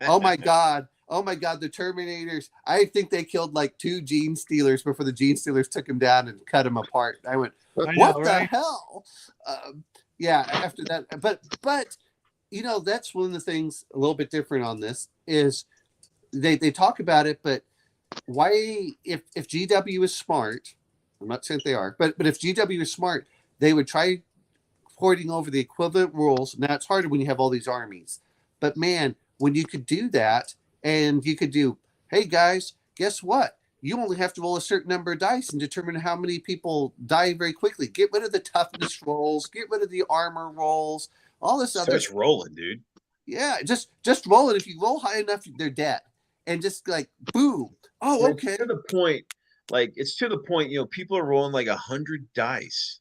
Oh my God, the Terminators. I think they killed like 2 Gene Stealers before the Gene Stealers took them down and cut them apart. I went, what the hell? After that. But that's one of the things a little bit different on this is they talk about it, but why, if GW is smart, I'm not saying they are, but if GW is smart, they would try porting over the equivalent rules. Now it's harder when you have all these armies, but man, when you could do that and you could do, hey guys, guess what? You only have to roll a certain number of dice and determine how many people die very quickly. Get rid of the toughness rolls, get rid of the armor rolls, all this other. Just rolling, dude. Yeah, just roll it. If you roll high enough, they're dead. And just like boom. Oh, okay. It's to the point, people are rolling like 100 dice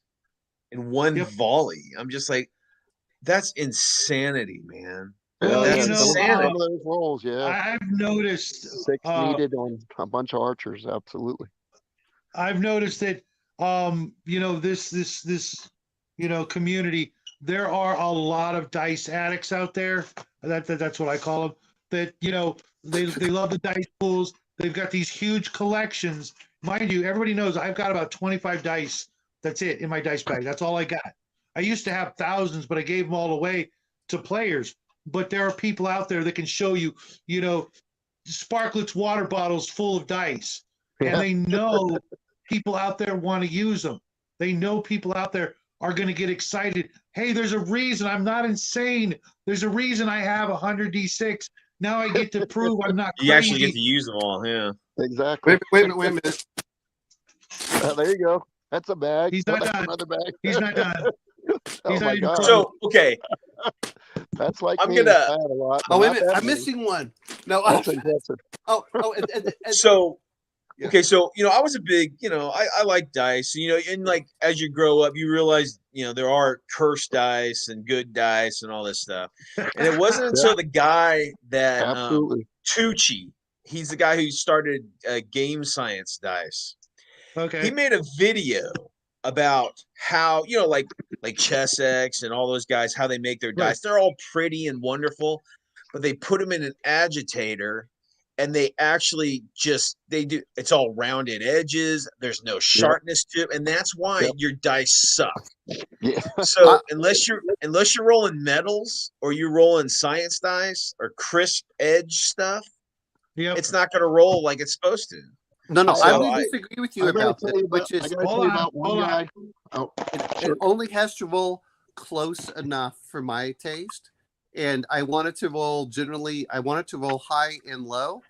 in one volley. I'm just like, that's insanity, man. That's insanity. Some of those rolls, yeah. I've noticed 6 needed on a bunch of archers, absolutely. I've noticed that this community, there are a lot of dice addicts out there. That's what I call them. That they love the dice pools. They've got these huge collections. Mind you, everybody knows I've got about 25 dice. That's it in my dice bag. That's all I got. I used to have thousands, but I gave them all away to players, but there are people out there that can show you, Sparklet's water bottles full of dice, and they know people out there want to use them. They know people out there are going to get excited. Hey, there's a reason I'm not insane. There's a reason I have 100 D6. Now I get to prove I'm not crazy. You actually get to use them all, yeah. Exactly. Wait a minute. There you go. That's a bag. He's not That's done. another bag. He's not done. Oh my God. So, okay. That's like I'm me. gonna- I had a lot, but Oh, wait a not minute. that I'm many. missing one. No. That's impressive. So, Yeah. okay, so I was a big, I like dice, and like as you grow up, you realize, there are cursed dice and good dice and all this stuff. And it wasn't until the guy that Absolutely. Tucci, he's the guy who started Game Science Dice. Okay. He made a video about how, like ChessX and all those guys, how they make their dice. They're all pretty and wonderful, but they put them in an agitator and they actually it's all rounded edges. There's no sharpness to it. And that's why your dice suck. Yeah. So unless you're rolling metals or you're rolling science dice or crisp edge stuff, it's not going to roll like it's supposed to. No, So I'm going to disagree with you about this, which is it only has to roll close enough for my taste, and I want it to roll high and low.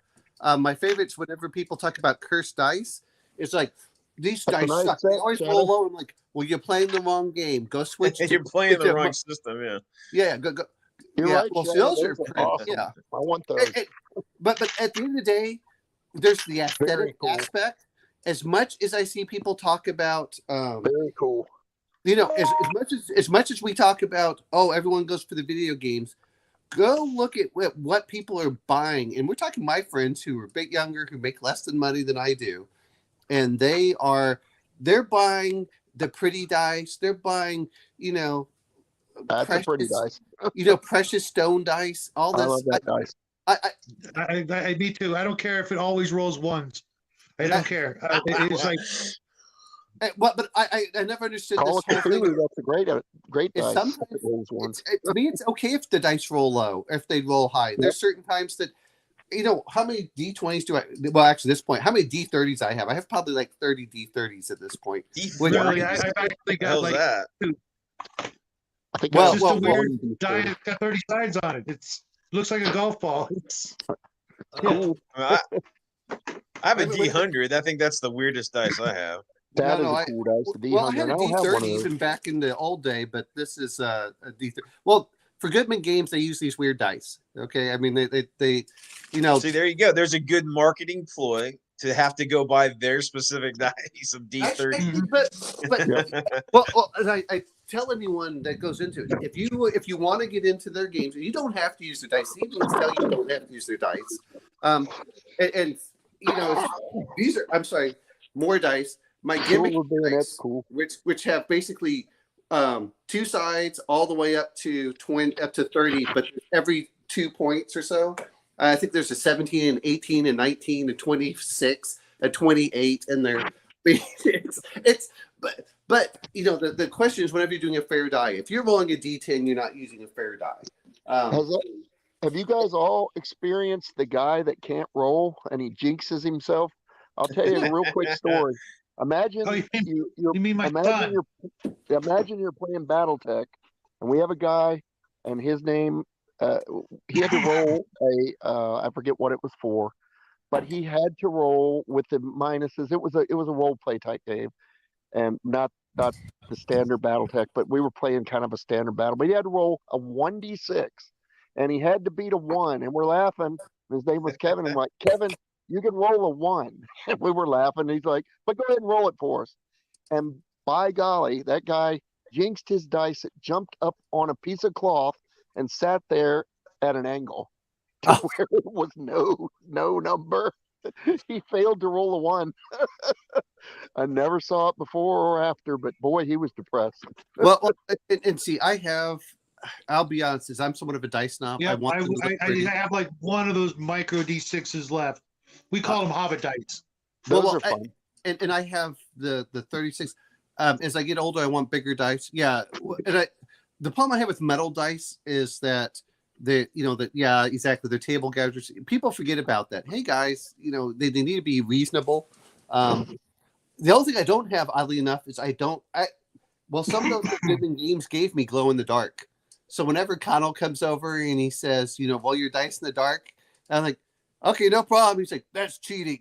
My favorites, whenever people talk about cursed dice, it's like these dice suck. They always roll low. I'm like, well, you're playing the wrong game. Go switch. You're playing the wrong system. Yeah. Yeah. Go. You're yeah. right. Well, Shadow, those are those are awesome. yeah. I want those. But at the end of the day, there's the aesthetic Very cool. aspect. As much as I see people talk about, Very cool. as much as we talk about, everyone goes for the video games. Go look at what people are buying, and we're talking my friends who are a bit younger, who make less than money than I do, and they're buying the pretty dice. They're buying, That's a pretty dice. Precious stone dice. All this. I love that dice. I me too. I don't care if it always rolls ones. I don't care. It's like, but I never understood Call this it whole thing. Cthulhu. That's a great It's dice. sometimes It rolls ones. to me, it's okay if the dice roll low, if they roll high. There's certain times that, how many D20s do I? Well, actually, at this point, how many D30s I have? I have probably like 30 D30s at this point. really, I actually got like that? I think it's just a weird die. It's got 30 sides on it. Looks like a golf ball. cool. I have a D100. I think that's the weirdest dice I have. That is a cool dice. The D100. Well, I had a I don't have one of D30 those. even back in the old day, but this is a D30. Well, for Goodman Games, they use these weird dice. Okay, I mean they See, there you go. There's a good marketing ploy to have to go buy their specific dice of D30. Well, as I tell anyone that goes into it, if you want to get into their games, you don't have to use their dice. They even tell you don't have to use their dice. And these are, I'm sorry, more dice. My gimmick dice, cool. which have basically two sides all the way up to 30, but every 2 points or so. I think there's a 17 and 18 and 19 and 26 and 28, and they're but the question is, whenever you're doing a fair die, if you're rolling a D10, you're not using a fair die. Have you guys all experienced the guy that can't roll and he jinxes himself? I'll tell you a real quick story. Imagine imagine you're playing BattleTech, and we have a guy, and his name he had to roll I forget what it was for, but he had to roll with the minuses. It was a role play type game, and not the standard BattleTech, but we were playing kind of a standard battle. But he had to roll a 1d6, and he had to beat a 1, and we're laughing. His name was Kevin. I'm like, Kevin, you can roll a 1. And we were laughing. He's like, but go ahead and roll it for us. And by golly, that guy jinxed his dice. It jumped up on a piece of cloth and sat there at an angle to where it was no number. He failed to roll a 1. I never saw it before or after, but boy, he was depressed. Well, and see, I'll be honest, is I'm somewhat of a dice snob. Yeah, I have like one of those micro D6s left. We call them Hobbit dice. Those are fun. And I have the 36. As I get older, I want bigger dice. Yeah, and the problem I have with metal dice is that yeah, exactly, they're table gougers. People forget about that. Hey guys, they need to be reasonable. The only thing I don't have, oddly enough, is some of those forbidden games gave me glow in the dark. So whenever Connell comes over and he says, roll your dice in the dark, I'm like, okay, no problem. He's like, that's cheating.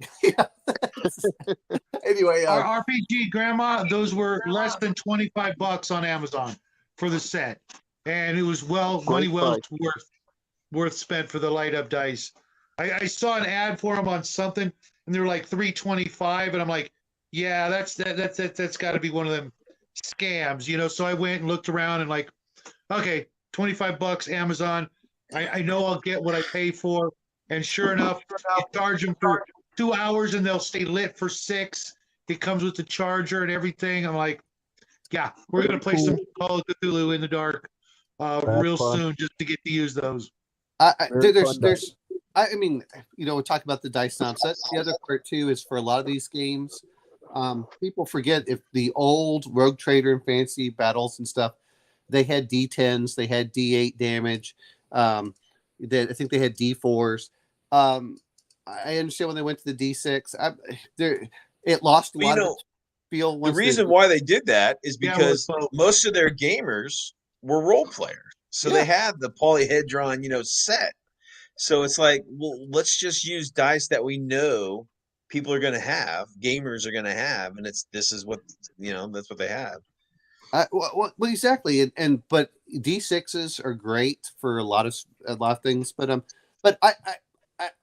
Anyway, our RPG Grandma, those were less than $25 on Amazon for the set, and it was money well worth spent for the light up dice. I saw an ad for them on something, and they were like $325, and I'm like, yeah, that's got to be one of them scams, So I went and looked around and like, okay, $25 Amazon. I know I'll get what I pay for, and sure enough, you charge them for 2 hours and they'll stay lit for 6. It comes with the charger and everything. I'm like, yeah, we're gonna play some Call of Cthulhu in the dark real soon just to get to use those. I mean, we talk about the dice nonsense. The other part too is for a lot of these games, people forget if the old Rogue Trader and Fantasy Battles and stuff, they had D10s, they had D8 damage. I think they had D4s. I understand when they went to the D6. It lost a lot of its feel. The reason why they did that is because most of their gamers were role players, so they had the polyhedron, set. So it's like, well, let's just use dice that we know people are going to have, gamers are going to have, and this is what that's what they have. Well, exactly, but D6s are great for a lot of things, but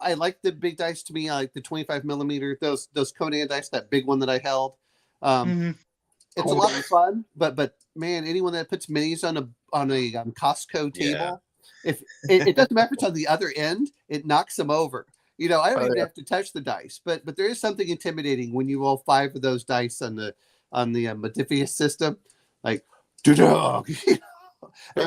I like the big dice. To me, I like the 25 millimeter, those Conan dice, that big one that I held. It's a lot of fun, but man, anyone that puts minis on a Costco table, if it doesn't matter if it's on the other end, it knocks them over. I don't even have to touch the dice, but there is something intimidating when you roll 5 of those dice on the Modifius system, like and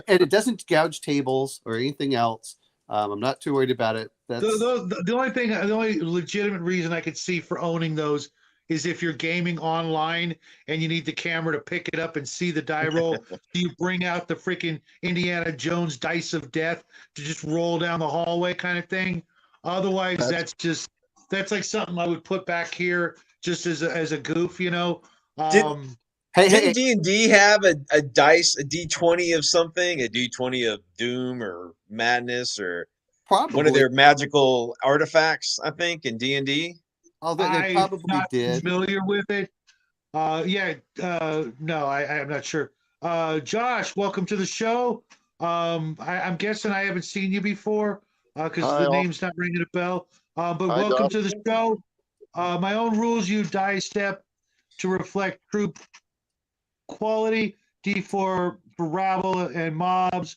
it doesn't gouge tables or anything else. I'm not too worried about it. The only legitimate reason I could see for owning those is if you're gaming online and you need the camera to pick it up and see the die roll. You bring out the freaking Indiana Jones dice of death to just roll down the hallway kind of thing. Otherwise, that's like something I would put back here just as a goof, Didn't D&D have a dice, a D20 of something, a D20 of Doom or Madness, or probably one of their magical artifacts, I think, in D&D? Oh, they probably not did. Familiar with it? No, I'm not sure. Josh, welcome to the show. I'm guessing I haven't seen you before because the name's not ringing a bell. But welcome to the show. My own rules: you die step to reflect true quality, D4 for rabble and mobs,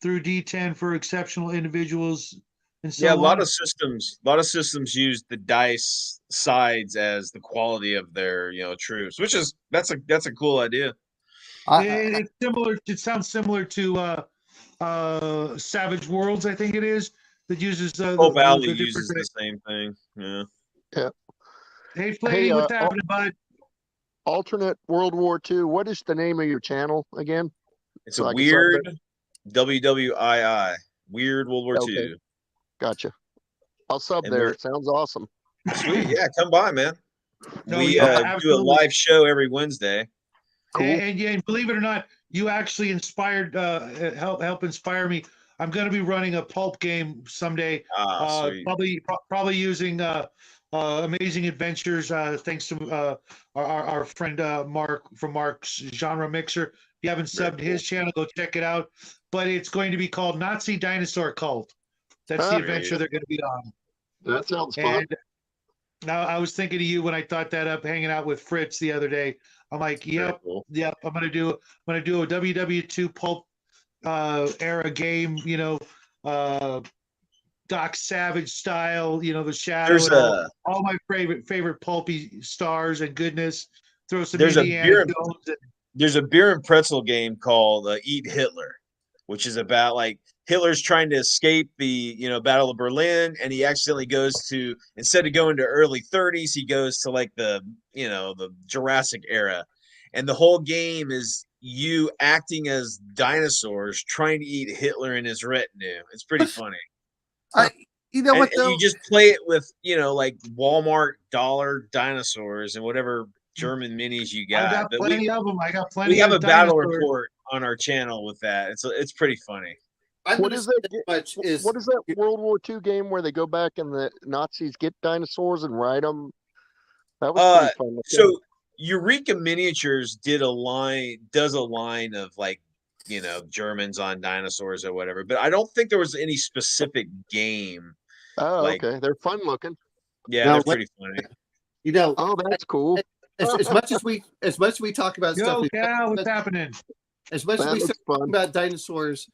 through D10 for exceptional individuals, and so on. A lot of systems use the dice sides as the quality of their troops, which is that's a cool idea. It's similar. It sounds similar to Savage Worlds, I think it is, that uses Valley uses the same thing. Yeah. Hey, Flatty, what's happening, bud? Alternate World War II. What is the name of your channel again? It's a weird WWII. Weird World War II. Gotcha. I'll sub there. It sounds awesome. Sweet. Yeah, come by, man. We do a live show every Wednesday. Cool. And believe it or not, you actually inspired, help inspire me. I'm going to be running a pulp game someday. Probably using Amazing Adventures, thanks to our friend Mark from Mark's Genre Mixer. If you haven't subbed his channel, go check it out. But it's going to be called Nazi Dinosaur Cult. That's the adventure they're going to be on. That sounds fun. And now I was thinking of you when I thought that up, hanging out with Fritz the other day. I'm like, yep. I'm gonna do a WW2 pulp era game. Doc Savage style. The Shadow. All my favorite pulpy stars and goodness. Throw some Indiana Jones. There's a beer and pretzel game called Eat Hitler, which is about like Hitler's trying to escape the Battle of Berlin, and he accidentally goes to, instead of going to early 30s, he goes to like the the Jurassic era, and the whole game is you acting as dinosaurs trying to eat Hitler and his retinue. It's pretty funny. You know what, And though? you just play it with, like Walmart dollar dinosaurs and whatever German minis you got. I got But plenty of them. I got plenty we have of a battle dinosaurs. report on our channel with that. It's pretty funny. What is that World War II game where they go back and the Nazis get dinosaurs and ride them? That was pretty fun. So Eureka Miniatures does a line of like, Germans on dinosaurs or whatever, but I don't think there was any specific game. Oh, okay. They're fun looking. Yeah, they're pretty funny. Oh, that's cool. As much as we talk about stuff, Cal, what's happening? As much as we talk about dinosaurs,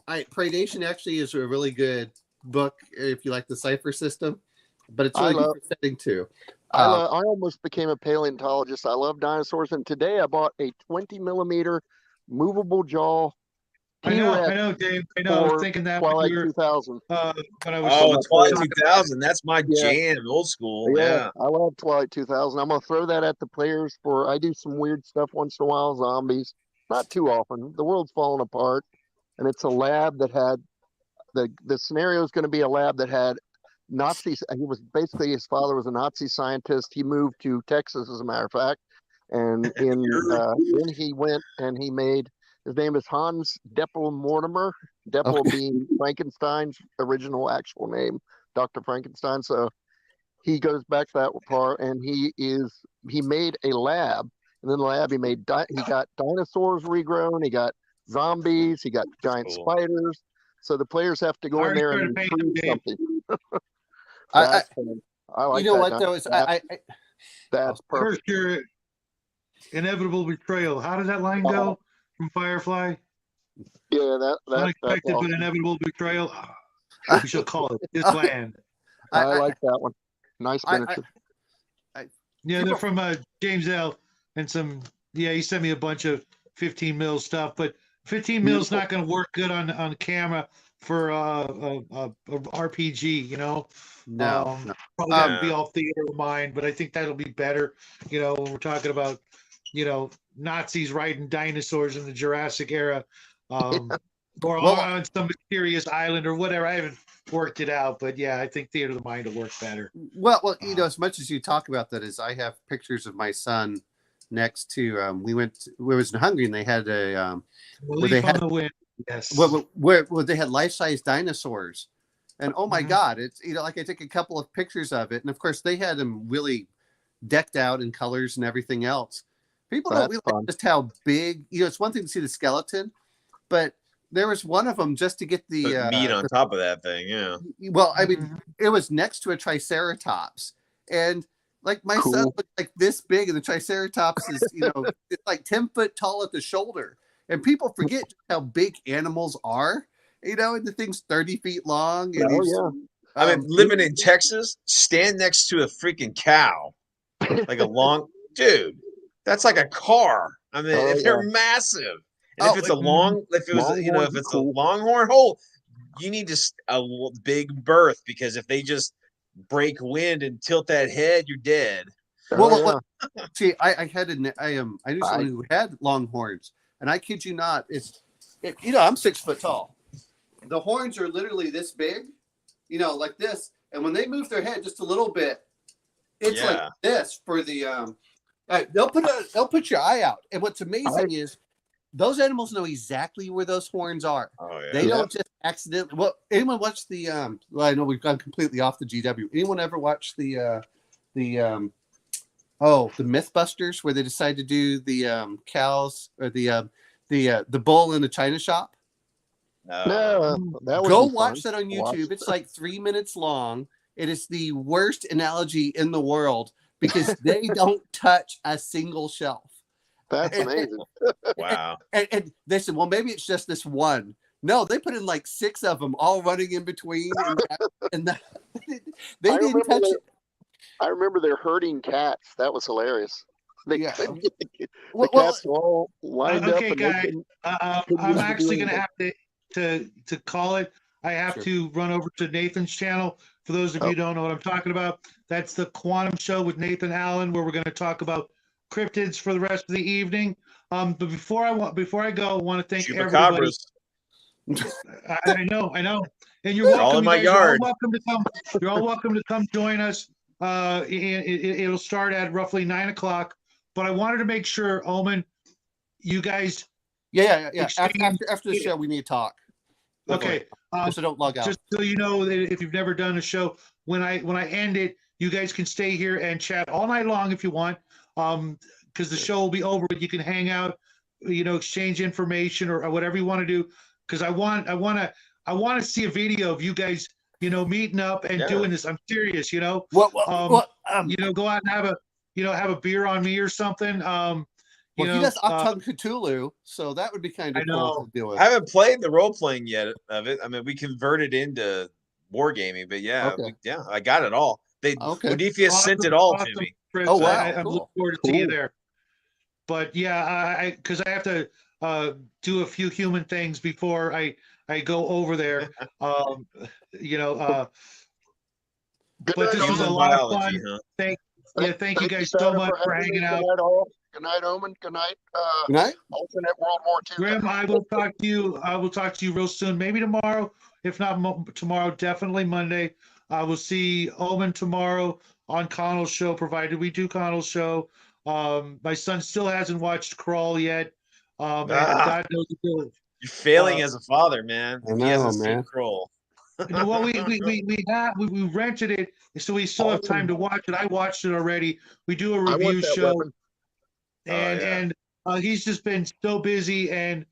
Predation actually is a really good book if you like the cipher system, but it's really good for setting too. I almost became a paleontologist. I love dinosaurs, and today I bought a 20-millimeter movable jaw. I know, Dave. I know. I was thinking that Twilight 2000. Twilight 2000. That's my jam, old school. Yeah, I love Twilight 2000. I'm gonna throw that at the players I do some weird stuff once in a while. Zombies, not too often. The world's falling apart, and it's a lab that had the scenario is going to be a lab that had Nazis. He was basically, his father was a Nazi scientist. He moved to Texas, as a matter of fact, and then he went and he made. His name is Hans Deppel Mortimer. Deppel being Frankenstein's original actual name, Dr. Frankenstein. So he goes back to that part, and he made a lab. And in the lab, he got dinosaurs regrown. He got zombies. He got giant spiders. So the players have to go in there and improve something. I like what though is that's perfect. First, your inevitable betrayal. How did that line go from Firefly? Yeah, that's unexpected but inevitable betrayal. We shall call it this land. I like that one. Nice miniature. They're from James L. and he sent me a bunch of 15 mil stuff, but 15 mil is not going to work good on camera for a RPG, No. Probably going to be all theater of mind, but I think that'll be better, when we're talking about, Nazis riding dinosaurs in the Jurassic era, or on some mysterious island or whatever. I haven't worked it out, but yeah, I think theater of the mind will work better. Well, as much as you talk about that, is I have pictures of my son next to we was in Hungary and they had a where they had where they had life-size dinosaurs, and oh my God, it's like I took a couple of pictures of it, and of course they had them really decked out in colors and everything else. People don't realize just how big. It's one thing to see the skeleton, but there was one of them just to get the meat on top of that thing. Yeah. Well, I mean, it was next to a triceratops, and like my son looked like this big, and the triceratops is, it's like 10 foot tall at the shoulder. And people forget how big animals are, and the thing's 30 feet long. And I mean, living in Texas, stand next to a freaking cow, like a long dude. That's like a car. I mean, they're massive. And if it's a longhorn hole, you need a big berth, because if they just break wind and tilt that head, you're dead. See, I knew someone who had longhorns, and I kid you not, I'm 6 foot tall. The horns are literally this big, like this, and when they move their head just a little bit, it's like this for the they'll put your eye out. And what's amazing is those animals know exactly where those horns are. They don't just accidentally. Well, anyone watch the I know we've gone completely off the GW. Anyone ever watch the Mythbusters, where they decide to do the cows or the bull in the china shop? No, that go watch that on YouTube. It's like 3 minutes long. It is the worst analogy in the world, because they don't touch a single shelf. That's amazing. Wow. And they said, well, maybe it's just this one. No, they put in like 6 of them all running in between. And they didn't touch it. I remember they're herding cats. That was hilarious. They couldn't get the cats all lined up. Okay, guys. I'm actually going to have to call it. I have to run over to Nathan's channel. For those of you who don't know what I'm talking about, that's the Quantum Show with Nathan Allen, where we're going to talk about cryptids for the rest of the evening. But before I go, I want to thank everybody. I know, and you're welcome. All in my yard. You're all welcome to come join us. It'll start at roughly 9 o'clock. But I wanted to make sure, Omen, you guys. Yeah. After the show, we need to talk. Okay. So don't log out. Just so you know, that if you've never done a show, when I end it, you guys can stay here and chat all night long if you want. Because the show will be over, but you can hang out, exchange information or whatever you want to do. Because I want to see a video of you guys, meeting up and doing this. I'm serious, Go out and have a beer on me or something. He does Octung Cthulhu, so that would be kind of cool to do with. I haven't played the role playing yet of it. I mean, we converted into wargaming, but I got it all. Odysseus sent it all to me. Fritz. Oh wow! I look forward to see you there. But because I have to do a few human things before I go over there. But this was a lot of fun. Huh? Thank you guys so much for hanging out. Good night, Omen. Good night. Good night. Alternate World War II. Grim, I will talk to you real soon. Maybe tomorrow. If not tomorrow, definitely Monday. I will see Omen tomorrow on Connell's show, provided we do Connell's show. My son still hasn't watched Crawl yet. And God knows the village. You're failing as a father, man. I know, man. Crawl. Well, we rented it, so we still have time to watch it. I watched it already. We do a review show. Weapon. And he's just been so busy and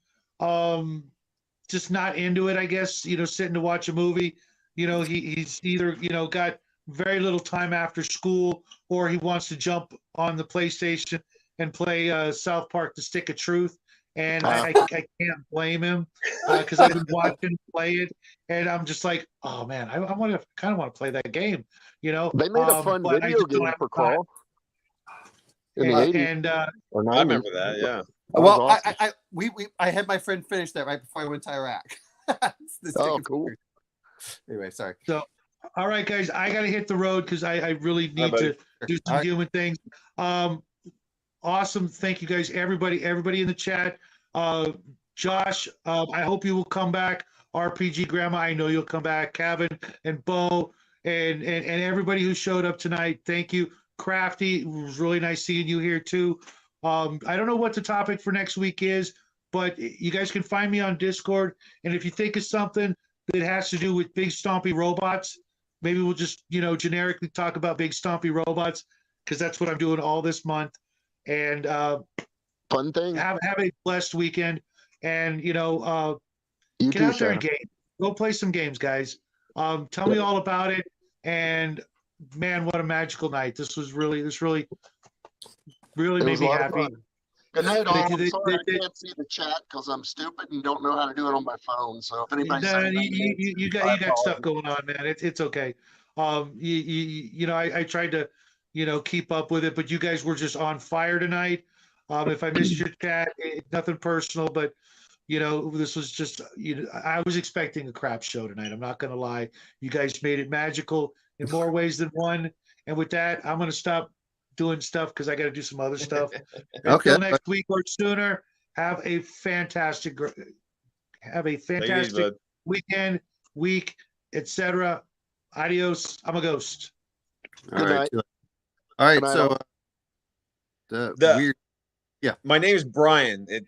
just not into it, I guess, sitting to watch a movie. He's either, got very little time after school, or he wants to jump on the PlayStation and play South Park: The Stick of Truth. And I can't blame him because I've been watching him play it, and I'm just like, oh man, I kind of want to play that game. They made a fun video game for Crawl. In the 80s. And I remember that, yeah. Well, awesome. I had my friend finish that right before I went to Iraq. Cool. Anyway, sorry. So, all right, guys, I got to hit the road because I really need to do some human things. Awesome. Thank you, guys. Everybody in the chat. Josh, I hope you will come back. RPG Grandma, I know you'll come back. Kevin and Bo and everybody who showed up tonight. Thank you. Crafty, it was really nice seeing you here too. I don't know what the topic for next week is, but you guys can find me on Discord. And if you think of something that has to do with big stompy robots, maybe we'll just, generically talk about big stompy robots, because that's what I'm doing all this month. And fun thing. Have a blessed weekend, and get out there and game. Go play some games, guys. Tell me all about it. And man, what a magical night! This really made me happy. Good night, all. I'm sorry I can't see the chat because I'm stupid and don't know how to do it on my phone. So if anybody, you got stuff going on, man. It's okay. I tried to, keep up with it, but you guys were just on fire tonight. If I missed your chat, nothing personal, but this was just, I was expecting a crap show tonight. I'm not going to lie. You guys made it magical in more ways than one. And with that, I'm going to stop doing stuff because I got to do some other stuff. Until next week or sooner, have a fantastic weekend, week, etc. Adios. I'm a ghost. All right. So my name is Brian. Wait.